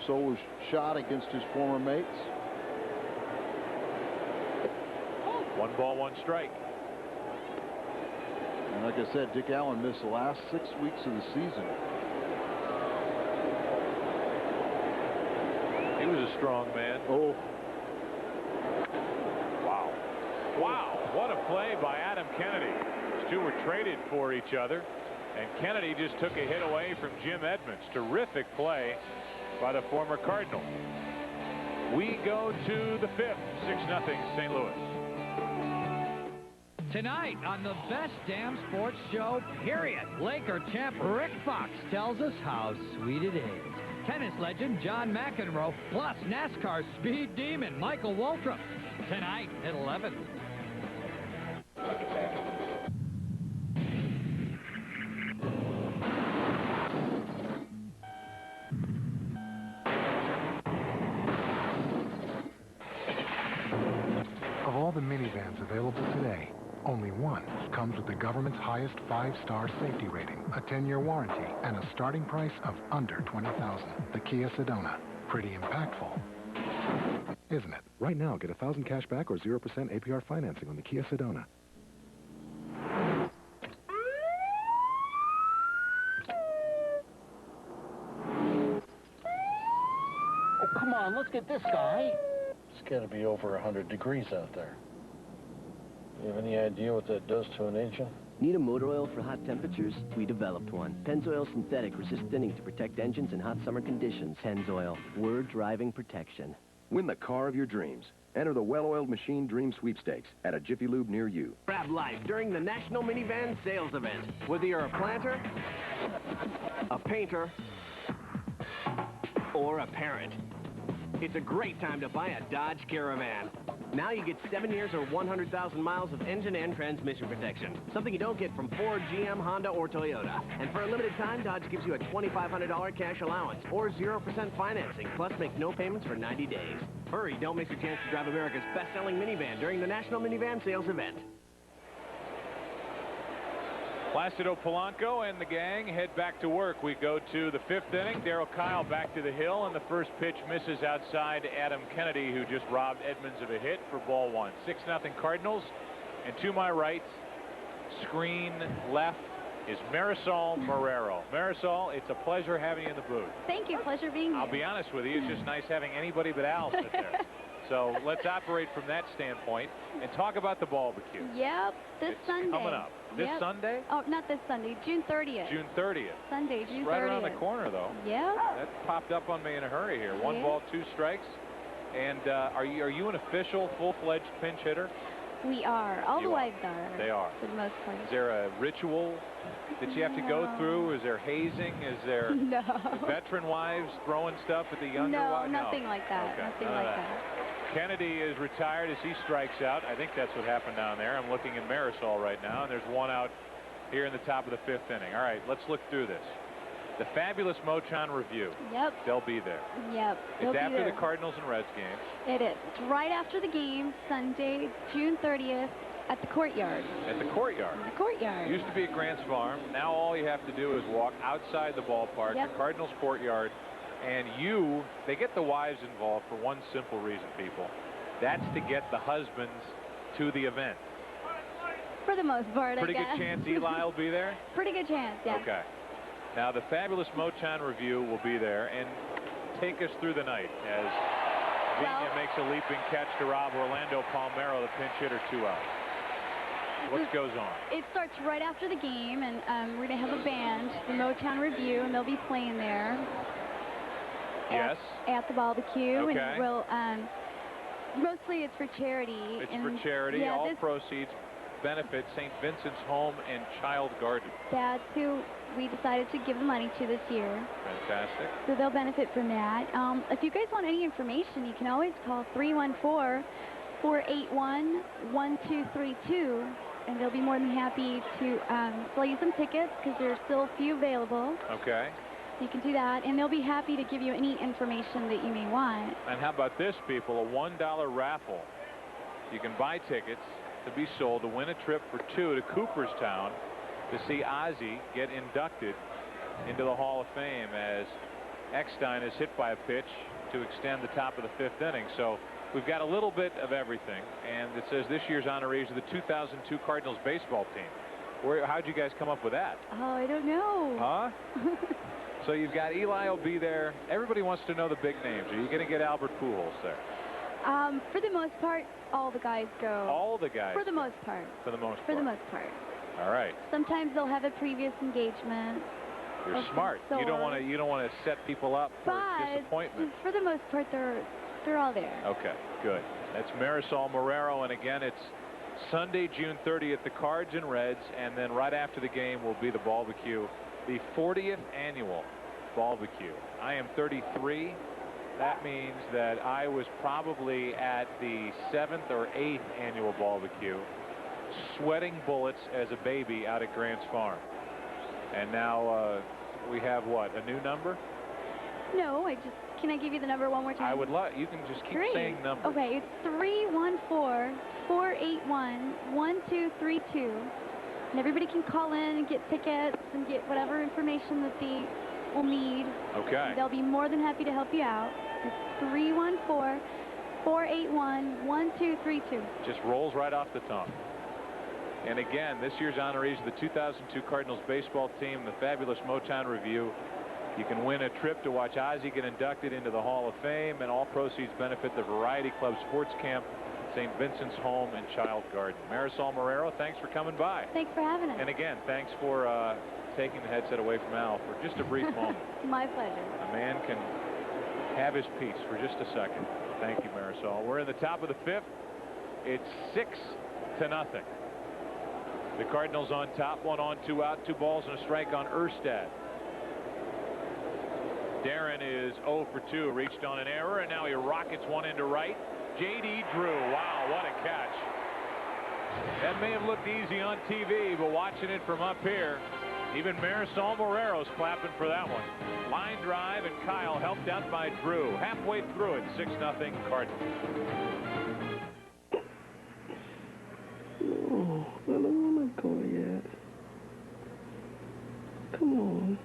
[SPEAKER 3] So was shot against his former mates.
[SPEAKER 2] 1 ball, 1 strike.
[SPEAKER 3] And like I said, Dick Allen missed the last 6 weeks of the season.
[SPEAKER 2] He was a strong man.
[SPEAKER 3] Oh.
[SPEAKER 2] Wow. Wow. What a play by Adam Kennedy. These 2 were traded for each other. And Kennedy just took a hit away from Jim Edmonds. Terrific play by the former Cardinal. We go to the 5th. 6-0 St. Louis.
[SPEAKER 8] Tonight on the best damn sports show, period, Laker champ Rick Fox tells us how sweet it is. Tennis legend John McEnroe, plus NASCAR speed demon Michael Waltrip. Tonight at 11.
[SPEAKER 9] Of all the minivans available today, only one comes with the government's highest 5-star safety rating, a 10-year warranty, and a starting price of under $20,000. The Kia Sedona. Pretty impactful, isn't it?
[SPEAKER 11] Right now, get 1,000 cash back or 0% APR financing on the Kia Sedona.
[SPEAKER 20] Oh, come on, let's get this guy. It's got to be over 100 degrees out there.
[SPEAKER 12] You have any idea what that does to an engine?
[SPEAKER 4] Need a motor oil for hot temperatures? We developed one. Pennzoil Synthetic resists thinning to protect engines in hot summer conditions. Pennzoil, we're driving protection.
[SPEAKER 13] Win the car of your dreams. Enter the Well-Oiled Machine Dream Sweepstakes at a Jiffy Lube near you.
[SPEAKER 4] Grab life during the National Minivan Sales Event. Whether you're a planter, a painter, or a parent, it's a great time to buy a Dodge Caravan. Now you get 7 years or 100,000 miles of engine and transmission protection. Something you don't get from Ford, GM, Honda, or Toyota. And for a limited time, Dodge gives you a $2,500 cash allowance or 0% financing, plus make no payments for 90 days. Hurry, don't miss your chance to drive America's best-selling minivan during the National Minivan Sales Event.
[SPEAKER 2] Placido Polanco and the gang head back to work. We go to the 5th inning. Darryl Kile back to the hill, and the first pitch misses outside Adam Kennedy, who just robbed Edmonds of a hit for ball 1. 6-0 Cardinals. And to my right, screen left, is Marisol Marrero. Marisol, it's a pleasure having you in the booth.
[SPEAKER 21] Thank you. Pleasure being here.
[SPEAKER 2] I'll be honest with you, it's just nice having anybody but Al sit there. So let's operate from that standpoint and talk about the barbecue.
[SPEAKER 21] Yep, this Sunday.
[SPEAKER 2] Coming up. This Sunday?
[SPEAKER 21] Oh, not this Sunday. June 30th.
[SPEAKER 2] June 30th.
[SPEAKER 21] Sunday, June 30th.
[SPEAKER 2] Right around the corner, though.
[SPEAKER 21] Yeah.
[SPEAKER 2] That popped up on me in a hurry here. 1 ball, 2 strikes. And are you an official, full-fledged pinch hitter?
[SPEAKER 21] We are. All the wives are.
[SPEAKER 2] They are.
[SPEAKER 21] For the most part.
[SPEAKER 2] Is there a ritual that you have to go through? Is there hazing? Is there veteran wives throwing stuff at the younger wives?
[SPEAKER 21] No, nothing like that.
[SPEAKER 2] Okay.
[SPEAKER 21] Nothing like that.
[SPEAKER 2] Kennedy is retired as he strikes out. I think that's what happened down there. I'm looking at Marisol right now, and there's 1 out here in the top of the 5th inning. All right, let's look through this. The fabulous Mochon Review.
[SPEAKER 21] Yep.
[SPEAKER 2] They'll be there.
[SPEAKER 21] Yep.
[SPEAKER 2] It's after the Cardinals and Reds games.
[SPEAKER 21] It is. It's right after the game, Sunday, June 30th, at the Courtyard.
[SPEAKER 2] At the Courtyard.
[SPEAKER 21] The Courtyard.
[SPEAKER 2] Used to be at Grants Farm. Now all you have to do is walk outside the ballpark, the Cardinals Courtyard, and they get the wives involved for one simple reason, people. That's to get the husbands to the event.
[SPEAKER 21] For the most part,
[SPEAKER 2] Pretty
[SPEAKER 21] I guess.
[SPEAKER 2] good chance Eli will be there?
[SPEAKER 21] Pretty good chance, yeah.
[SPEAKER 2] Okay. Now, the fabulous Mochon Review will be there and take us through the night as Vina makes a leaping catch to rob Orlando Palmeiro, the pinch hitter, 2 out. What goes on?
[SPEAKER 21] It starts right after the game, and we're going to have a band, the Motown Review, and they'll be playing there.
[SPEAKER 2] Yes.
[SPEAKER 21] At the barbecue.
[SPEAKER 2] Okay.
[SPEAKER 21] And we'll, mostly it's for charity.
[SPEAKER 2] It's for charity.
[SPEAKER 21] Yeah,
[SPEAKER 2] all proceeds benefit St. Vincent's Home and Child Garden.
[SPEAKER 21] That's who we decided to give the money to this year.
[SPEAKER 2] Fantastic.
[SPEAKER 21] So they'll benefit from that. If you guys want any information, you can always call 314-481-1232, and they'll be more than happy to sell you some tickets because there's still a few available.
[SPEAKER 2] Okay.
[SPEAKER 21] You can do that, and they'll be happy to give you any information that you may want.
[SPEAKER 2] And how about this, people? A $1 raffle. You can buy tickets to be sold to win a trip for 2 to Cooperstown to see Ozzie get inducted into the Hall of Fame as Eckstein is hit by a pitch to extend the top of the 5th inning. So we've got a little bit of everything, and it says this year's honorees are the 2002 Cardinals baseball team. How'd you guys come up with that?
[SPEAKER 21] Oh, I don't know.
[SPEAKER 2] Huh? So you've got Eli will be there. Everybody wants to know the big names. Are you going to get Albert Pujols there?
[SPEAKER 21] For the most part, all the guys go.
[SPEAKER 2] All the guys?
[SPEAKER 21] For the most part.
[SPEAKER 2] For the most part.
[SPEAKER 21] For the most part.
[SPEAKER 2] All right.
[SPEAKER 21] Sometimes they'll have a previous engagement.
[SPEAKER 2] You're smart. You don't want to set people up for disappointment.
[SPEAKER 21] For the most part, they're all there.
[SPEAKER 2] Okay, good. That's Marisol Marrero, and again, it's Sunday, June 30th, the Cards and Reds, and then right after the game will be the barbecue, the 40th annual barbecue. I am 33. That means that I was probably at the 7th or 8th annual barbecue, sweating bullets as a baby out at Grants Farm. And now we have what, a new number?
[SPEAKER 21] No, can I give you the number one more time?
[SPEAKER 2] I would love, you can just keep saying numbers.
[SPEAKER 21] Okay, it's 314-481-1232. And everybody can call in and get tickets and get whatever information that they will need.
[SPEAKER 2] Okay.
[SPEAKER 21] They'll be more than happy to help you out. It's 314-481-1232.
[SPEAKER 2] Just rolls right off the tongue. And again, this year's honorees of the 2002 Cardinals baseball team, the fabulous Motown Review. You can win a trip to watch Ozzie get inducted into the Hall of Fame, and all proceeds benefit the Variety Club Sports Camp St. Vincent's Home and Child Garden. Marisol Marrero, thanks for coming by.
[SPEAKER 21] Thanks for having us.
[SPEAKER 2] And again, thanks for taking the headset away from Al for just a brief moment.
[SPEAKER 21] My pleasure.
[SPEAKER 2] A man can have his peace for just a second. Thank you, Marisol. We're in the top of the 5th. It's 6-0. The Cardinals on top, 1 on, 2 out, 2 balls and a strike on Erstad. Darren is 0 for 2, reached on an error, and now he rockets one into right. J.D. Drew, wow, what a catch. That may have looked easy on TV, but watching it from up here, even Marisol Marrero's clapping for that one. Line drive, and Kile helped out by Drew. Halfway through it, 6-0 Cardinals.
[SPEAKER 6] No, I don't want to go yet. Come on.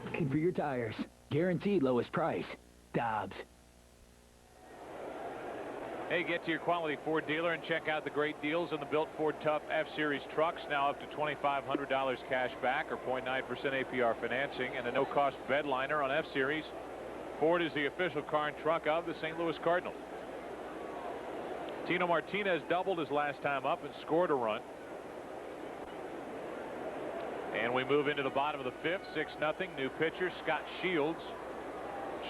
[SPEAKER 14] Looking for your tires. Guaranteed lowest price. Dobbs.
[SPEAKER 2] Hey, get to your quality Ford dealer and check out the great deals on the built Ford Tough F-Series trucks. Now up to $2,500 cash back or 0.9% APR financing and a no-cost bed liner on F-Series. Ford is the official car and truck of the St. Louis Cardinals. Tino Martinez doubled his last time up and scored a run. And we move into the bottom of the 5th, 6-0. New pitcher Scott Shields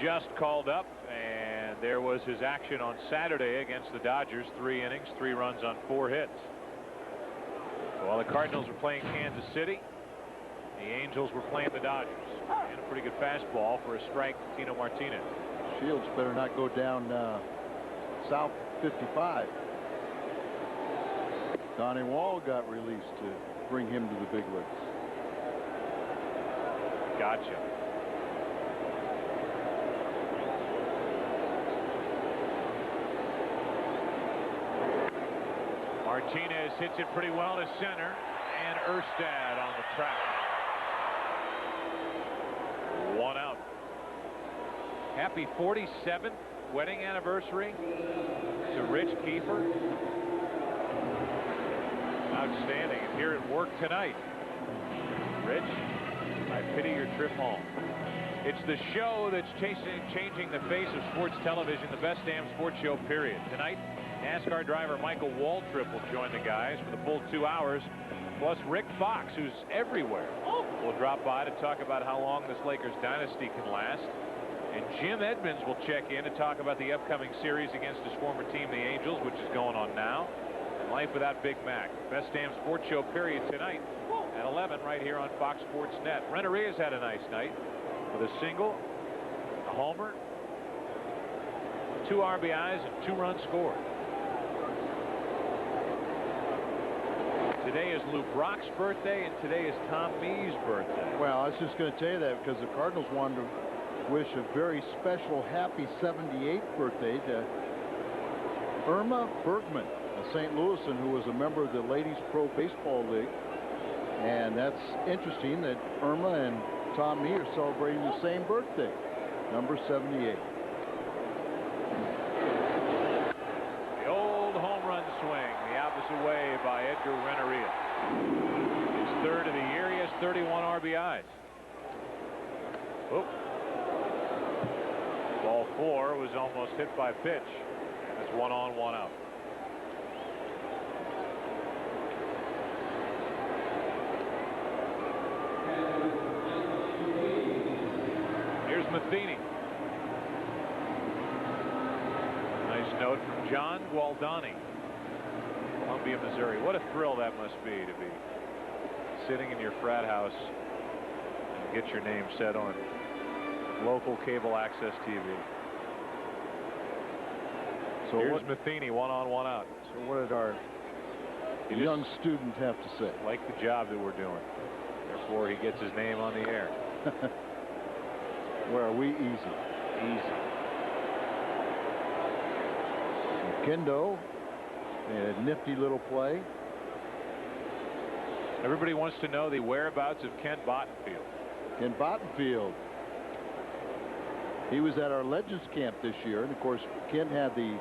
[SPEAKER 2] just called up, and there was his action on Saturday against the Dodgers. 3 innings, 3 runs on 4 hits. So while the Cardinals were playing Kansas City, the Angels were playing the Dodgers. And a pretty good fastball for a strike to Tino Martinez.
[SPEAKER 3] Shields better not go down south 55. Donnie Wall got released to bring him to the big leagues.
[SPEAKER 2] Gotcha. Martinez hits it pretty well to center, and Erstad on the track. 1 out. Happy 47th wedding anniversary to Rich Kiefer. Outstanding. And here at work tonight. Rich, I pity your trip home. It's the show that's changing the face of sports television, the best damn sports show, period. Tonight, NASCAR driver Michael Waltrip will join the guys for the full 2 hours. Plus Rick Fox, who's everywhere, will drop by to talk about how long this Lakers dynasty can last. And Jim Edmonds will check in to talk about the upcoming series against his former team, the Angels, which is going on now. And life without Big Mac. Best damn sports show, period, tonight at 11 right here on Fox Sports Net. Renteria's had a nice night with a single, a homer, 2 RBIs, and 2 runs scored. Today is Lou Brock's birthday, and today is Tom Mee's birthday.
[SPEAKER 3] Well, I was just going to tell you that because the Cardinals wanted to wish a very special happy 78th birthday to Irma Bergman, a St. Louisan who was a member of the Ladies Pro Baseball League. And that's interesting that Irma and Tom Mee are celebrating the same birthday, number 78.
[SPEAKER 2] The old home run swing, the opposite way by Edgar Renteria. His 3rd of the year. He has 31 RBIs. Oop. Ball 4 was almost hit by pitch. That's 1 on, 1 out. Here's Matheny. Nice note from John Gualdani, Columbia, Missouri. What a thrill that must be to be sitting in your frat house and get your name set on local cable access TV. So here's Matheny, 1 on, 1 out.
[SPEAKER 3] So what did our young student have to say?
[SPEAKER 2] Like the job that we're doing. Therefore, he gets his name on the air.
[SPEAKER 3] Where are we? Easy.
[SPEAKER 2] Easy.
[SPEAKER 3] Kendo, a nifty little play.
[SPEAKER 2] Everybody wants to know the whereabouts of Kent Bottenfield.
[SPEAKER 3] Kent Bottenfield. He was at our Legends camp this year, and of course Kent had the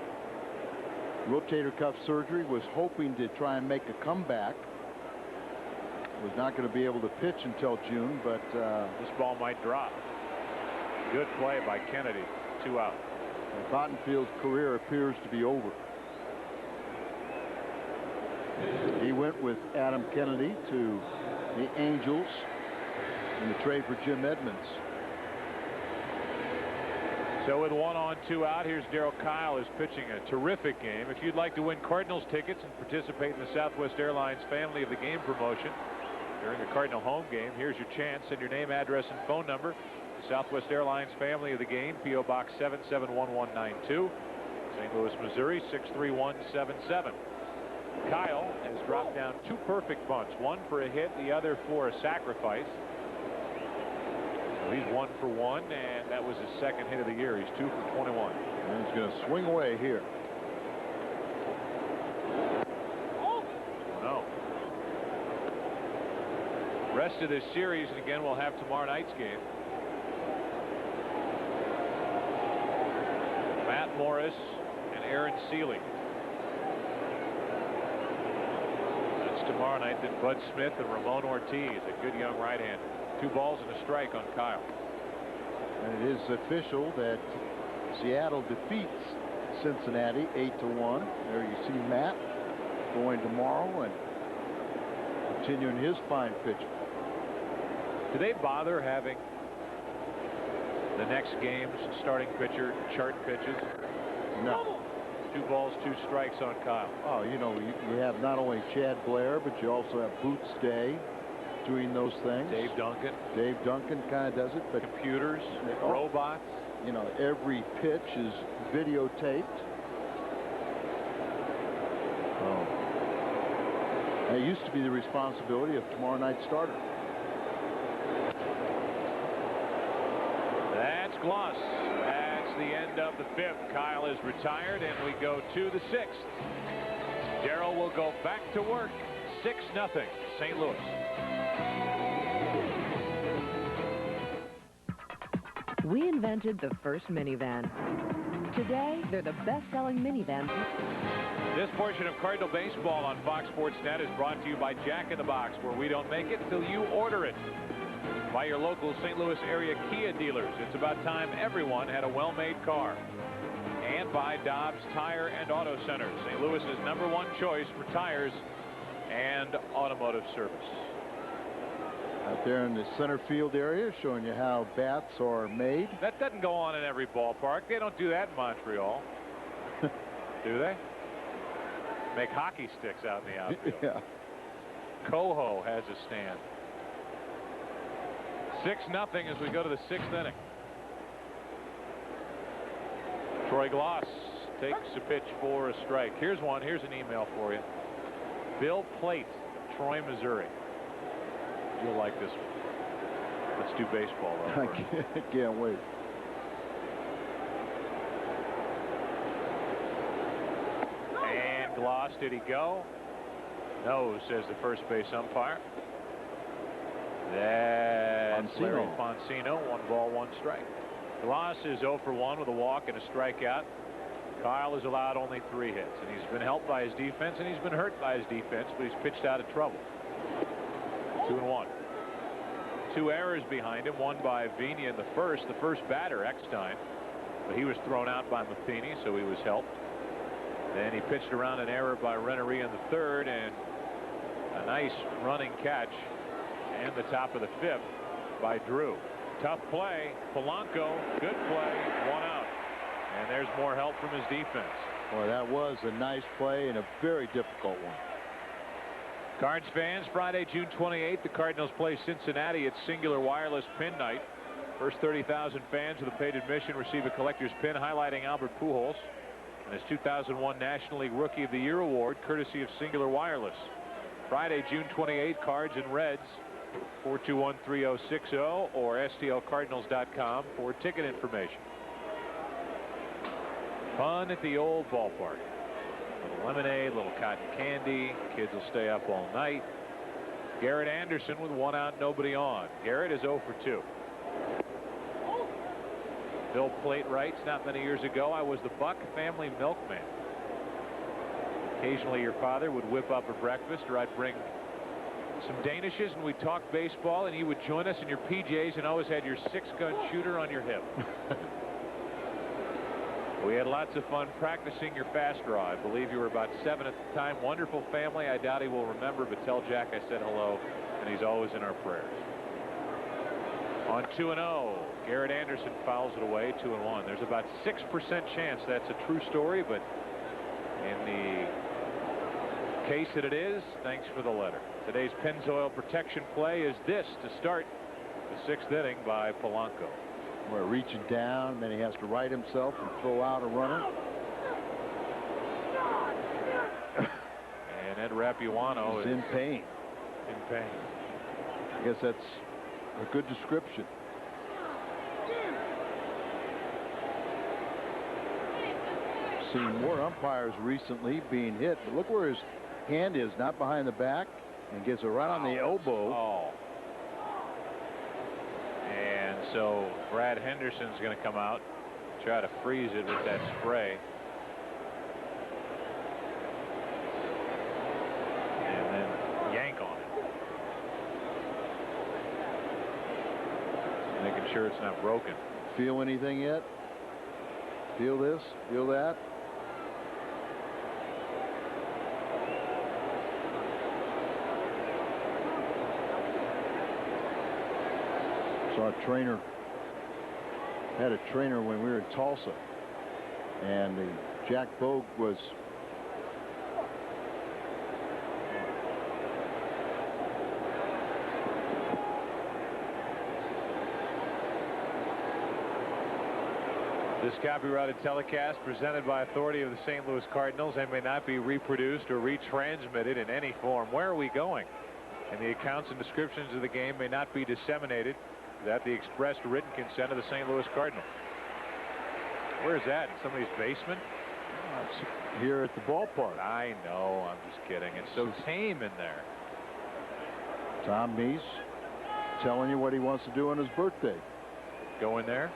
[SPEAKER 3] rotator cuff surgery, was hoping to try and make a comeback. Was not going to be able to pitch until June, but
[SPEAKER 2] this ball might drop. Good play by Kennedy. 2 out.
[SPEAKER 3] Bottenfield's career appears to be over. He went with Adam Kennedy to the Angels in the trade for Jim Edmonds.
[SPEAKER 2] So with 1 on, 2 out, here's Darryl Kile is pitching a terrific game. If you'd like to win Cardinals tickets and participate in the Southwest Airlines Family of the Game promotion during the Cardinal home game, here's your chance. Send your name, address, and phone number to Southwest Airlines Family of the Game, P.O. Box 7711192, St. Louis, Missouri 63177. Kyle has dropped down 2 perfect bunts, one for a hit, the other for a sacrifice. So he's 1 for 1, and that was his second hit of the year. He's 2 for 21.
[SPEAKER 3] And he's going to swing away here.
[SPEAKER 2] Oh no. Rest of this series, and again we'll have tomorrow night's game. Matt Morris and Aaron Seeley. That's tomorrow night. Then Bud Smith and Ramon Ortiz, a good young right-hander. 2 balls and a strike on Kyle.
[SPEAKER 3] And it is official that Seattle defeats Cincinnati 8-1. There you see Matt going tomorrow and continuing his fine pitching.
[SPEAKER 2] Do they bother having the next game's starting pitcher chart pitches?
[SPEAKER 3] No.
[SPEAKER 2] 2 balls, 2 strikes on Kyle.
[SPEAKER 3] Oh, you know, you have not only Chad Blair, but you also have Boots Day doing those things.
[SPEAKER 2] Dave Duncan.
[SPEAKER 3] Dave Duncan kind of does it, but
[SPEAKER 2] computers, robots.
[SPEAKER 3] You know, every pitch is videotaped. Oh. That used to be the responsibility of tomorrow night's starter.
[SPEAKER 2] That's Gloss. That's the end of the 5th. Kyle is retired, and we go to the 6th. Darryl will go back to work. 6-0, St. Louis.
[SPEAKER 7] We invented the first minivan. Today, they're the best-selling minivan.
[SPEAKER 2] This portion of Cardinal Baseball on Fox Sports Net is brought to you by Jack in the Box, where we don't make it till you order it. By your local St. Louis area Kia dealers. It's about time everyone had a well-made car. And by Dobbs Tire and Auto Center, St. Louis's #1 choice for tires and automotive service.
[SPEAKER 3] Out there in the center field area, showing you how bats are made.
[SPEAKER 2] That doesn't go on in every ballpark. They don't do that in Montreal. Do they? Make hockey sticks out in the outfield.
[SPEAKER 3] Yeah.
[SPEAKER 2] Coho has a stand. 6-0 as we go to the 6th inning. Troy Gloss takes a pitch for a strike. Here's one. Here's an email for you. Bill Plate, Troy, Missouri. You'll like this one. Let's do baseball, though.
[SPEAKER 3] I can't wait.
[SPEAKER 2] And Gloss, did he go? No, says the first base umpire. That's Larry Foncino. 1 ball, 1 strike. Gloss is 0 for 1 with a walk and a strikeout. Kyle has allowed only 3 hits, and he's been helped by his defense, and he's been hurt by his defense, but he's pitched out of trouble. 2-1. 2 errors behind him, one by Vina in the first batter, Eckstein, but he was thrown out by Matheny, so he was helped. Then he pitched around an error by Rennery in the 3rd, and a nice running catch and the top of the 5th by Drew. Tough play. Polanco, good play, 1 out. And there's more help from his defense.
[SPEAKER 3] Boy, that was a nice play and a very difficult one.
[SPEAKER 2] Cards fans, Friday, June 28th, the Cardinals play Cincinnati at Singular Wireless Pin Night. First 30,000 fans with a paid admission receive a collector's pin highlighting Albert Pujols and his 2001 National League Rookie of the Year award, courtesy of Singular Wireless. Friday, June 28th, Cards and Reds, 421-3060 or stlcardinals.com for ticket information. Fun at the old ballpark. A little lemonade, a little cotton candy. Kids will stay up all night. Garrett Anderson with 1 out, nobody on. Garrett is 0 for 2. Bill Plate writes, not many years ago, I was the Buck family milkman. Occasionally your father would whip up a breakfast, or I'd bring some Danishes and we'd talk baseball, and you would join us in your PJs and always had your 6-gun shooter on your hip. We had lots of fun practicing your fast draw. I believe you were about 7 at the time. Wonderful family. I doubt he will remember, but tell Jack I said hello, and he's always in our prayers. On 2-0, Garrett Anderson fouls it away, 2-1. There's about 6% chance that's a true story, but in the case that it is, thanks for the letter. Today's Pennzoil protection play is this to start the 6th inning by Polanco.
[SPEAKER 3] Where reaching down, then he has to right himself and throw out a runner.
[SPEAKER 2] And Ed Rapuano
[SPEAKER 3] is in pain.
[SPEAKER 2] In pain.
[SPEAKER 3] I guess that's a good description. Seen more umpires recently being hit, but look where his hand is, not behind the back, and gets it right on the elbow.
[SPEAKER 2] Oh. And so Brad Henderson's going to come out, try to freeze it with that spray. And then yank on it. Making sure it's not broken.
[SPEAKER 3] Feel anything yet? Feel this? Feel that? Saw a trainer, had a trainer when we were in Tulsa, and Jack Bogue was
[SPEAKER 2] This copyrighted telecast presented by authority of the St. Louis Cardinals and may not be reproduced or retransmitted in any form. Where are we going? And the accounts and descriptions of the game may not be disseminated without the expressed written consent of the St. Louis Cardinals. Where is that? In somebody's basement?
[SPEAKER 3] Here at the ballpark.
[SPEAKER 2] I know. I'm just kidding. It's so tame in there.
[SPEAKER 3] Tom Meese telling you what he wants to do on his birthday.
[SPEAKER 2] Go in there.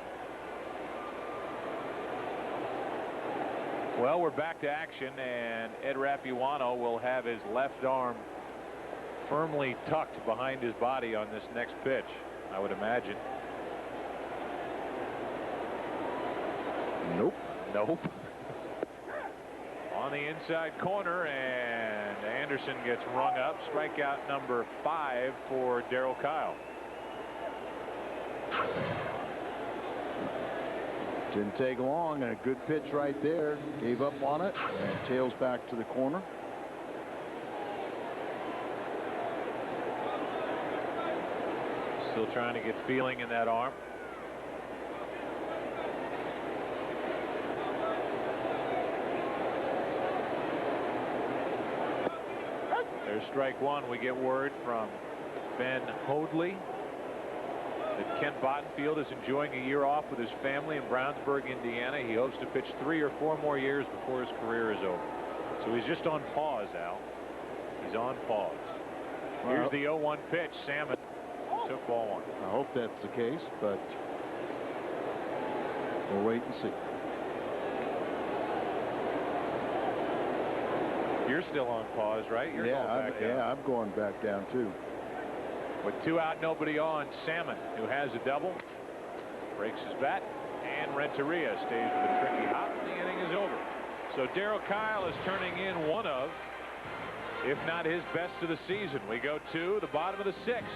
[SPEAKER 2] Well, we're back to action, and Ed Rapuano will have his left arm firmly tucked behind his body on this next pitch, I would imagine.
[SPEAKER 3] Nope.
[SPEAKER 2] Nope. On the inside corner, and Anderson gets rung up. Strikeout number 5 for Darryl Kile.
[SPEAKER 3] Didn't take long, and a good pitch right there. Gave up on it, and tails back to the corner.
[SPEAKER 2] Still trying to get feeling in that arm. There's strike one. We get word from Ben Hoadley that Kent Bottenfield is enjoying a year off with his family in Brownsburg, Indiana. He hopes to pitch 3 or 4 more years before his career is over. So he's just on pause, Al. He's on pause. Here's the 0-1 pitch. Salmon took ball 1.
[SPEAKER 3] I hope that's the case, but we'll wait and see.
[SPEAKER 2] You're still on pause, right? You're going back down.
[SPEAKER 3] I'm going back down too.
[SPEAKER 2] With 2 out, nobody on, Salmon, who has a double, breaks his bat, and Renteria stays with a tricky hop. The inning is over. So Darryl Kile is turning in one of, if not his best of the season. We go to the bottom of the 6th.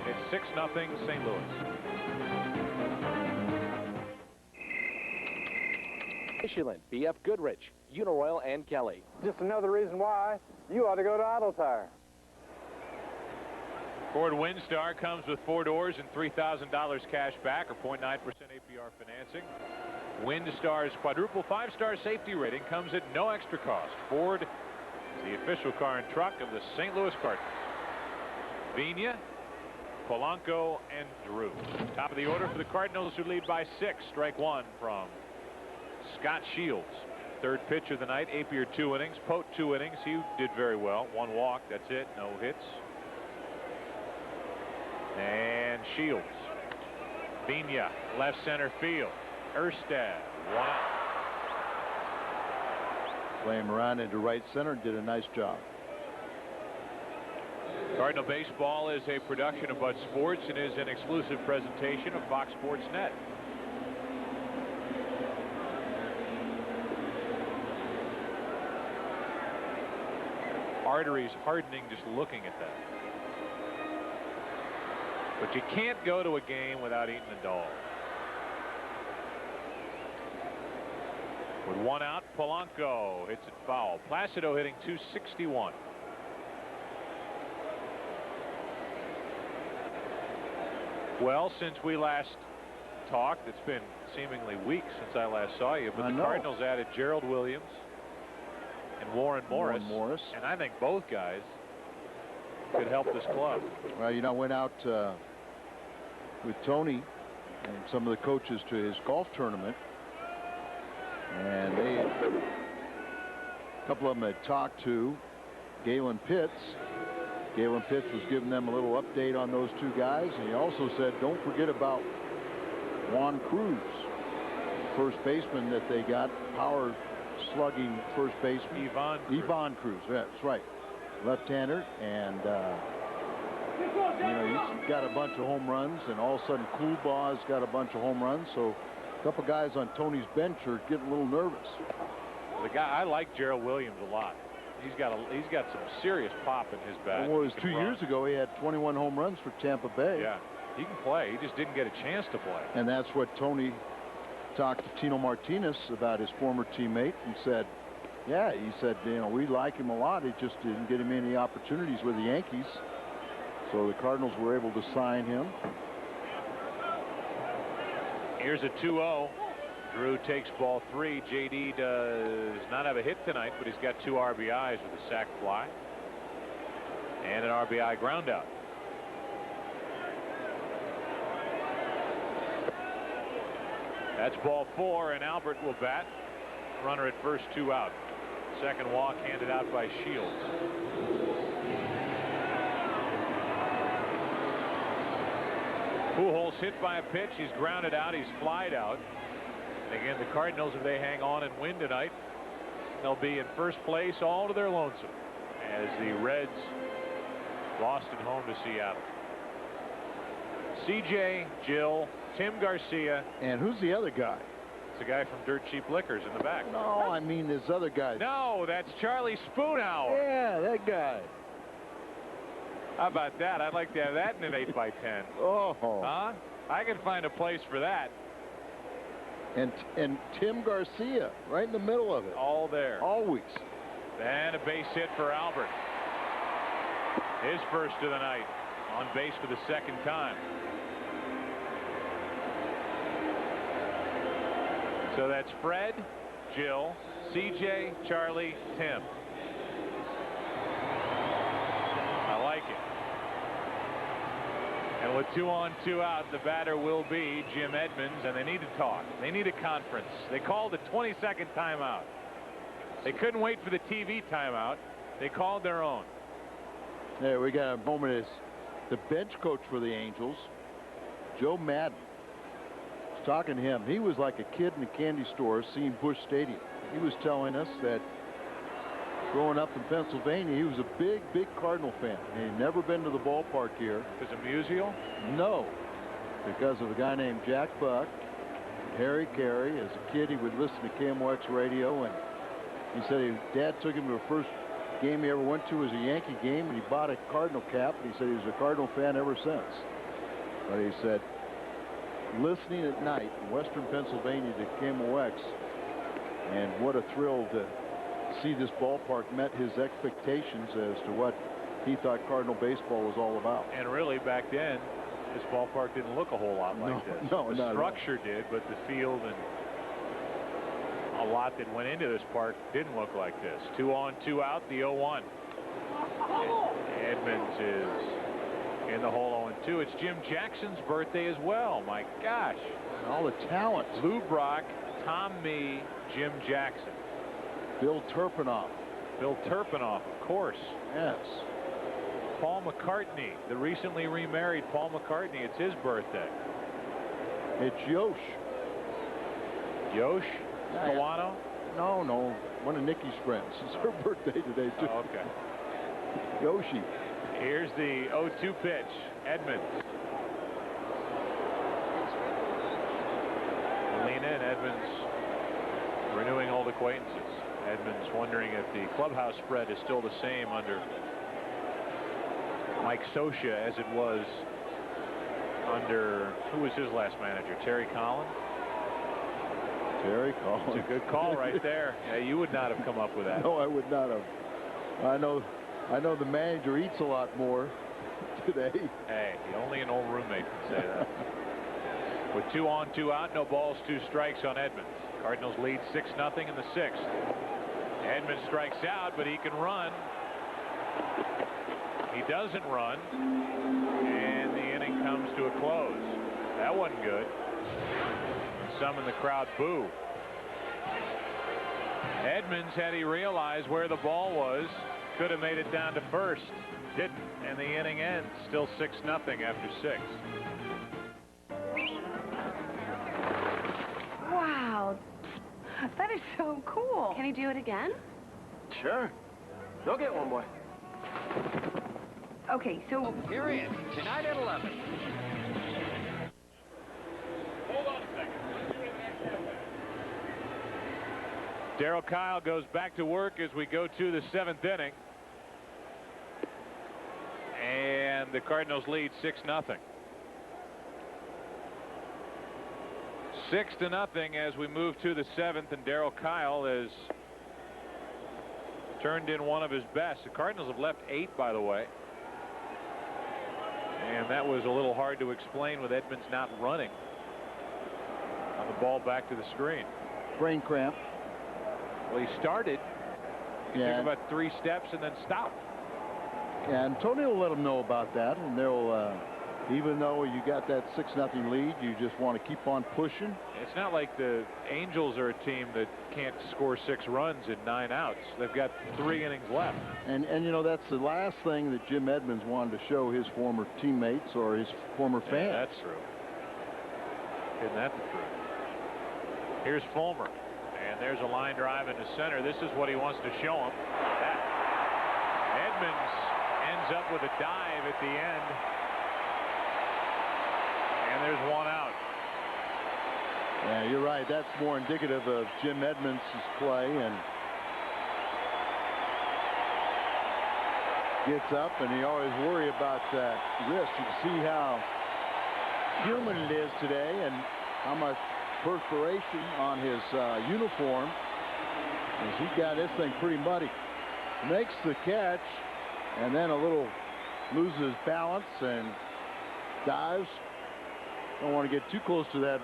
[SPEAKER 2] It's 6-0 St. Louis.
[SPEAKER 5] Michelin, BF Goodrich, Uniroyal, and Kelly.
[SPEAKER 16] Just another reason why you ought to go to Auto Tire.
[SPEAKER 2] Ford Windstar comes with 4 doors and $3,000 cash back or 0.9% APR financing. Windstar's quadruple 5-star safety rating comes at no extra cost. Ford is the official car and truck of the St. Louis Cardinals. Vigna, Polanco, and Drew. Top of the order for the Cardinals, who lead by 6. Strike 1 from Scott Shields. 3rd pitch of the night. Apier 2 innings. Pote 2 innings. He did very well. 1 walk. That's it. No hits. And Shields. Vigna, left center field. Erstad, 1 out.
[SPEAKER 3] Play him around into right center. Did a nice job.
[SPEAKER 2] Cardinal Baseball is a production of Bud Sports and is an exclusive presentation of Fox Sports Net. arteries hardening just looking at that. But you can't go to a game without eating a dog. With one out, Polanco hits it foul. Placido hitting .261. Well, since we last talked, it's been seemingly weeks since I last saw you, but the Cardinals added Gerald Williams and Warren Morris. And I think both guys could help this club.
[SPEAKER 3] Well, you know, I went out with Tony and some of the coaches to his golf tournament, and a couple of them had talked to Galen Pitts. Galen Pitts was giving them a little update on those two guys, and he also said, don't forget about Juan Cruz, first baseman that they got, power slugging first baseman. Ivan Cruz, that's right. Left-hander, and you know, he's got a bunch of home runs, and all of a sudden Coolbaugh's got a bunch of home runs, so a couple guys on Tony's bench are getting a little nervous.
[SPEAKER 2] The guy, I like Gerald Williams a lot. He's got some serious pop in his bat.
[SPEAKER 3] Well, it was 2 years ago. He had 21 home runs for Tampa Bay.
[SPEAKER 2] Yeah, he can play. He just didn't get a chance to play.
[SPEAKER 3] And that's what Tony talked to Tino Martinez about, his former teammate, and said, yeah, he said, you know, we like him a lot. He just didn't get him any opportunities with the Yankees. So the Cardinals were able to sign him.
[SPEAKER 2] Here's a 2-0. Drew takes ball 3. JD does not have a hit tonight, but he's got 2 RBIs with a sac fly and an RBI ground out. That's ball 4, and Albert will bat. Runner at first, 2 out. Second walk handed out by Shields. Pujols hit by a pitch. He's grounded out. He's flied out. Again, the Cardinals, if they hang on and win tonight, they'll be in first place all to their lonesome as the Reds lost at home to Seattle. CJ, Jill, Tim Garcia.
[SPEAKER 3] And who's the other guy?
[SPEAKER 2] It's a guy from Dirt Cheap Liquors in the back.
[SPEAKER 3] No, I mean this other guy.
[SPEAKER 2] No, that's Charlie Spoonhour.
[SPEAKER 3] Yeah, that guy.
[SPEAKER 2] How about that? I'd like to have that in an 8x10.
[SPEAKER 3] Oh.
[SPEAKER 2] Huh? I could find a place for that.
[SPEAKER 3] And Tim Garcia right in the middle of it.
[SPEAKER 2] All there.
[SPEAKER 3] Always.
[SPEAKER 2] And a base hit for Albert. His first of the night. On base for the second time. So that's Fred, Jill, CJ, Charlie, Tim. I like it. And with 2 on, 2 out, the batter will be Jim Edmonds, and they need to talk. They need a conference. They called a 20-second timeout. They couldn't wait for the TV timeout. They called their own.
[SPEAKER 3] Yeah, we got a moment as the bench coach for the Angels, Joe Madden, was talking to him. He was like a kid in a candy store seeing Busch Stadium. He was telling us that growing up in Pennsylvania, he was a big, big Cardinal fan. He'd never been to the ballpark here.
[SPEAKER 2] Because of Musial?
[SPEAKER 3] No. Because of a guy named Jack Buck, Harry Carey. As a kid, he would listen to KMOX radio, and he said his dad took him to the first game he ever went to was a Yankee game, and he bought a Cardinal cap, and he said he was a Cardinal fan ever since. But he said, listening at night in western Pennsylvania to KMOX, and what a thrill to see this ballpark met his expectations as to what he thought Cardinal baseball was all about.
[SPEAKER 2] And really, back then, this ballpark didn't look a whole lot like this.
[SPEAKER 3] No,
[SPEAKER 2] the structure did, but the field and a lot that went into this park didn't look like this. 2 on, 2 out, the 0-1. Edmonds is in the hole 0-2. It's Jim Jackson's birthday as well. My gosh.
[SPEAKER 3] All the talent.
[SPEAKER 2] Lou Brock, Tom Mee, Jim Jackson.
[SPEAKER 3] Bill Turpinoff.
[SPEAKER 2] Bill Turpinoff, of course.
[SPEAKER 3] Yes.
[SPEAKER 2] Paul McCartney, the recently remarried Paul McCartney. It's his birthday.
[SPEAKER 3] It's Yosh.
[SPEAKER 2] Yosh? Kawano?
[SPEAKER 3] No. One of Nikki's friends. It's her birthday today, too.
[SPEAKER 2] Oh, okay.
[SPEAKER 3] Yoshi.
[SPEAKER 2] Here's the 0-2 pitch. Edmonds. Lean in. Edmonds renewing old acquaintances. Edmonds wondering if the clubhouse spread is still the same under Mike Scioscia as it was under, who was his last manager? Terry Collins?
[SPEAKER 3] Terry Collins.
[SPEAKER 2] It's a good call right there. Yeah, you would not have come up with that.
[SPEAKER 3] No, I would not have. I know the manager eats a lot more today.
[SPEAKER 2] Hey, only an old roommate can say that. With 2 on, 2 out, no balls, 2 strikes on Edmonds. Cardinals lead 6-0 in the 6th. Edmonds strikes out, but he can run. He doesn't run, and the inning comes to a close. That wasn't good. Some in the crowd boo. Edmonds, had he realized where the ball was, could have made it down to first. Didn't, and the inning ends. Still 6-0 after 6.
[SPEAKER 1] Wow, that is so cool. Can he do it again?
[SPEAKER 4] Sure. Go get one, boy.
[SPEAKER 1] Okay, so
[SPEAKER 8] Period. Tonight at 11.
[SPEAKER 2] Hold on a second. Darryl Kile goes back to work as we go to the 7th inning. And the Cardinals lead 6-0. 6-0 as we move to the 7th, and Darryl Kile has turned in one of his best. The Cardinals have left 8, by the way. And that was a little hard to explain with Edmonds not running on the ball back to the screen.
[SPEAKER 3] Brain cramp.
[SPEAKER 2] Well, he started. He took about 3 steps and then stopped.
[SPEAKER 3] And Tony will let them know about that, and they'll, even though you got that 6-0 lead, you just want to keep on pushing.
[SPEAKER 2] It's not like the Angels are a team that can't score 6 runs in 9 outs. They've got 3 innings left.
[SPEAKER 3] And you know, that's the last thing that Jim Edmonds wanted to show his former teammates or his former fans.
[SPEAKER 2] Yeah, that's true. Isn't that the truth? Here's Fulmer, and there's a line drive into center. This is what he wants to show him. Edmonds ends up with a dive at the end, and there's 1 out.
[SPEAKER 3] Yeah, you're right. That's more indicative of Jim Edmonds' play, and gets up, and you always worry about that wrist. You can see how human it is today and how much perspiration on his uniform, as he got this thing pretty muddy. Makes the catch, and then a little loses balance and dives. Don't want to get too close to that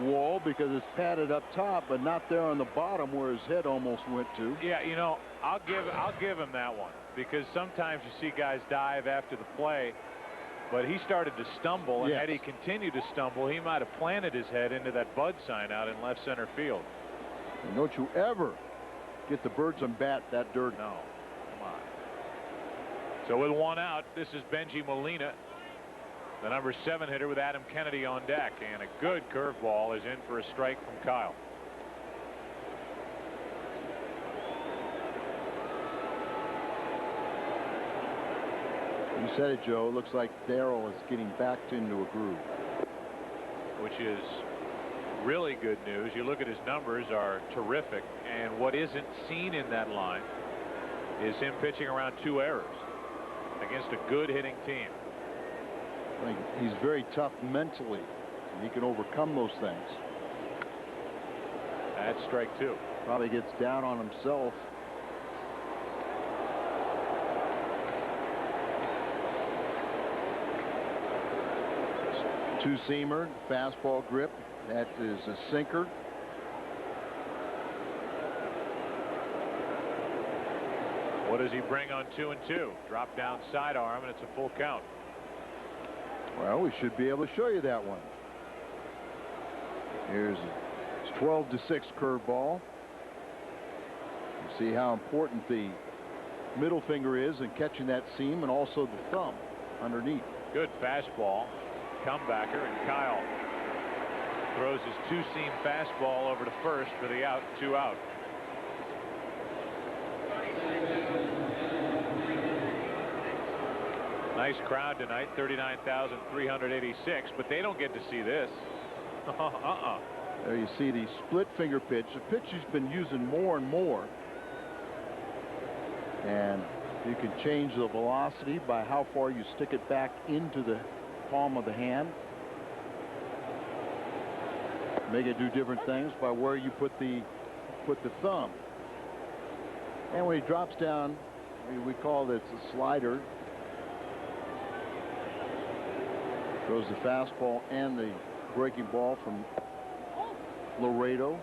[SPEAKER 3] wall because it's padded up top, but not there on the bottom where his head almost went to.
[SPEAKER 2] Yeah, you know, I'll give him that one, because sometimes you see guys dive after the play, but he started to stumble, and had he continued to stumble, he might have planted his head into that Bud sign out in left center field.
[SPEAKER 3] And don't you ever get the birds on bat that dirty.
[SPEAKER 2] No, come on. So with 1 out, this is Benji Molina, the number 7 hitter, with Adam Kennedy on deck, and a good curveball is in for a strike from Kyle.
[SPEAKER 3] You said it, Joe. It looks like Darryl is getting back into a groove,
[SPEAKER 2] which is really good news. You look at his numbers are terrific, and what isn't seen in that line is him pitching around 2 errors against a good hitting team.
[SPEAKER 3] I think he's very tough mentally, and he can overcome those things.
[SPEAKER 2] That's strike 2.
[SPEAKER 3] Probably gets down on himself. Two-seamer, fastball grip. That is a sinker.
[SPEAKER 2] What does he bring on 2-2? Drop down sidearm, and it's a full count.
[SPEAKER 3] Well, we should be able to show you that one. Here's a 12-6 curveball. You see how important the middle finger is in catching that seam, and also the thumb underneath.
[SPEAKER 2] Good fastball. Comebacker, and Kyle throws his 2-seam fastball over to first for the out. 2 out. Nice crowd tonight, 39,386, but they don't get to see this.
[SPEAKER 3] There you see the split finger pitch, a pitch he's been using more and more And you can change the velocity by how far you stick it back into the palm of the hand. Make it do different things by where you put the thumb. And when he drops down, we call this a slider. Throws the fastball and the breaking ball from Laredo.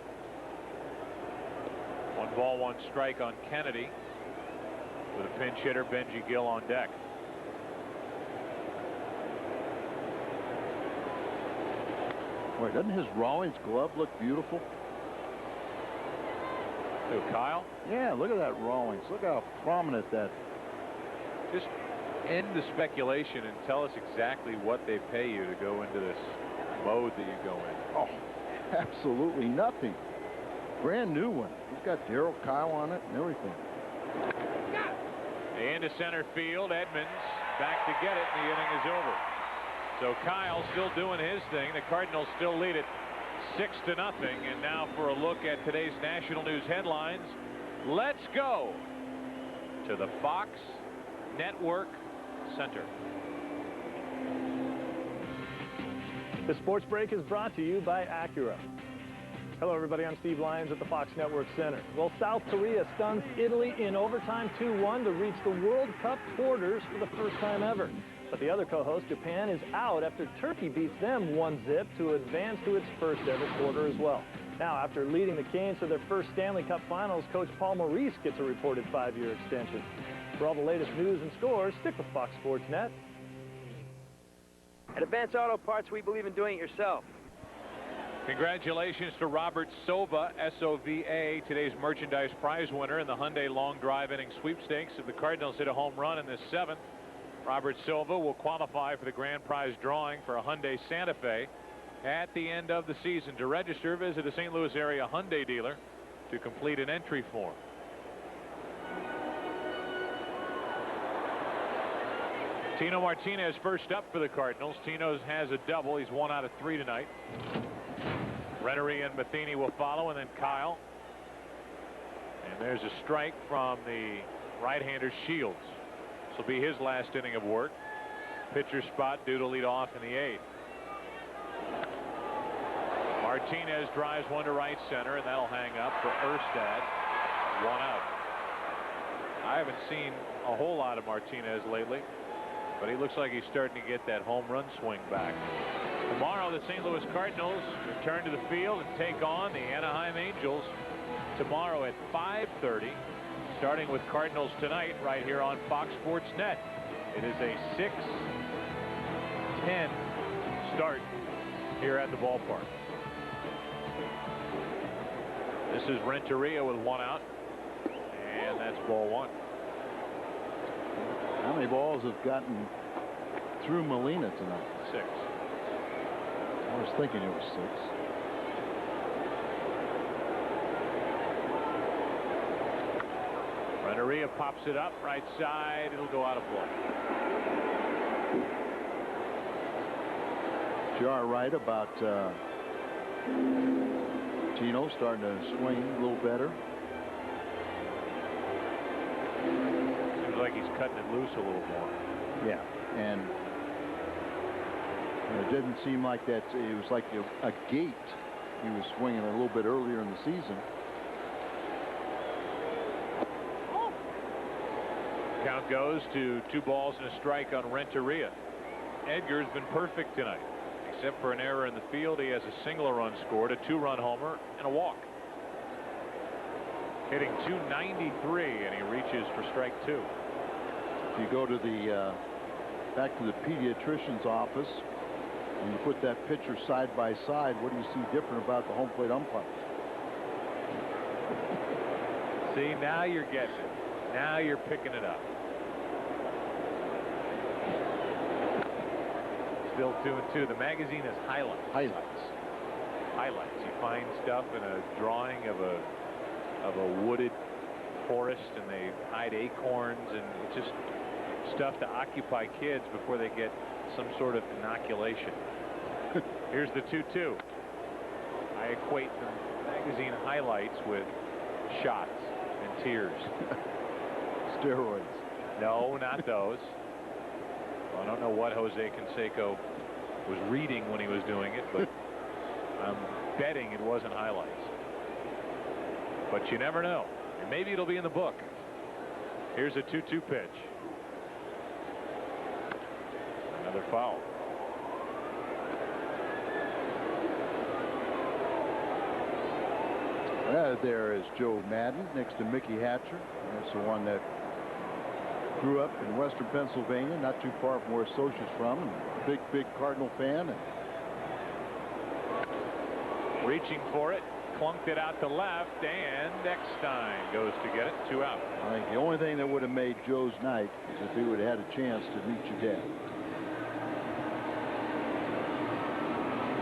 [SPEAKER 2] 1 ball, 1 strike on Kennedy, with a pinch hitter, Benji Gill, on deck.
[SPEAKER 3] Boy, doesn't his Rawlings glove look beautiful?
[SPEAKER 2] Who, Kyle?
[SPEAKER 3] Yeah, look at that Rawlings. Look how prominent that.
[SPEAKER 2] Just end the speculation and tell us exactly what they pay you to go into this mode that you go in.
[SPEAKER 3] Oh, absolutely nothing. Brand new one. He's got Darryl Kile on it and everything.
[SPEAKER 2] Into center field, Edmonds back to get it, and the inning is over. So Kyle still doing his thing. The Cardinals still lead it 6-0. And now for a look at today's national news headlines. Let's go to the Fox Network Center.
[SPEAKER 17] The Sports Break is brought to you by Acura. Hello, everybody. I'm Steve Lyons at the Fox Network Center. Well, South Korea stuns Italy in overtime 2-1 to reach the World Cup quarters for the first time ever. But the other co-host, Japan, is out after Turkey beats them 1-0 to advance to its first ever quarter as well. Now, after leading the Canes to their first Stanley Cup Finals, Coach Paul Maurice gets a reported 5-year extension. For all the latest news and scores, stick with Fox Sports Net.
[SPEAKER 19] At Advance Auto Parts, we believe in doing it yourself.
[SPEAKER 2] Congratulations to Robert Sova, S-O-V-A, today's merchandise prize winner in the Hyundai long drive inning sweepstakes. If the Cardinals hit a home run in this 7th, Robert Silva will qualify for the grand prize drawing for a Hyundai Santa Fe at the end of the season. To register, visit a St. Louis area Hyundai dealer to complete an entry form. Tino Martinez first up for the Cardinals. Tino has a double. He's 1 out of 3 tonight. Rennery and Matheny will follow, and then Kyle. And there's a strike from the right-hander Shields. This will be his last inning of work. Pitcher spot due to lead off in the 8th. Martinez drives one to right center, and that'll hang up for Erstad. 1 out. I haven't seen a whole lot of Martinez lately, but he looks like he's starting to get that home run swing back. Tomorrow, the St. Louis Cardinals return to the field and take on the Anaheim Angels tomorrow at 5:30, starting with Cardinals tonight right here on Fox Sports Net. It is a 6:10 start here at the ballpark. This is Renteria with 1 out, and that's ball 1.
[SPEAKER 3] How many balls have gotten through Molina tonight?
[SPEAKER 2] 6.
[SPEAKER 3] I was thinking it was 6.
[SPEAKER 2] Renteria pops it up right side. It'll go out of play.
[SPEAKER 3] You are right about Tino starting to swing a little better.
[SPEAKER 2] Seems like he's cutting it loose a little more.
[SPEAKER 3] Yeah, and it didn't seem like that. It was like a gate. He was swinging a little bit earlier in the season.
[SPEAKER 2] Count goes to 2 balls and a strike on Renteria. Edgar's been perfect tonight. Except for an error in the field, he has a single run scored, a 2-run homer, and a walk. Hitting .293, and he reaches for strike 2.
[SPEAKER 3] If you go to the back to the pediatrician's office and you put that pitcher side by side, what do you see different about the home plate umpire?
[SPEAKER 2] See, now you're getting it. Now you're picking it up. Still 2-2. The magazine has highlights. You find stuff in a drawing of a wooded forest, and they hide acorns, and it's just stuff to occupy kids before they get some sort of inoculation. Here's the 2-2. I equate the magazine highlights with shots and tears.
[SPEAKER 3] steroids.
[SPEAKER 2] No, not those. Well, I don't know what Jose Canseco was reading when he was doing it, but I'm betting it wasn't highlights. But you never know. And maybe it'll be in the book. Here's a 2-2 pitch. Another foul.
[SPEAKER 3] There is Joe Madden next to Mickey Hatcher. That's the one that grew up in western Pennsylvania, not too far from where Socha's from. And big Cardinal fan. And
[SPEAKER 2] reaching for it, clunked it out to left, and Eckstein goes to get it. 2 out.
[SPEAKER 3] I think the only thing that would have made Joe's night is if he would have had a chance to meet your dad.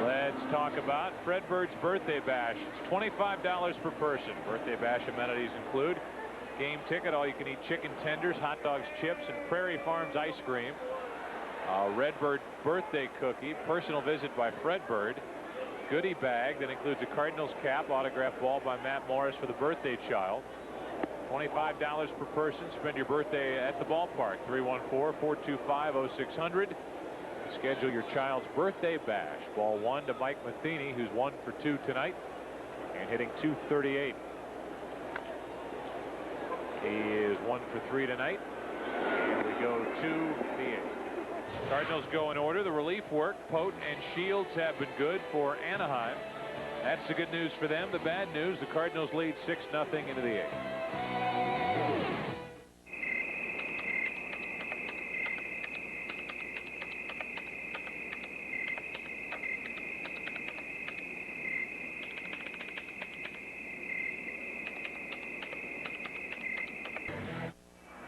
[SPEAKER 2] Let's talk about Redbirds Birthday Bash. It's $25 per person. Birthday Bash amenities include game ticket, all-you-can-eat chicken tenders, hot dogs, chips, and Prairie Farms ice cream. Redbird birthday cookie, personal visit by Fredbird. Goodie bag that includes a Cardinals cap, autographed ball by Matt Morris for the birthday child. $25 per person. Spend your birthday at the ballpark. 314-425-0600. Schedule your child's birthday bash. Ball 1 to Mike Matheny, who's 1 for 2 tonight and hitting .238. He is 1 for 3 tonight. And we go to the 8th. Cardinals go in order. The relief work, Pote and Shields have been good for Anaheim. That's the good news for them. The bad news, the Cardinals lead 6-0 into the 8th.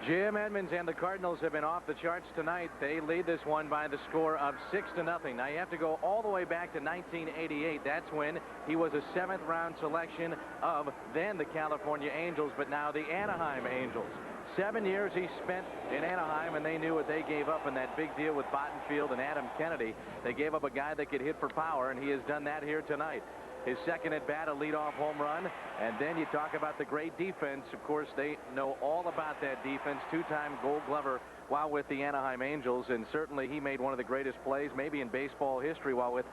[SPEAKER 5] Jim Edmonds and the Cardinals have been off the charts tonight. They lead this one by the score of 6-0. Now you have to go all the way back to 1988. That's when he was a 7th round selection of then the California Angels, but now the Anaheim Angels. 7 years he spent in Anaheim, and they knew what they gave up in that big deal with Bottenfield and Adam Kennedy. They gave up a guy that could hit for power, and he has done that here tonight. His second at bat, a leadoff home run. And then you talk about the great defense. Of course, they know all about that defense. 2-time Gold Glover while with the Anaheim Angels. And certainly he made one of the greatest plays maybe in baseball history while with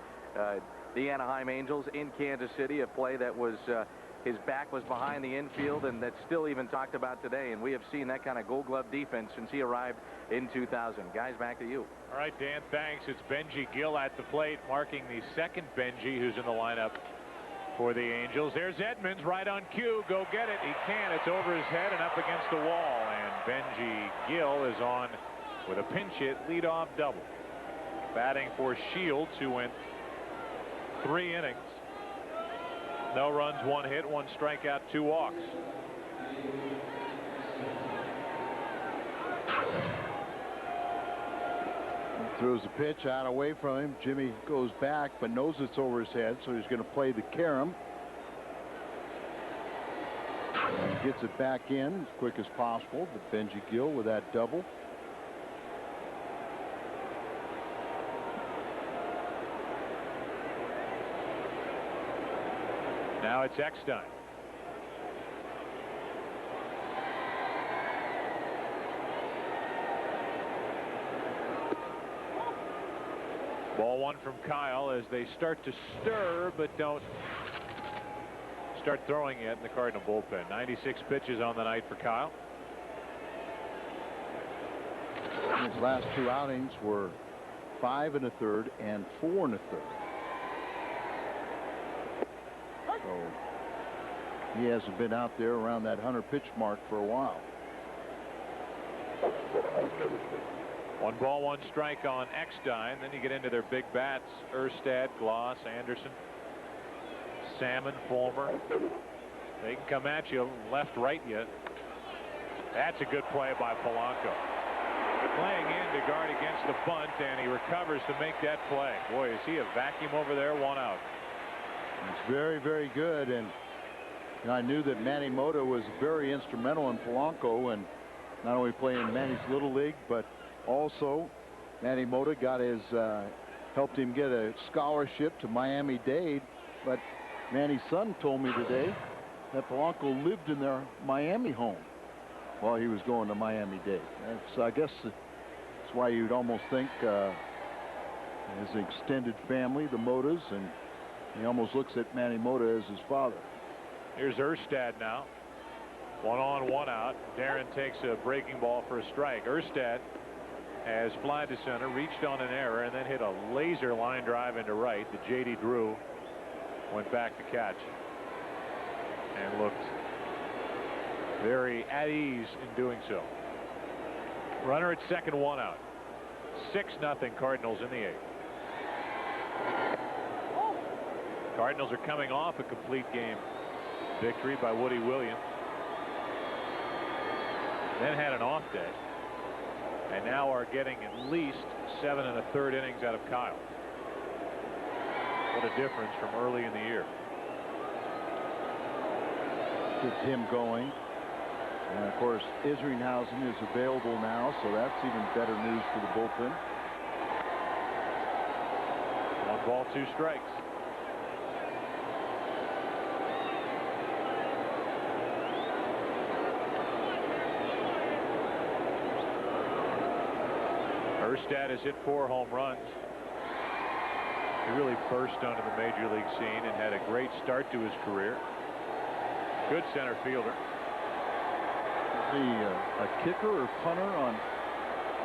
[SPEAKER 5] the Anaheim Angels in Kansas City. A play that was his back was behind the infield, and that's still even talked about today. And we have seen that kind of Gold Glove defense since he arrived in 2000. Guys, back to you.
[SPEAKER 2] All right, Dan, thanks. It's Benji Gill at the plate, marking the second Benji who's in the lineup for the Angels. There's Edmonds right on cue. Go get it. He can. It's over his head and up against the wall. And Benji Gill is on with a pinch hit leadoff double. Batting for Shields, who went 3 innings. No runs, 1 hit, 1 strikeout, 2 walks.
[SPEAKER 3] Throws the pitch out away from him. Jimmy goes back but knows it's over his head, so he's going to play the carom. And gets it back in as quick as possible. But Benji Gill with that double.
[SPEAKER 2] Now it's Eckstein. Ball 1 from Kile as they start to stir but don't start throwing yet in the Cardinal bullpen. 96 pitches on the night for Kile.
[SPEAKER 3] His last 2 outings were 5 1/3 and 4 1/3. So he hasn't been out there around that 100 pitch mark for a while.
[SPEAKER 2] 1 ball, 1 strike on Eckstein. Then you get into their big bats: Erstad, Gloss, Anderson, Salmon, Fulmer. They can come at you left, right yet. That's a good play by Polanco. Playing in to guard against the bunt, and he recovers to make that play. Boy, is he a vacuum over there. 1 out.
[SPEAKER 3] It's very, very good. And I knew that Manny Mota was very instrumental in Polanco, and not only playing Manny's Little League, but also Manny Mota got his helped him get a scholarship to Miami-Dade. But Manny's son told me today that Polanco lived in their Miami home. while he was going to Miami-Dade. So I guess that's why you'd almost think his extended family, the Motas, and he almost looks at Manny Mota as his father.
[SPEAKER 2] Here's Erstad now. 1 on, 1 out. Darren takes a breaking ball for a strike. Erstad has fly to center, reached on an error, and then hit a laser line drive into right. The J.D. Drew went back to catch and looked very at ease in doing so. Runner at second, 1 out. 6-0 Cardinals in the 8th. Cardinals are coming off a complete game victory by Woody Williams. Then had an off day. And now are getting at least 7 1/3 innings out of Kile. What a difference from early in the year.
[SPEAKER 3] Gets him going. And of course, Isringhausen is available now, so that's even better news for the bullpen.
[SPEAKER 2] 1 ball, 2 strikes. Erstad has hit 4 home runs. He really burst onto the major league scene and had a great start to his career. Good center fielder.
[SPEAKER 3] Is he a kicker or punter on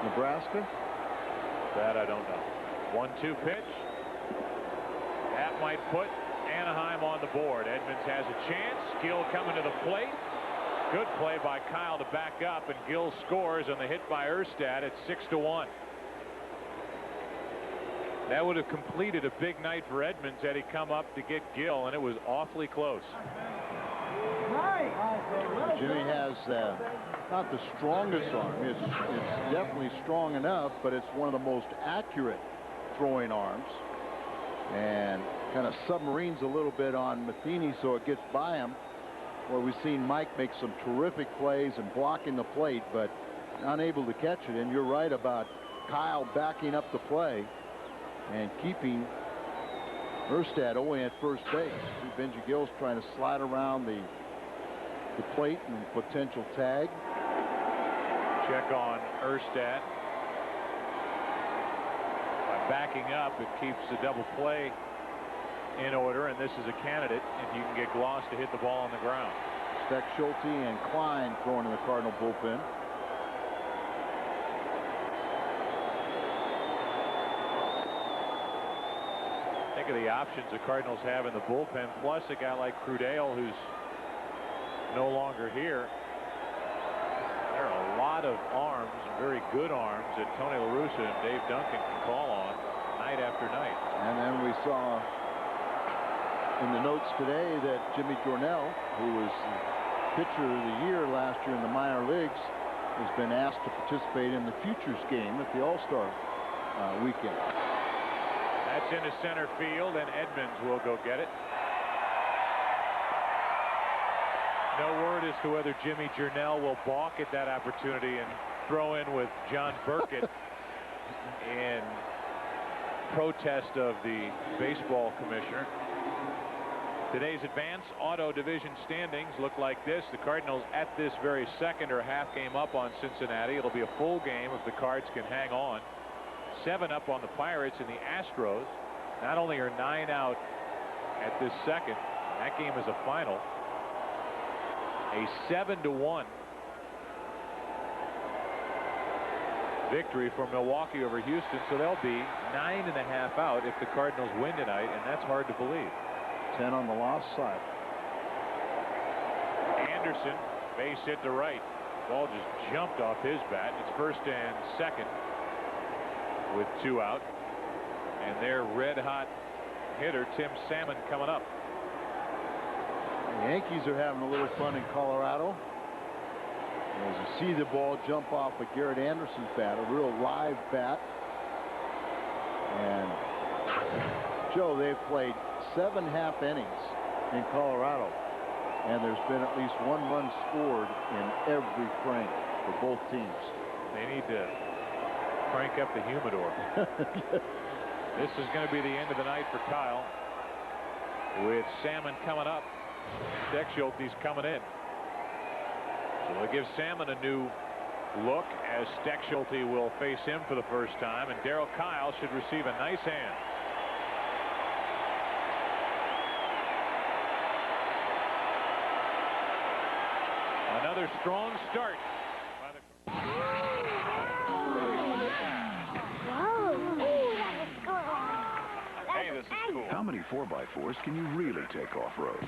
[SPEAKER 3] Nebraska?
[SPEAKER 2] That I don't know. 1-2 pitch. That might put Anaheim on the board. Edmonds has a chance. Gill coming to the plate. Good play by Kile to back up, and Gill scores on the hit by Erstad at 6-1. That would have completed a big night for Edmonds had he come up to get Gill, and it was awfully close.
[SPEAKER 3] Jimmy has not the strongest arm. It's definitely strong enough, but it's one of the most accurate throwing arms, and kind of submarines a little bit on Matheny, so it gets by him. Where we've seen Mike make some terrific plays and blocking the plate, but unable to catch it. And you're right about Kile backing up the play and keeping Erstad only at first base. Benji Gill's trying to slide around the plate and potential tag.
[SPEAKER 2] Check on Erstad. By backing up, it keeps the double play in order, and this is a candidate if you can get Gloss to hit the ball on the ground.
[SPEAKER 3] Steck, Schulte, and Klein throwing in the Cardinal bullpen.
[SPEAKER 2] Think of the options the Cardinals have in the bullpen, plus a guy like Crudale who's no longer here. There are a lot of arms, very good arms, that Tony La Russa and Dave Duncan can call on night after night.
[SPEAKER 3] And then we saw in the notes today that Jimmy Jornell, who was the pitcher of the year last year in the minor leagues, has been asked to participate in the Futures game at the All-Star weekend.
[SPEAKER 2] That's into center field, and Edmonds will go get it. No word as to whether Jimmy Jornell will balk at that opportunity and throw in with John Burkett in protest of the baseball commissioner. Today's advanced auto division standings look like this. The Cardinals at this very second are half game up on Cincinnati. It'll be a full game if the Cards can hang on. 7 up on the Pirates and the Astros. Not only are 9 out at this second, that game is a final. A 7-1 victory for Milwaukee over Houston, so they'll be 9.5 out if the Cardinals win tonight, and that's hard to believe.
[SPEAKER 3] 10 on the loss side.
[SPEAKER 2] Anderson, base hit to right. Ball just jumped off his bat. It's first and second with 2 out. And their red-hot hitter, Tim Salmon, coming up.
[SPEAKER 3] The Yankees are having a little fun in Colorado. As you see the ball jump off of Garrett Anderson's bat, a real live bat. And Joe, they've played 7 half innings in Colorado, and there's been at least 1 run scored in every frame for both teams.
[SPEAKER 2] They need to crank up the humidor. This is going to be the end of the night for Kile, with Salmon coming up. Steck Schulte's coming in. So they'll give Salmon a new look as Steckschulte will face him for the first time, and Darryl Kile should receive a nice hand. Another strong start.
[SPEAKER 15] Hey, this is cool. How many 4x4s can you really take off-road?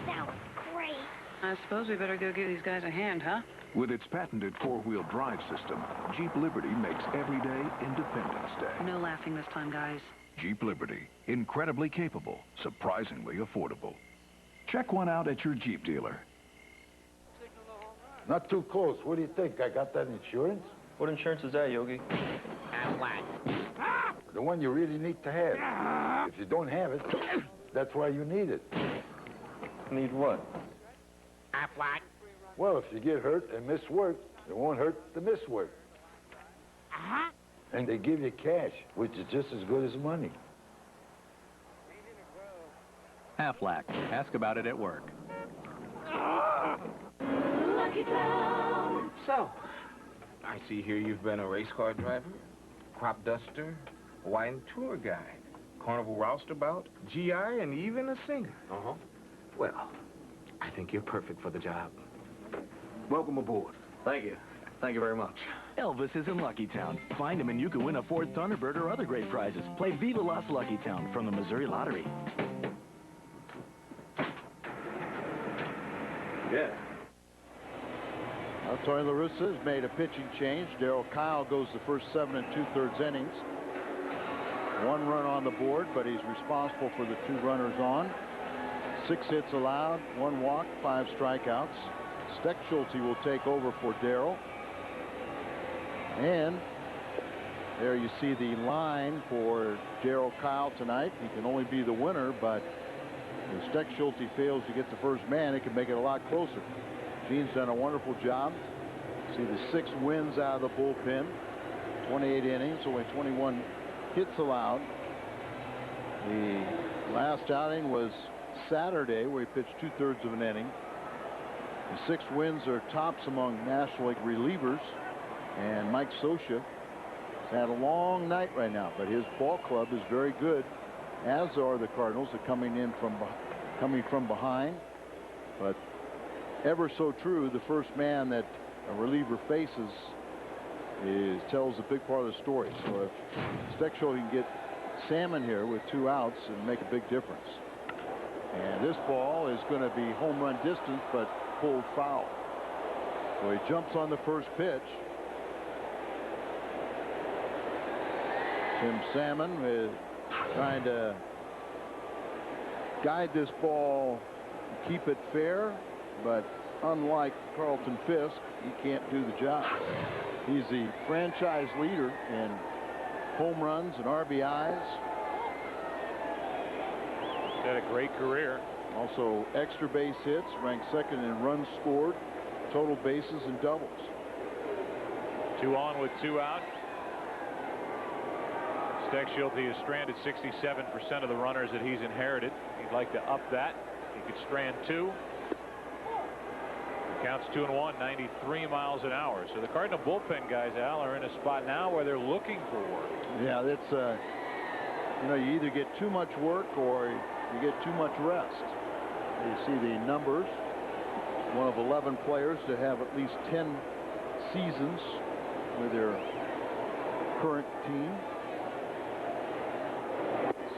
[SPEAKER 18] That was great.
[SPEAKER 1] I suppose we better go give these guys a hand, huh?
[SPEAKER 15] With its patented four-wheel drive system, Jeep Liberty makes everyday Independence Day.
[SPEAKER 1] No laughing this time, guys.
[SPEAKER 15] Jeep Liberty, incredibly capable, surprisingly affordable. Check one out at your Jeep dealer.
[SPEAKER 22] Not too close. What do you think? I got that insurance?
[SPEAKER 12] What insurance is that, Yogi?
[SPEAKER 22] The one you really need to have. If you don't have it, that's why you need it.
[SPEAKER 12] Need what?
[SPEAKER 22] Well, if you get hurt and miss work, it won't hurt to miss work. And they give you cash, which is just as good as money.
[SPEAKER 23] Aflac. Ask about it at work.
[SPEAKER 24] So, I see here you've been a race car driver, crop duster, wine tour guide, carnival roustabout, GI, and even a singer. Uh-huh. Well, I think you're perfect for the job. Welcome aboard.
[SPEAKER 23] Thank you. Thank you very much. Elvis is in Lucky Town. Find him and you can win a Ford Thunderbird or other great prizes. Play Viva Las Lucky Town from the Missouri Lottery.
[SPEAKER 22] Yeah.
[SPEAKER 3] Now, Tony La Russa has made a pitching change. Darryl Kile goes the first 7 2/3 innings. 1 run on the board, but he's responsible for the 2 runners on. 6 hits allowed, 1 walk, 5 strikeouts. Steckschulte will take over for Darryl. And there you see the line for Darryl Kile tonight. He can only be the winner, but if Steckschulte fails to get the first man, it can make it a lot closer. Gene's done a wonderful job. See the 6 wins out of the bullpen. 28 innings, only 21 hits allowed. The last outing was Saturday, where he pitched 2/3 of an inning. The 6 wins are tops among National League relievers. And Mike Scioscia has had a long night right now, but his ball club is very good, as are the Cardinals. They're coming from behind. But ever so true, the first man that a reliever faces tells a big part of the story. So if Steckschulte can get Salmon here with 2 outs and make a big difference. And this ball is going to be home run distance, but pulled foul. So he jumps on the first pitch. Tim Salmon is trying to guide this ball, keep it fair, but unlike Carlton Fisk, he can't do the job. He's the franchise leader in home runs and RBIs.
[SPEAKER 2] He's had a great career.
[SPEAKER 3] Also extra base hits, ranked 2nd in runs scored, total bases and doubles.
[SPEAKER 2] 2 on with 2 out. Steckschulte has stranded 67% of the runners that he's inherited. He'd like to up that. He could strand 2. The count's 2-1, 93 miles an hour. So the Cardinal bullpen guys, Al, are in a spot now where they're looking for work.
[SPEAKER 3] Yeah, that's you know, you either get too much work or you get too much rest. You see the numbers. One of 11 players to have at least 10 seasons with their current team.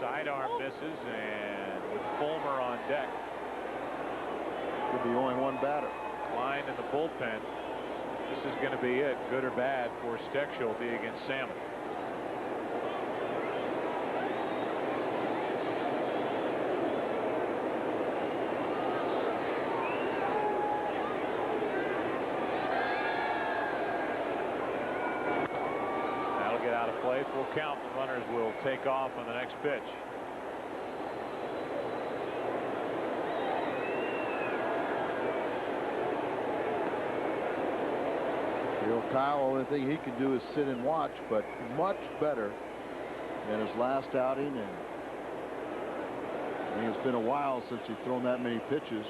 [SPEAKER 2] Sidearm misses, and with Fulmer on deck.
[SPEAKER 3] Could be only 1 batter.
[SPEAKER 2] Line in the bullpen. This is going to be it, good or bad, for Steckschulte against Salmon. That'll get out of play. Full count. The runners will take off on the next pitch.
[SPEAKER 3] Kyle, the only thing he can do is sit and watch, but much better than his last outing. And I mean, it's been a while since he's thrown that many pitches.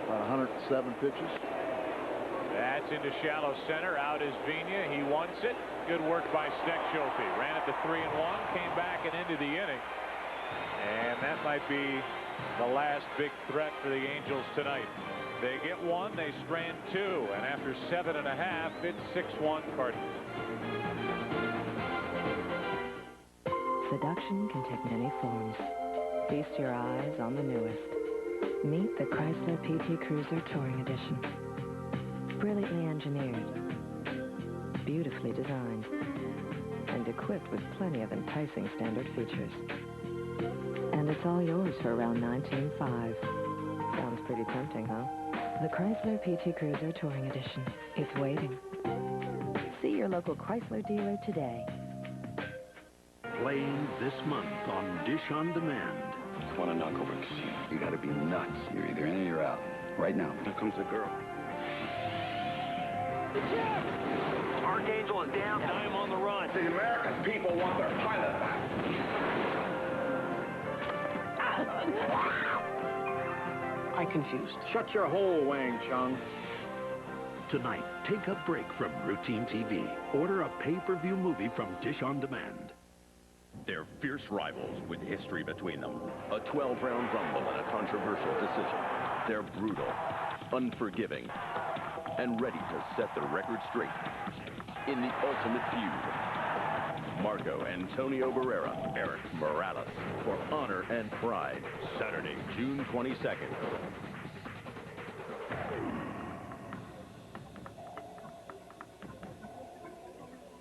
[SPEAKER 3] about 107 pitches.
[SPEAKER 2] That's into shallow center. Out is Vigna. He wants it. Good work by Steckschulte. Ran it to 3-1. Came back and into the inning. And that might be the last big threat for the Angels tonight. They get one. They strand two. And after 7.5, it's 6-1 Cardinals.
[SPEAKER 7] Seduction can take many forms. Feast your eyes on the newest. Meet the Chrysler PT Cruiser Touring Edition. Brilliantly engineered, beautifully designed, and equipped with plenty of enticing standard features. And it's all yours for around $19,500. Sounds pretty tempting, huh? The Chrysler PT Cruiser Touring Edition. It's waiting. See your local Chrysler dealer today.
[SPEAKER 9] Playing this month on Dish on Demand.
[SPEAKER 10] Just want to knock over a casino. You got to be nuts. You're either in or you're out. Right now. Here comes the girl.
[SPEAKER 23] Archangel is down, and I am on the run.
[SPEAKER 10] The American people want their pilot back.
[SPEAKER 23] I confused. Shut your hole, Wang Chung.
[SPEAKER 9] Tonight, take a break from routine TV. Order a pay-per-view movie from Dish on Demand.
[SPEAKER 13] They're fierce rivals with history between them. A 12-round rumble and a controversial decision. They're brutal, unforgiving, and ready to set the record straight in the ultimate feud. Marco Antonio Barrera, Eric Morales, for Honor and Pride, Saturday, June 22nd.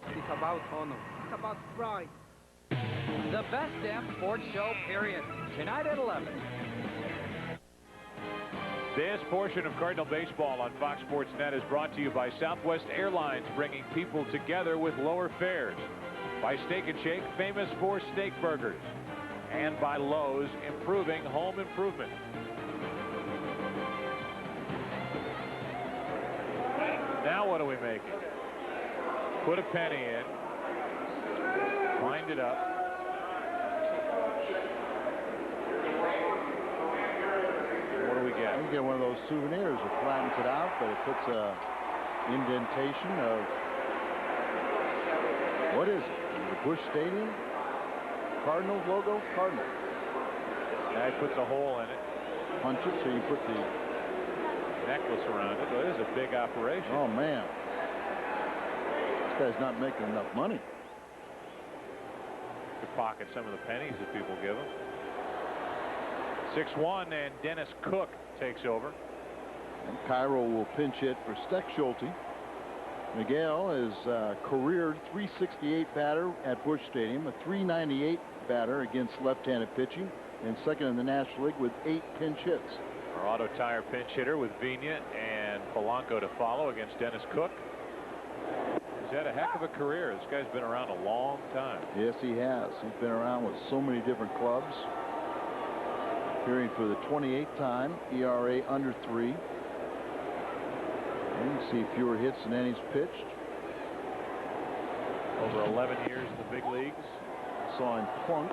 [SPEAKER 11] It's about honor. It's about pride.
[SPEAKER 8] The best damn sports show, period. Tonight at 11.
[SPEAKER 2] This portion of Cardinal Baseball on Fox Sports Net is brought to you by Southwest Airlines, bringing people together with lower fares. By Steak and Shake, famous for steak burgers. And by Lowe's, improving home improvement. Now what do we make it? Put a penny in. Wind it up.
[SPEAKER 3] You get one of those souvenirs that flattens it out, but it puts a indentation of, what is it? The Busch Stadium? Cardinals logo? Cardinals.
[SPEAKER 2] Guy puts a hole in it.
[SPEAKER 3] Punch it so you put the
[SPEAKER 2] necklace around it. Well, it is a big operation.
[SPEAKER 3] Oh, man. This guy's not making enough money.
[SPEAKER 2] Could pocket some of the pennies that people give him. 6-1, and Dennis Cook takes over.
[SPEAKER 3] And Cairo will pinch hit for Steckschulte. Miguel is a career .368 batter at Busch Stadium, a .398 batter against left-handed pitching, and second in the National League with 8 pinch hits.
[SPEAKER 2] Our Auto Tire pinch hitter with Vigna and Polanco to follow against Dennis Cook. He's had a heck of a career. This guy's been around a long time.
[SPEAKER 3] Yes, he has. He's been around with so many different clubs. Appearing for the 28th time, ERA under 3. And you see fewer hits than innings pitched.
[SPEAKER 2] Over 11 years in the big leagues.
[SPEAKER 3] Saw him plunk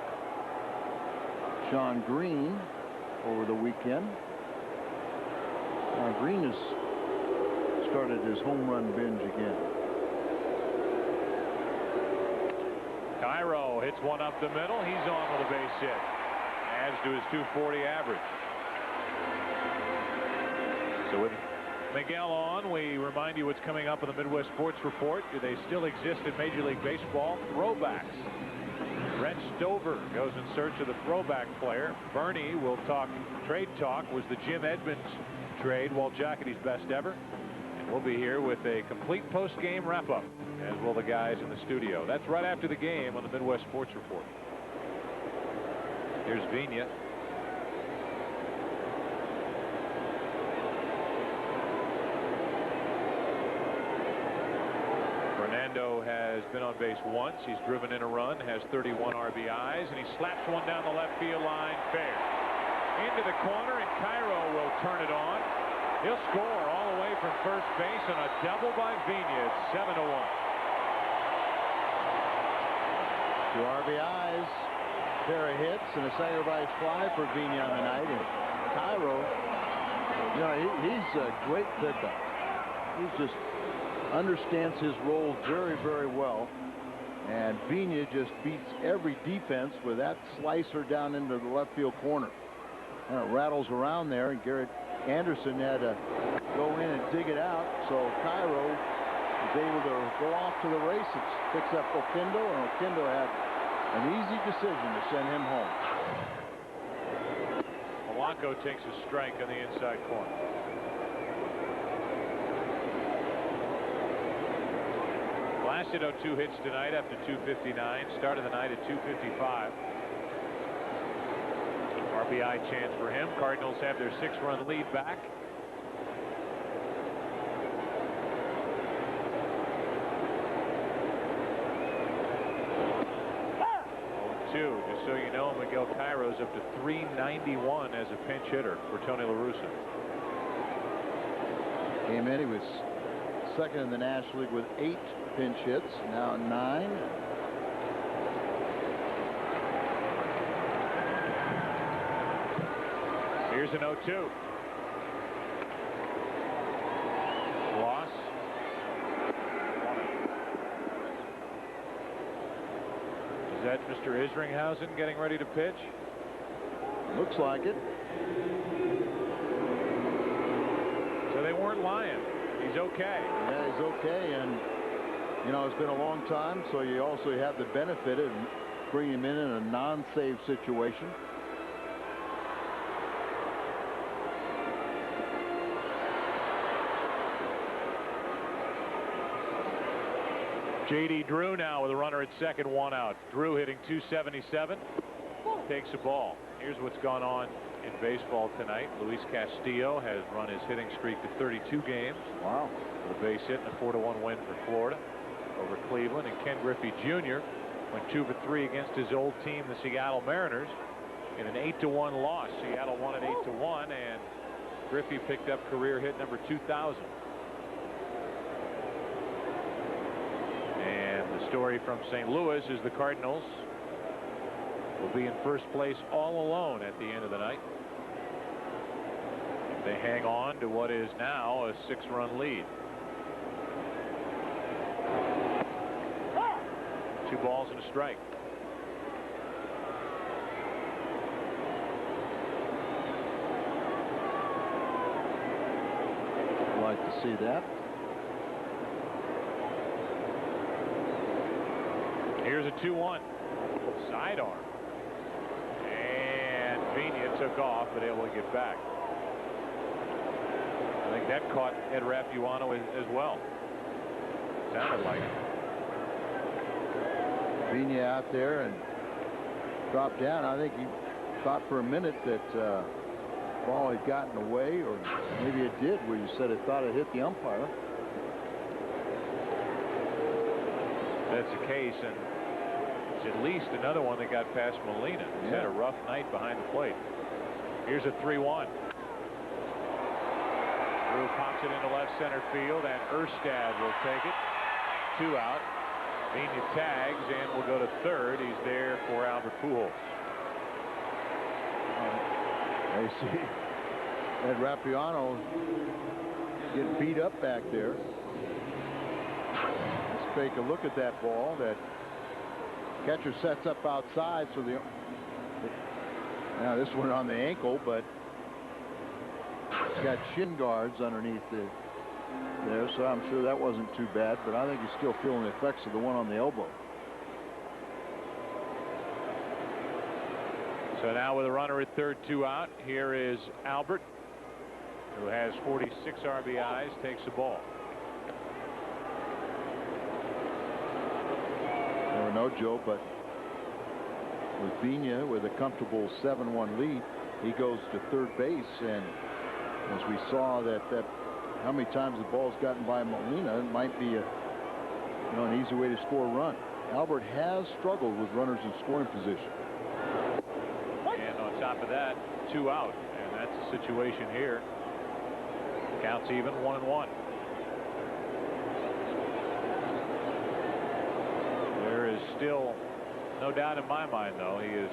[SPEAKER 3] Sean Green over the weekend. Now Green has started his home run binge again.
[SPEAKER 2] Cairo hits one up the middle. He's on with a base hit. Adds to his .240 average. So with Miguel on, we remind you what's coming up in the Midwest Sports Report. Do they still exist in Major League Baseball? Throwbacks. Brent Stover goes in search of the throwback player. Bernie will talk trade talk. Was the Jim Edmonds trade Walt Jocketty's best ever? And we'll be here with a complete post-game wrap-up, as will the guys in the studio. That's right after the game on the Midwest Sports Report. Here's Vigna. Fernando has been on base once. He's driven in a run, has 31 RBIs, and he slaps one down the left field line fair. Into the corner, and Cairo will turn it on. He'll score all the way from first base on a double by Vigna. It's 7-1.
[SPEAKER 3] 2 RBIs. Pair of hits and a sacrifice fly for Vigna on the night, and Cairo He's a great pickup. He just understands his role very, very well. And Vina just beats every defense with that slicer down into the left field corner. And it rattles around there, and Garrett Anderson had to go in and dig it out. So Cairo was able to go off to the races, picks up Oquendo, and Oquendo had an easy decision to send him home.
[SPEAKER 2] Polanco takes a strike on the inside corner. Blasted 2 hits tonight after 259. Started the night at 255. RBI chance for him. Cardinals have their 6-run lead back. Just so you know, Miguel Cairo's up to 391 as a pinch hitter for Tony La Russa.
[SPEAKER 3] Came in, he was second in the National League with 8 pinch hits, now 9.
[SPEAKER 2] Here's an 0-2. Loss. Is that Mr. Isringhausen getting ready to pitch?
[SPEAKER 3] Looks like it.
[SPEAKER 2] So they weren't lying. He's okay.
[SPEAKER 3] Yeah, he's okay, and you know, it's been a long time, so you also have the benefit of bringing him in a non-save situation.
[SPEAKER 2] J.D. Drew now with a runner at second, 1 out. Drew hitting 277. Takes a ball. Here's what's gone on in baseball tonight. Luis Castillo has run his hitting streak to 32 games.
[SPEAKER 3] Wow.
[SPEAKER 2] With a base hit and a 4-1 win for Florida over Cleveland. And Ken Griffey Jr. went 2 for 3 against his old team, the Seattle Mariners, in an 8-1 loss. Seattle won at 8-1, and Griffey picked up career hit number 2,000. And the story from St. Louis is the Cardinals will be in first place all alone at the end of the night. They hang on to what is now a 6-run lead. 2 balls and a strike.
[SPEAKER 3] I'd like to see that.
[SPEAKER 2] Here's a 2-1. Sidearm. And Vina took off, but able to get back. I think that caught Ed Rapuano as well. Sounded like it.
[SPEAKER 3] Vina out there and dropped down. I think he thought for a minute that ball had gotten away, or maybe it did, where you said it thought it hit the umpire.
[SPEAKER 2] That's the case, and it's at least another one that got past Molina. He's had a rough night behind the plate. Here's a 3-1. Drew pops it into left center field, and Erstad will take it. 2 out. Vina tags and will go to third. He's there for Albert Pujols.
[SPEAKER 3] I see Ed Rapuano getting beat up back there. Let's take a look at that ball. That catcher sets up outside, so now this one on the ankle, but it's got shin guards underneath there, so I'm sure that wasn't too bad, but I think he's still feeling the effects of the one on the elbow.
[SPEAKER 2] So now with a runner at third, 2 out, here is Albert, who has 46 RBIs, takes the ball.
[SPEAKER 3] Never know, Joe, but with Vina with a comfortable 7-1 lead, he goes to third base, and as we saw that how many times the ball's gotten by Molina, it might be an easy way to score a run. Albert has struggled with runners in scoring position.
[SPEAKER 2] And on top of that, 2 out, and that's the situation here. Counts even, 1-1. There is still no doubt in my mind, though, he is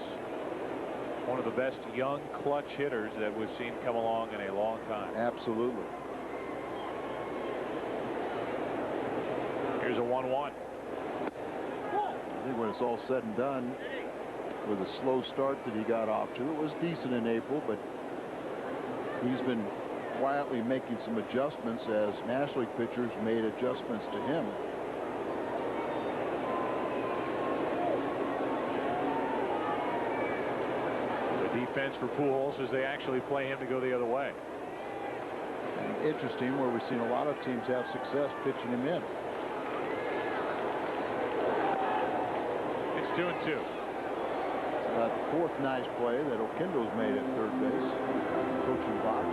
[SPEAKER 2] One of the best young clutch hitters that we've seen come along in a long time.
[SPEAKER 3] Absolutely.
[SPEAKER 2] Here's a 1-1.
[SPEAKER 3] I think when it's all said and done, with a slow start that he got off to, it was decent in April, but he's been quietly making some adjustments as National League pitchers made adjustments to him.
[SPEAKER 2] Defense for Pujols as they actually play him to go the other way.
[SPEAKER 3] And interesting, where we've seen a lot of teams have success pitching him in.
[SPEAKER 2] It's 2-2.
[SPEAKER 3] That fourth nice play that Oquendo's made at third base, coaching box.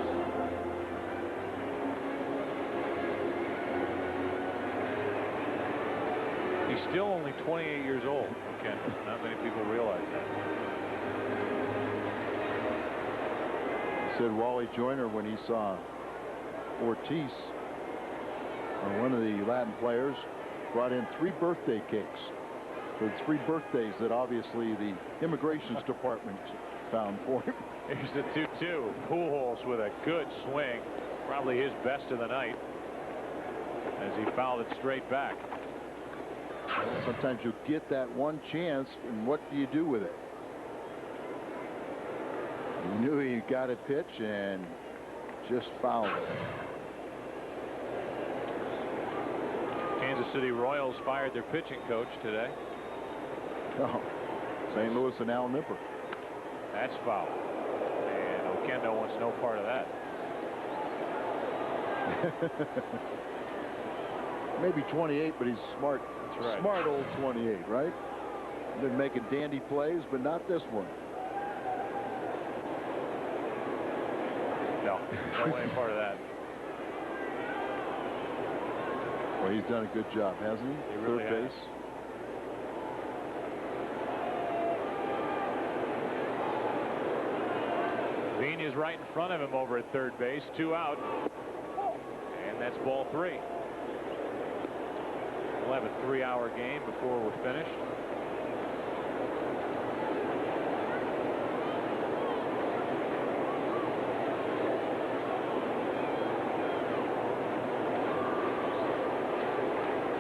[SPEAKER 2] He's still only 28 years old, Oquendo. Not many people realize that.
[SPEAKER 3] Said Wally Joyner when he saw Ortiz, or one of the Latin players, brought in 3 birthday cakes for the 3 birthdays that obviously the immigrations department found for him.
[SPEAKER 2] Here's the 2-2. Pujols with a good swing, probably his best of the night, as he fouled it straight back.
[SPEAKER 3] Sometimes you get that one chance, and what do you do with it? He knew he got a pitch and just fouled it.
[SPEAKER 2] Kansas City Royals fired their pitching coach today.
[SPEAKER 3] Oh, St. Louis and Al Nipper.
[SPEAKER 2] That's foul. And Oquendo wants no part of that.
[SPEAKER 3] Maybe 28, but he's smart.
[SPEAKER 2] That's right.
[SPEAKER 3] Smart old 28, right? Been making dandy plays, but not this one.
[SPEAKER 2] No way part of that.
[SPEAKER 3] Well, he's done a good job, hasn't he?
[SPEAKER 2] He really
[SPEAKER 3] Third
[SPEAKER 2] has.
[SPEAKER 3] base.
[SPEAKER 2] Vina's right in front of him over at third base. 2 out. And that's ball 3. We'll have a 3-hour game before we're finished.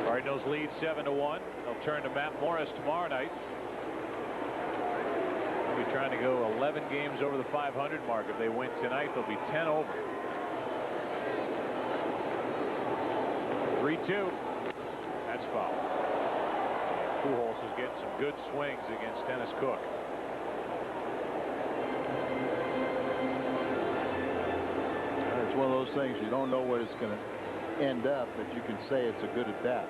[SPEAKER 2] Cardinals lead 7-1. They'll turn to Matt Morris tomorrow night. They'll be trying to go 11 games over the 500 mark. If they win tonight, they'll be 10 over. 3-2. That's foul. Pujols is getting some good swings against Dennis Cook.
[SPEAKER 3] It's one of those things you don't know what it's going to end up, but you can say it's a good at bat.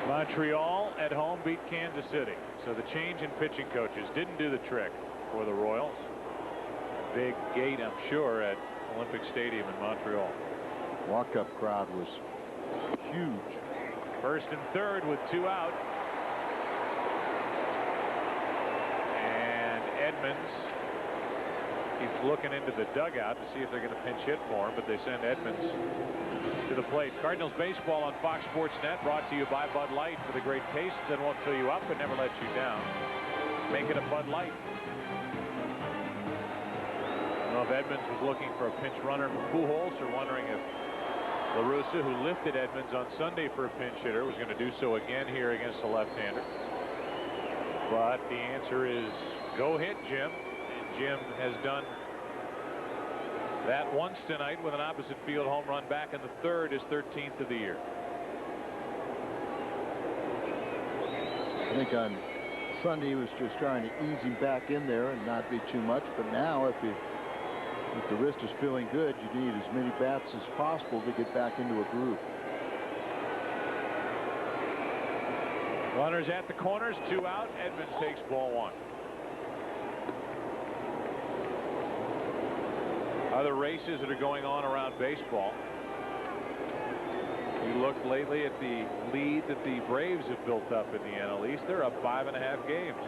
[SPEAKER 2] Montreal at home beat Kansas City. So the change in pitching coaches didn't do the trick for the Royals. Big gate, I'm sure, at Olympic Stadium in Montreal.
[SPEAKER 3] Walk-up crowd was huge.
[SPEAKER 2] First and third with 2 out. And Edmonds keeps looking into the dugout to see if they're going to pinch hit for him, but they send Edmonds to the plate. Cardinals baseball on Fox Sports Net, brought to you by Bud Light, for the great taste that won't fill you up but never lets you down. Make it a Bud Light. I don't know if Edmonds was looking for a pinch runner for Pujols, or wondering if La Russa, who lifted Edmonds on Sunday for a pinch hitter, was going to do so again here against the left-hander. But the answer is go hit, Jim. And Jim has done that once tonight with an opposite field home run back in the third, his 13th of the year.
[SPEAKER 3] I think on Sunday he was just trying to ease him back in there and not be too much, but now if the wrist is feeling good, you need as many bats as possible to get back into a groove.
[SPEAKER 2] Runners at the corners, 2 out. Edmonds takes ball 1. Other races that are going on around baseball. You look lately at the lead that the Braves have built up in the NL East. They're up 5.5 games.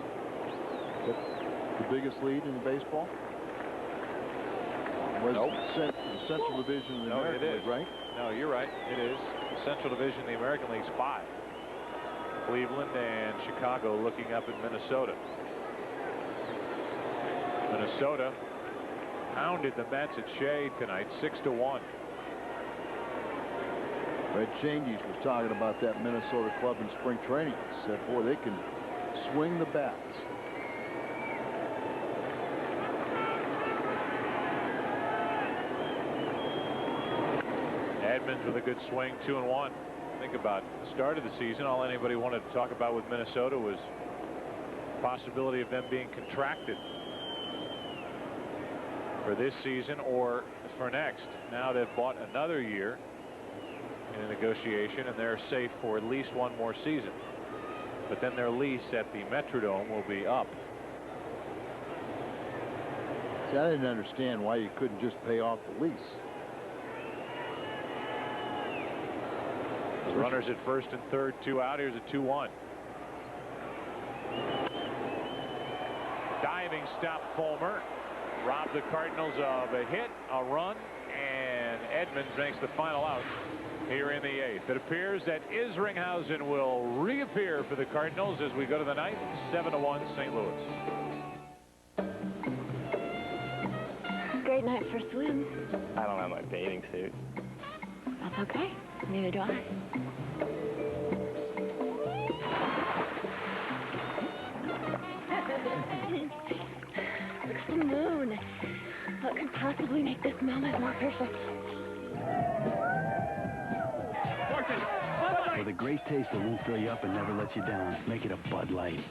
[SPEAKER 3] The biggest lead in baseball was the Central Division of the American League, right?
[SPEAKER 2] No, you're right. It is. The Central Division of the American League's 5. Cleveland and Chicago looking up at Minnesota. Minnesota pounded the Mets at Shea tonight, 6-1.
[SPEAKER 3] Red Changes was talking about that Minnesota club in spring training. He said, boy, they can swing the bats.
[SPEAKER 2] Edmonds with a good swing, 2-1. Think about the start of the season. All anybody wanted to talk about with Minnesota was the possibility of them being contracted for this season or for next. Now they've bought another year in a negotiation, and they're safe for at least one more season. But then their lease at the Metrodome will be up.
[SPEAKER 3] See, I didn't understand why you couldn't just pay off the lease.
[SPEAKER 2] Runners at first and third, 2 out. Here's a 2-1. Diving stop, Fulmer. Robbed the Cardinals of a hit, a run, and Edmonds makes the final out here in the 8th. It appears that Isringhausen will reappear for the Cardinals as we go to the 9th, 7-1 St. Louis.
[SPEAKER 18] Great night for a swim.
[SPEAKER 12] I don't have my bathing suit.
[SPEAKER 18] That's okay. Neither do I. It's the moon. What could possibly make this moment more perfect?
[SPEAKER 23] With a great taste that won't fill you up and never let you down, make it a Bud Light.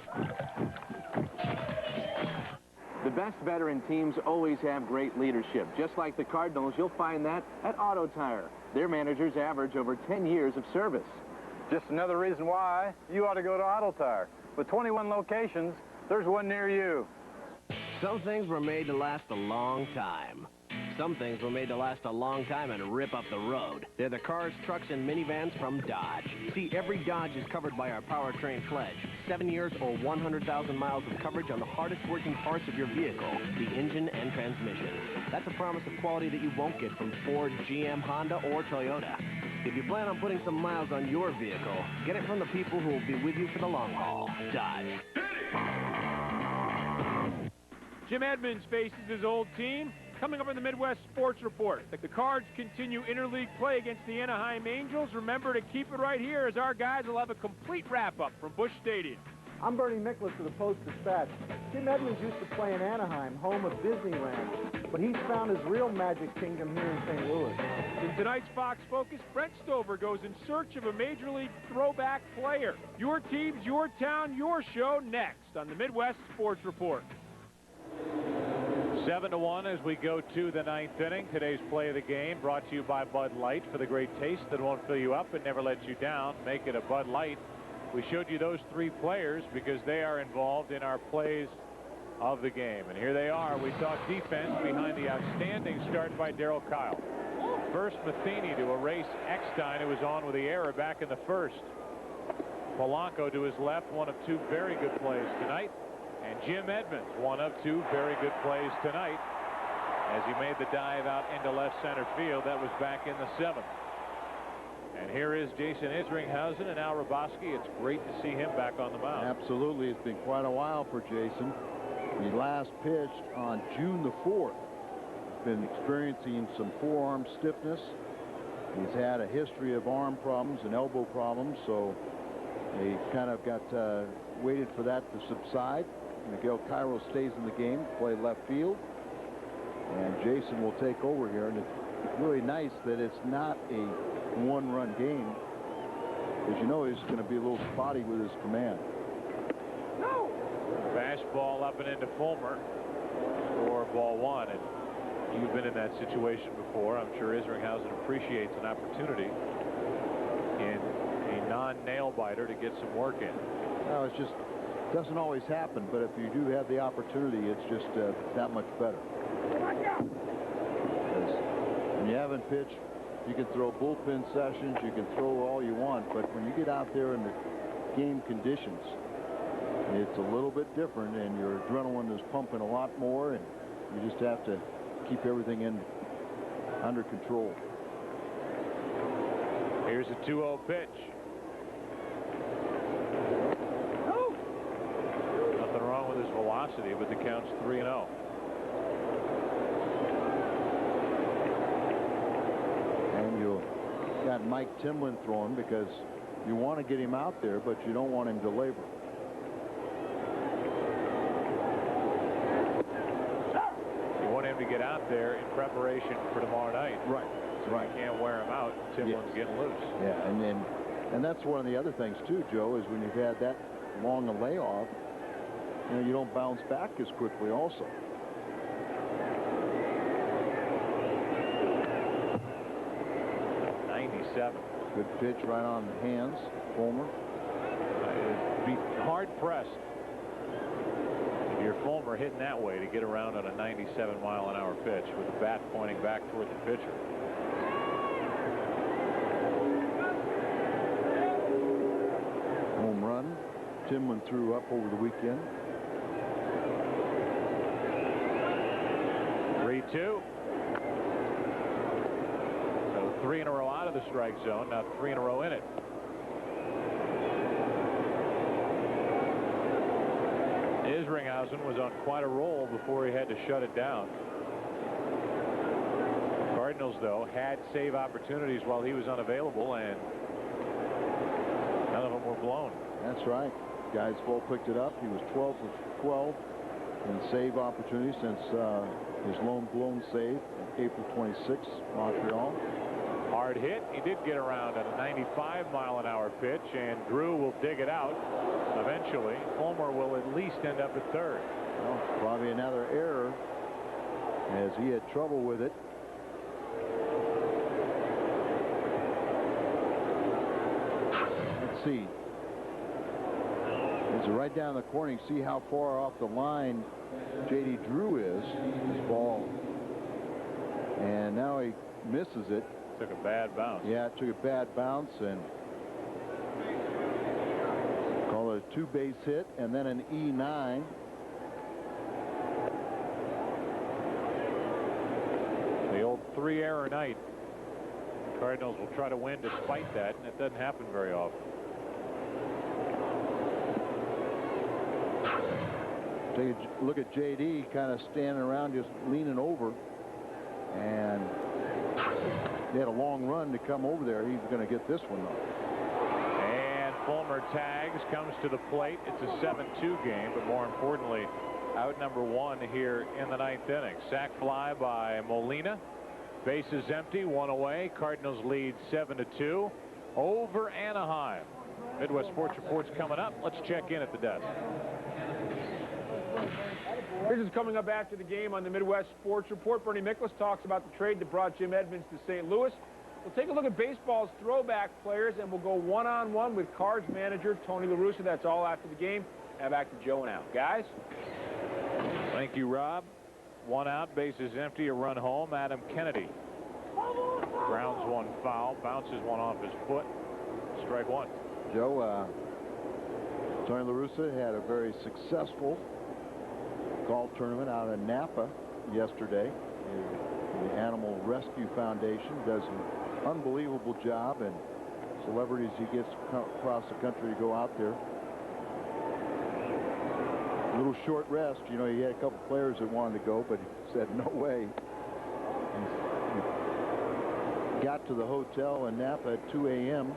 [SPEAKER 5] The best veteran teams always have great leadership. Just like the Cardinals, you'll find that at Auto Tire. Their managers average over 10 years of service.
[SPEAKER 16] Just another reason why you ought to go to Auto Tire. With 21 locations, there's one near you.
[SPEAKER 4] Some things were made to last a long time. Some things were made to last a long time and rip up the road. They're the cars, trucks, and minivans from Dodge. See, every Dodge is covered by our powertrain pledge. 7 years or 100,000 miles of coverage on the hardest working parts of your vehicle, the engine and transmission. That's a promise of quality that you won't get from Ford, GM, Honda, or Toyota. If you plan on putting some miles on your vehicle, get it from the people who will be with you for the long haul. Dodge.
[SPEAKER 6] Jim Edmonds faces his old team. Coming up in the Midwest Sports Report, the Cards continue interleague play against the Anaheim Angels. Remember to keep it right here as our guys will have a complete wrap-up from Busch Stadium.
[SPEAKER 14] I'm Bernie Nicholas for the Post-Dispatch. Jim Edmonds used to play in Anaheim, home of Disneyland, but he's found his real magic kingdom here in St. Louis.
[SPEAKER 6] In tonight's Fox Focus, Brent Stover goes in search of a Major League throwback player. Your teams, your town, your show next on the Midwest Sports Report.
[SPEAKER 2] 7-1 as we go to the 9th inning. Today's play of the game brought to you by Bud Light. For the great taste that won't fill you up and never lets you down, make it a Bud Light. We showed you those 3 players because they are involved in our plays of the game. And here they are. We talk defense behind the outstanding start by Darryl Kile. First, Matheny to erase Eckstein, who was on with the error back in the first. Polanco to his left, one of 2 very good plays tonight. And Jim Edmonds, one of 2 very good plays tonight as he made the dive out into left center field. That was back in the 7th. And here is Jason Isringhausen and Al Raboski. It's great to see him back on the mound.
[SPEAKER 3] Absolutely. It's been quite a while for Jason. He last pitched on June the 4th. He's been experiencing some forearm stiffness. He's had a history of arm problems and elbow problems, so they kind of got waited for that to subside. Miguel Cairo stays in the game, play left field, and Jason will take over here. And it's really nice that it's not a one-run game, because you know he's going to be a little spotty with his command.
[SPEAKER 2] Fastball up and into Fulmer for ball 1. And you've been in that situation before. I'm sure Isringhausen appreciates an opportunity in a non-nail biter to get some work in.
[SPEAKER 3] No, it's just doesn't always happen, but if you do have the opportunity, it's just that much better. Because when you haven't pitched, you can throw bullpen sessions, you can throw all you want, but when you get out there in the game conditions, it's a little bit different, and your adrenaline is pumping a lot more, and you just have to keep everything under control.
[SPEAKER 2] Here's a 2-0 pitch. wrong with his velocity, but the count's 3-0.
[SPEAKER 3] And you got Mike Timlin throwing because you want to get him out there, but you don't want him to labor.
[SPEAKER 2] You want him to get out there in preparation for tomorrow night.
[SPEAKER 3] Right.
[SPEAKER 2] So you can't wear him out. Timlin's getting loose.
[SPEAKER 3] Yeah, and that's one of the other things too, Joe, is when you've had that long a layoff, you don't bounce back as quickly also. Good pitch right on the hands, Fulmer.
[SPEAKER 2] It'd be hard-pressed if you're Fulmer hitting that way to get around on a 97-mile-an-hour pitch with the bat pointing back toward the pitcher.
[SPEAKER 3] Home run. Timlin threw up over the weekend.
[SPEAKER 2] 3-2. 3 in a row out of the strike zone, now 3 in a row in it. Isringhausen was on quite a roll before he had to shut it down. Cardinals, though, had save opportunities while he was unavailable, and none of them were blown.
[SPEAKER 3] That's right. Guys Vol picked it up. He was 12 for 12 in save opportunities since his lone blown save on April 26th, Montreal.
[SPEAKER 2] Hard hit. He did get around on a 95-mile-an-hour pitch, and Drew will dig it out eventually. Fulmer will at least end up at third.
[SPEAKER 3] Well, probably another error as he had trouble with it. Let's see. It's right down the corner. You see how far off the line J.D. Drew is. His ball. And now he misses it.
[SPEAKER 2] Took a bad bounce.
[SPEAKER 3] Yeah, it took a bad bounce and call it a 2-base hit and then an E9.
[SPEAKER 2] The old 3-error night. Cardinals will try to win despite that, and it doesn't happen very often.
[SPEAKER 3] Take a look at J.D. kind of standing around, just leaning over, and he had a long run to come over there. He's going to get this one, though.
[SPEAKER 2] And Fulmer tags, comes to the plate. It's a 7-2 game, but more importantly, out number 1 here in the 9th inning. Sac fly by Molina. Bases empty, 1 away. Cardinals lead 7-2 over Anaheim. Midwest Sports Report's coming up. Let's check in at the desk.
[SPEAKER 6] This is coming up after the game on the Midwest Sports Report. Bernie Miklasz talks about the trade that brought Jim Edmonds to St. Louis. We'll take a look at baseball's throwback players, and we'll go one-on-one with Cards manager Tony La Russa. That's all after the game. Now back to Joe and Al. Guys?
[SPEAKER 2] Thank you, Rob. 1 out, bases empty, a run home. Adam Kennedy grounds 1 foul, bounces 1 off his foot. Strike 1.
[SPEAKER 3] Joe, Tony La Russa had a very successful golf tournament out in Napa yesterday. The Animal Rescue Foundation does an unbelievable job, and celebrities he gets across the country to go out there. A little short rest. You know, he had a couple players that wanted to go, but he said no way. He got to the hotel in Napa at 2 a.m.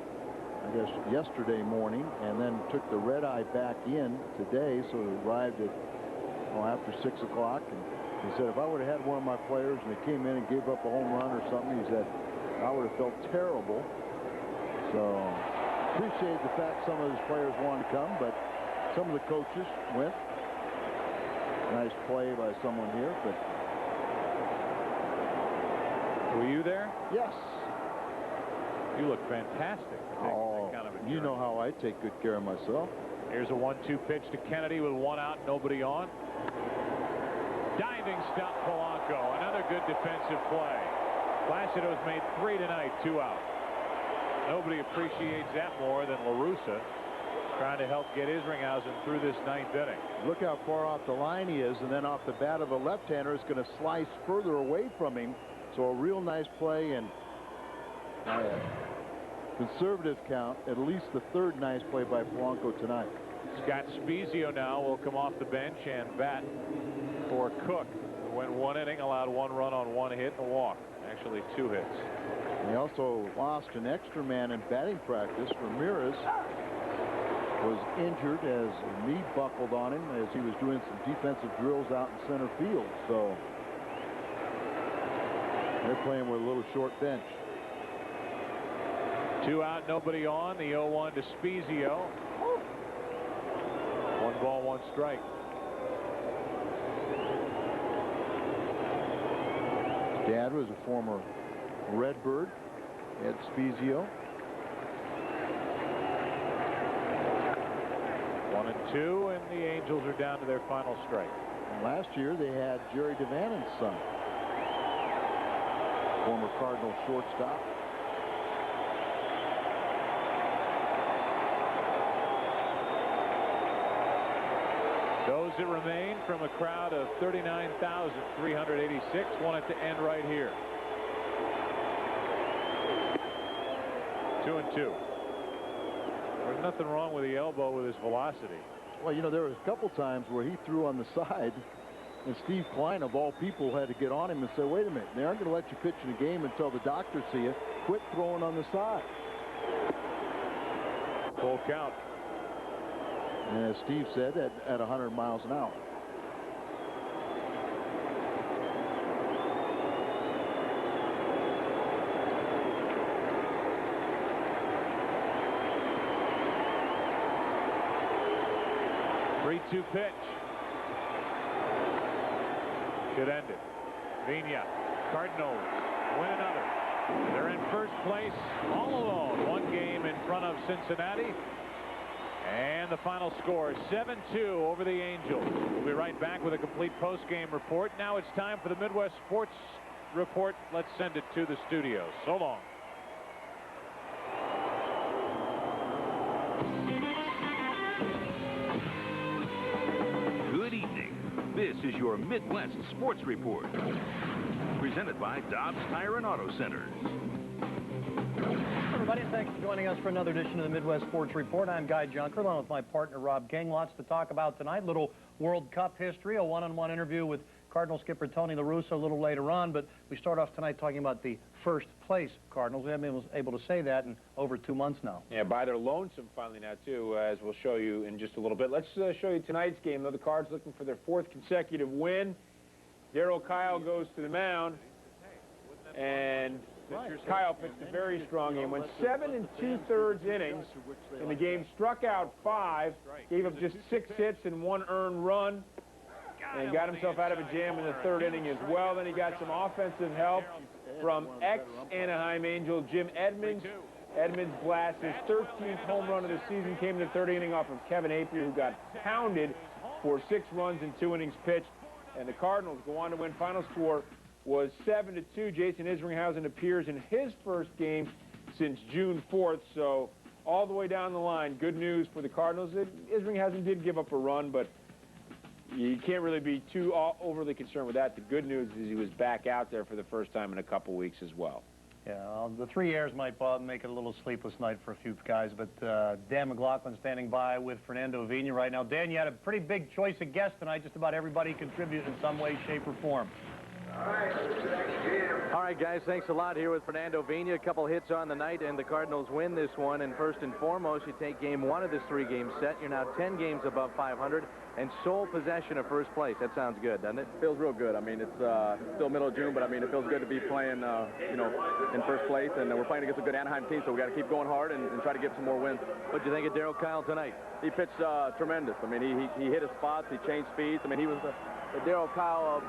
[SPEAKER 3] I guess yesterday morning, and then took the red eye back in today, so he arrived at after 6 o'clock. And he said, if I would have had one of my players and they came in and gave up a home run or something, he said, I would have felt terrible. So appreciate the fact some of his players wanted to come, but some of the coaches went. Nice play by someone here, but
[SPEAKER 2] were you there?
[SPEAKER 3] Yes.
[SPEAKER 2] You look fantastic.
[SPEAKER 3] Oh, kind of you know how I take good care of myself.
[SPEAKER 2] Here's a 1-2 pitch to Kennedy with 1 out, nobody on. Diving stop Polanco. Another good defensive play. Placido's made 3 tonight, 2 out. Nobody appreciates that more than La Russa, trying to help get Isringhausen through this 9th inning.
[SPEAKER 3] Look how far off the line he is, and then off the bat of a left-hander is going to slice further away from him. So a real nice play, and conservative count, at least the 3rd nice play by Polanco tonight.
[SPEAKER 2] Scott Spezio now will come off the bench and bat for Cook, who went 1 inning, allowed 1 run on 1 hit and a walk. Actually 2 hits.
[SPEAKER 3] He also lost an extra man in batting practice. Ramirez was injured as a knee buckled on him as he was doing some defensive drills out in center field. So they're playing with a little short bench.
[SPEAKER 2] 2 out, nobody on. The 0-1 to Spezio. 1 ball, 1 strike.
[SPEAKER 3] Dad was a former Redbird, Ed Spezio.
[SPEAKER 2] 1-2, and the Angels are down to their final strike.
[SPEAKER 3] And last year they had Jerry DeVannen's son, former Cardinal shortstop.
[SPEAKER 2] Those that remain from a crowd of 39,386 want it to end right here. 2-2. There's nothing wrong with the elbow with his velocity.
[SPEAKER 3] Well, you know, there was a couple times where he threw on the side, and Steve Klein, of all people, had to get on him and say, wait a minute, they aren't going to let you pitch in the game until the doctors see you. Quit throwing on the side.
[SPEAKER 2] Full count.
[SPEAKER 3] And as Steve said, at 100 miles an hour.
[SPEAKER 2] Three-two pitch. Should end it. Vigna. Cardinals win another. They're in first place all alone. 1 game in front of Cincinnati. And the final score, 7-2 over the Angels. We'll be right back with a complete post-game report. Now it's time for the Midwest Sports Report. Let's send it to the studios. So long.
[SPEAKER 9] Good evening. This is your Midwest Sports Report, presented by Dobbs Tire and Auto Centers.
[SPEAKER 17] Everybody, thanks for joining us for another edition of the Midwest Sports Report. I'm Guy Junker, along with my partner Rob King. Lots to talk about tonight. Little World Cup history, a one-on-one interview with Cardinal skipper Tony La Russa a little later on. But we start off tonight talking about the first place Cardinals. We haven't been able to say that in over 2 months now.
[SPEAKER 6] Yeah, by their lonesome finally now, too, as we'll show you in just a little bit. Let's show you tonight's game, though. The Cards looking for their 4th consecutive win. Darryl Kile goes to the mound, and Kyle pitched a very strong game. Went 7 2/3 innings in the game, struck out 5, gave up just 6 hits and 1 earned run, and got himself out of a jam in the 3rd inning as well. Then he got some offensive help from ex-Anaheim Angel Jim Edmonds. Edmonds blasts his 13th home run of the season, came in the 3rd inning off of Kevin Appier, who got pounded for 6 runs in 2 innings pitched. And the Cardinals go on to win. Final score was 7-2. Jason Isringhausen appears in his first game since June 4th. So all the way down the line, good news for the Cardinals. Isringhausen did give up a run, but you can't really be too overly concerned with that. The good news is he was back out there for the first time in a couple weeks as well.
[SPEAKER 17] Yeah, the 3 errors might make it a little sleepless night for a few guys, but Dan McLaughlin standing by with Fernando Vigna right now. Dan, you had a pretty big choice of guests tonight. Just about everybody contributed in some way, shape, or form.
[SPEAKER 5] All right, guys, thanks a lot here with Fernando Vigna. A couple hits on the night, and the Cardinals win this one. And first and foremost, you take game 1 of this 3-game set. You're now 10 games above 500 and sole possession of first place. That sounds good, doesn't it?
[SPEAKER 19] Feels real good. I mean, it's still middle of June, but I mean, it feels good to be playing, you know, in first place. And we're playing against a good Anaheim team, so we got to keep going hard and try to get some more wins.
[SPEAKER 5] What do you think of Darryl Kile tonight?
[SPEAKER 19] He pitched tremendous. I mean, he hit his spots, he changed speeds. I mean, he was the Darryl Kile of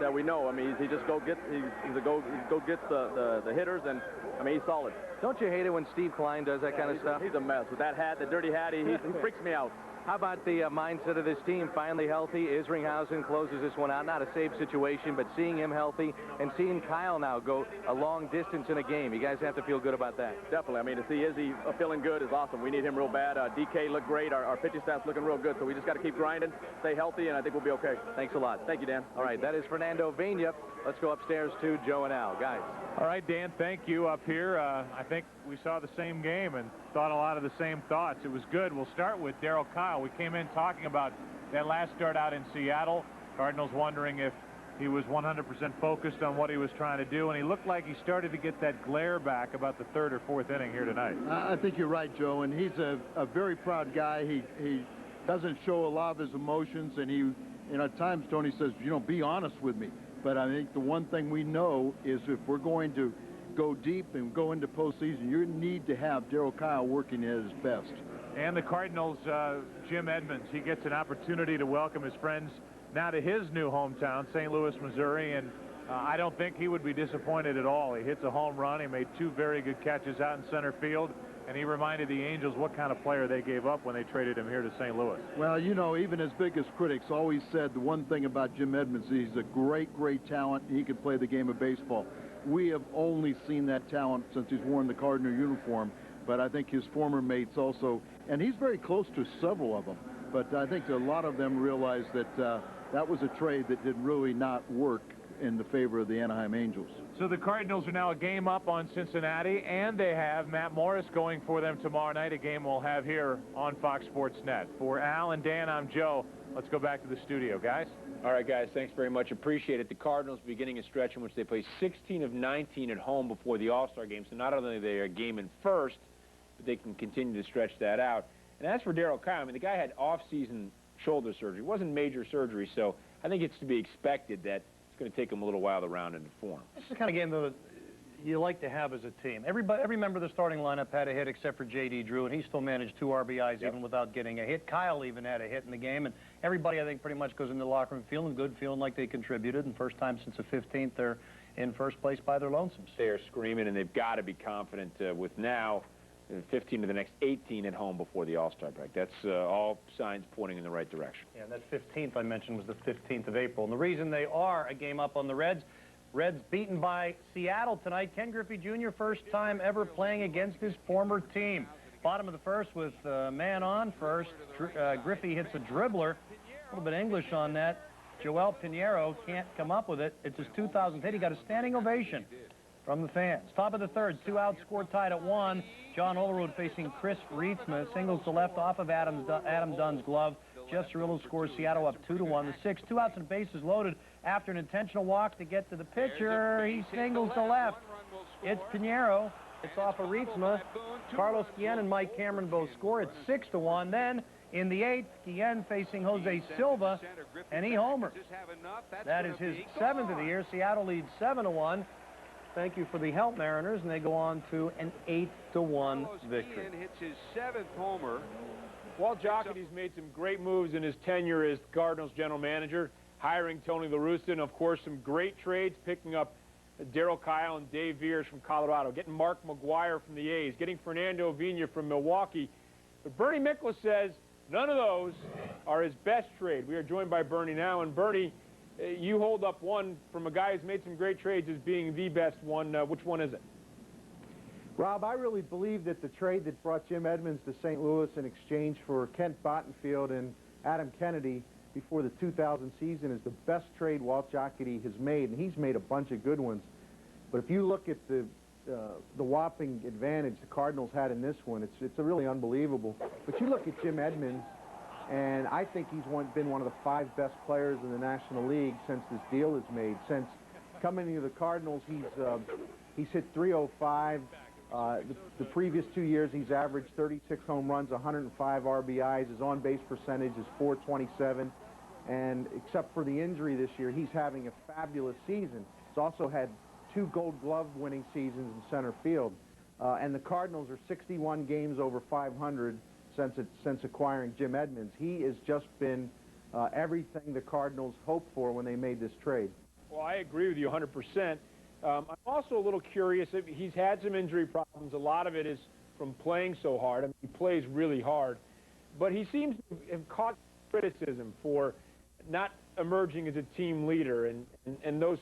[SPEAKER 19] that we know. I mean, he just go gets the hitters, and I mean, he's solid.
[SPEAKER 5] Don't you hate it when Steve Klein does that kind of stuff?
[SPEAKER 19] He's a mess with that hat, the dirty hat. He freaks me out.
[SPEAKER 5] How about the mindset of this team? Finally healthy. Isringhausen closes this one out. Not a safe situation, but seeing him healthy and seeing Kyle now go a long distance in a game, you guys have to feel good about that.
[SPEAKER 19] Definitely. I mean, to see Izzy feeling good is awesome. We need him real bad. DK looked great. Our pitching staff's looking real good, so we just got to keep grinding, stay healthy, and I think we'll be okay.
[SPEAKER 5] Thanks a lot.
[SPEAKER 19] Thank you, Dan.
[SPEAKER 5] All right, that is Fernando Vigna. Let's go upstairs to Joe and Al. Guys.
[SPEAKER 2] All right, Dan, thank you up here. I think we saw the same game and thought a lot of the same thoughts. It was good. We'll start with Darryl Kile. We came in talking about that last start out in Seattle. Cardinals wondering if he was 100% focused on what he was trying to do, and he looked like he started to get that glare back about the third or fourth inning here tonight.
[SPEAKER 3] I think you're right, Joe, and he's a very proud guy. He doesn't show a lot of his emotions, and he, at times Tony says, be honest with me. But I think the one thing we know is if we're going to go deep and go into postseason, you need to have Darryl Kile working at his best.
[SPEAKER 2] And the Cardinals, Jim Edmonds, he gets an opportunity to welcome his friends now to his new hometown, St. Louis, Missouri, and I don't think he would be disappointed at all. He hits a home run. He made 2 very good catches out in center field, and he reminded the Angels what kind of player they gave up when they traded him here to St. Louis.
[SPEAKER 3] Well, even his biggest critics always said the one thing about Jim Edmonds, he's a great talent. He can play the game of baseball. We have only seen that talent since he's worn the Cardinal uniform, but I think his former mates also, and he's very close to several of them, but I think a lot of them realized that that was a trade that did really not work in the favor of the Anaheim Angels.
[SPEAKER 2] So the Cardinals are now a game up on Cincinnati, and they have Matt Morris going for them tomorrow night, a game we'll have here on Fox Sports Net. For Al and Dan, I'm Joe. Let's go back to the studio, guys.
[SPEAKER 6] All right, guys, thanks very much. Appreciate it. The Cardinals beginning a stretch in which they play 16 of 19 at home before the All-Star game, so not only are they a game in first, but they can continue to stretch that out. And as for Darryl Kile, the guy had off-season shoulder surgery. It wasn't major surgery, so I think it's to be expected that it's going to take him a little while to round into form.
[SPEAKER 17] This is the kind of game that you like to have as a team. Every member of the starting lineup had a hit except for J.D. Drew, and he still managed 2 RBIs even without getting a hit. Kyle even had a hit in the game, and everybody, I think, pretty much goes into the locker room feeling good, feeling like they contributed, and first time since the 15th they're in first place by their lonesomes.
[SPEAKER 6] They are screaming, and they've got to be confident with now 15 of the next 18 at home before the All-Star break. That's all signs pointing in the right direction.
[SPEAKER 17] Yeah, and that 15th I mentioned was the 15th of April. And the reason they are a game up on the Reds beaten by Seattle tonight. Ken Griffey Jr., first time ever playing against his former team. Bottom of the first with man on first. Griffey hits a dribbler. A little bit English on that. Joel Pinheiro can't come up with it. It's his 2000th hit. He got a standing ovation from the fans. Top of the third, 2 outs, score tied at 1. John Olerud facing Chris Rietsma. Singles to left off of Adam Dunn's glove. Jeff Cirillo scores Seattle up 2-1. The 6th, 2 outs and bases loaded after an intentional walk to get to the pitcher. He singles to left. It's Pinheiro. It's off of Rietsma. Carlos Guillen and Mike Cameron both score. It's 6-1. Then in the 8th, Guillen facing Jose Silva, and he homers. That is his 7th of the year. Seattle leads 7-1. Thank you for the help, Mariners, and they go on to an 8-1 victory.
[SPEAKER 6] Hits his 7th homer. Walt Jocketty's made some great moves in his tenure as Cardinals general manager, hiring Tony La Russa, and of course some great trades, picking up Darryl Kile and Dave Veers from Colorado, getting Mark McGuire from the A's, getting Fernando Avina from Milwaukee. But Bernie Miklasz says none of those are his best trade. We are joined by Bernie now, and Bernie, you hold up one from a guy who's made some great trades as being the best one. Which one is it?
[SPEAKER 14] Rob, I really believe that the trade that brought Jim Edmonds to St. Louis in exchange for Kent Bottenfield and Adam Kennedy before the 2000 season is the best trade Walt Jocketty has made, and he's made a bunch of good ones. But if you look at the whopping advantage the Cardinals had in this one, it's really unbelievable. But you look at Jim Edmonds, and I think he's been one of the 5 best players in the National League since this deal is made. Since coming into the Cardinals, he's hit .305. The previous 2 years, he's averaged 36 home runs, 105 RBIs. His on-base percentage is .427. And except for the injury this year, he's having a fabulous season. He's also had 2 Gold Glove winning seasons in center field. And the Cardinals are 61 games over 500 since acquiring Jim Edmonds. He has just been everything the Cardinals hoped for when they made this trade.
[SPEAKER 6] Well, I agree with you 100%. I'm also a little curious. He's had some injury problems. A lot of it is from playing so hard. I mean, he plays really hard. But he seems to have caught criticism for not emerging as a team leader and those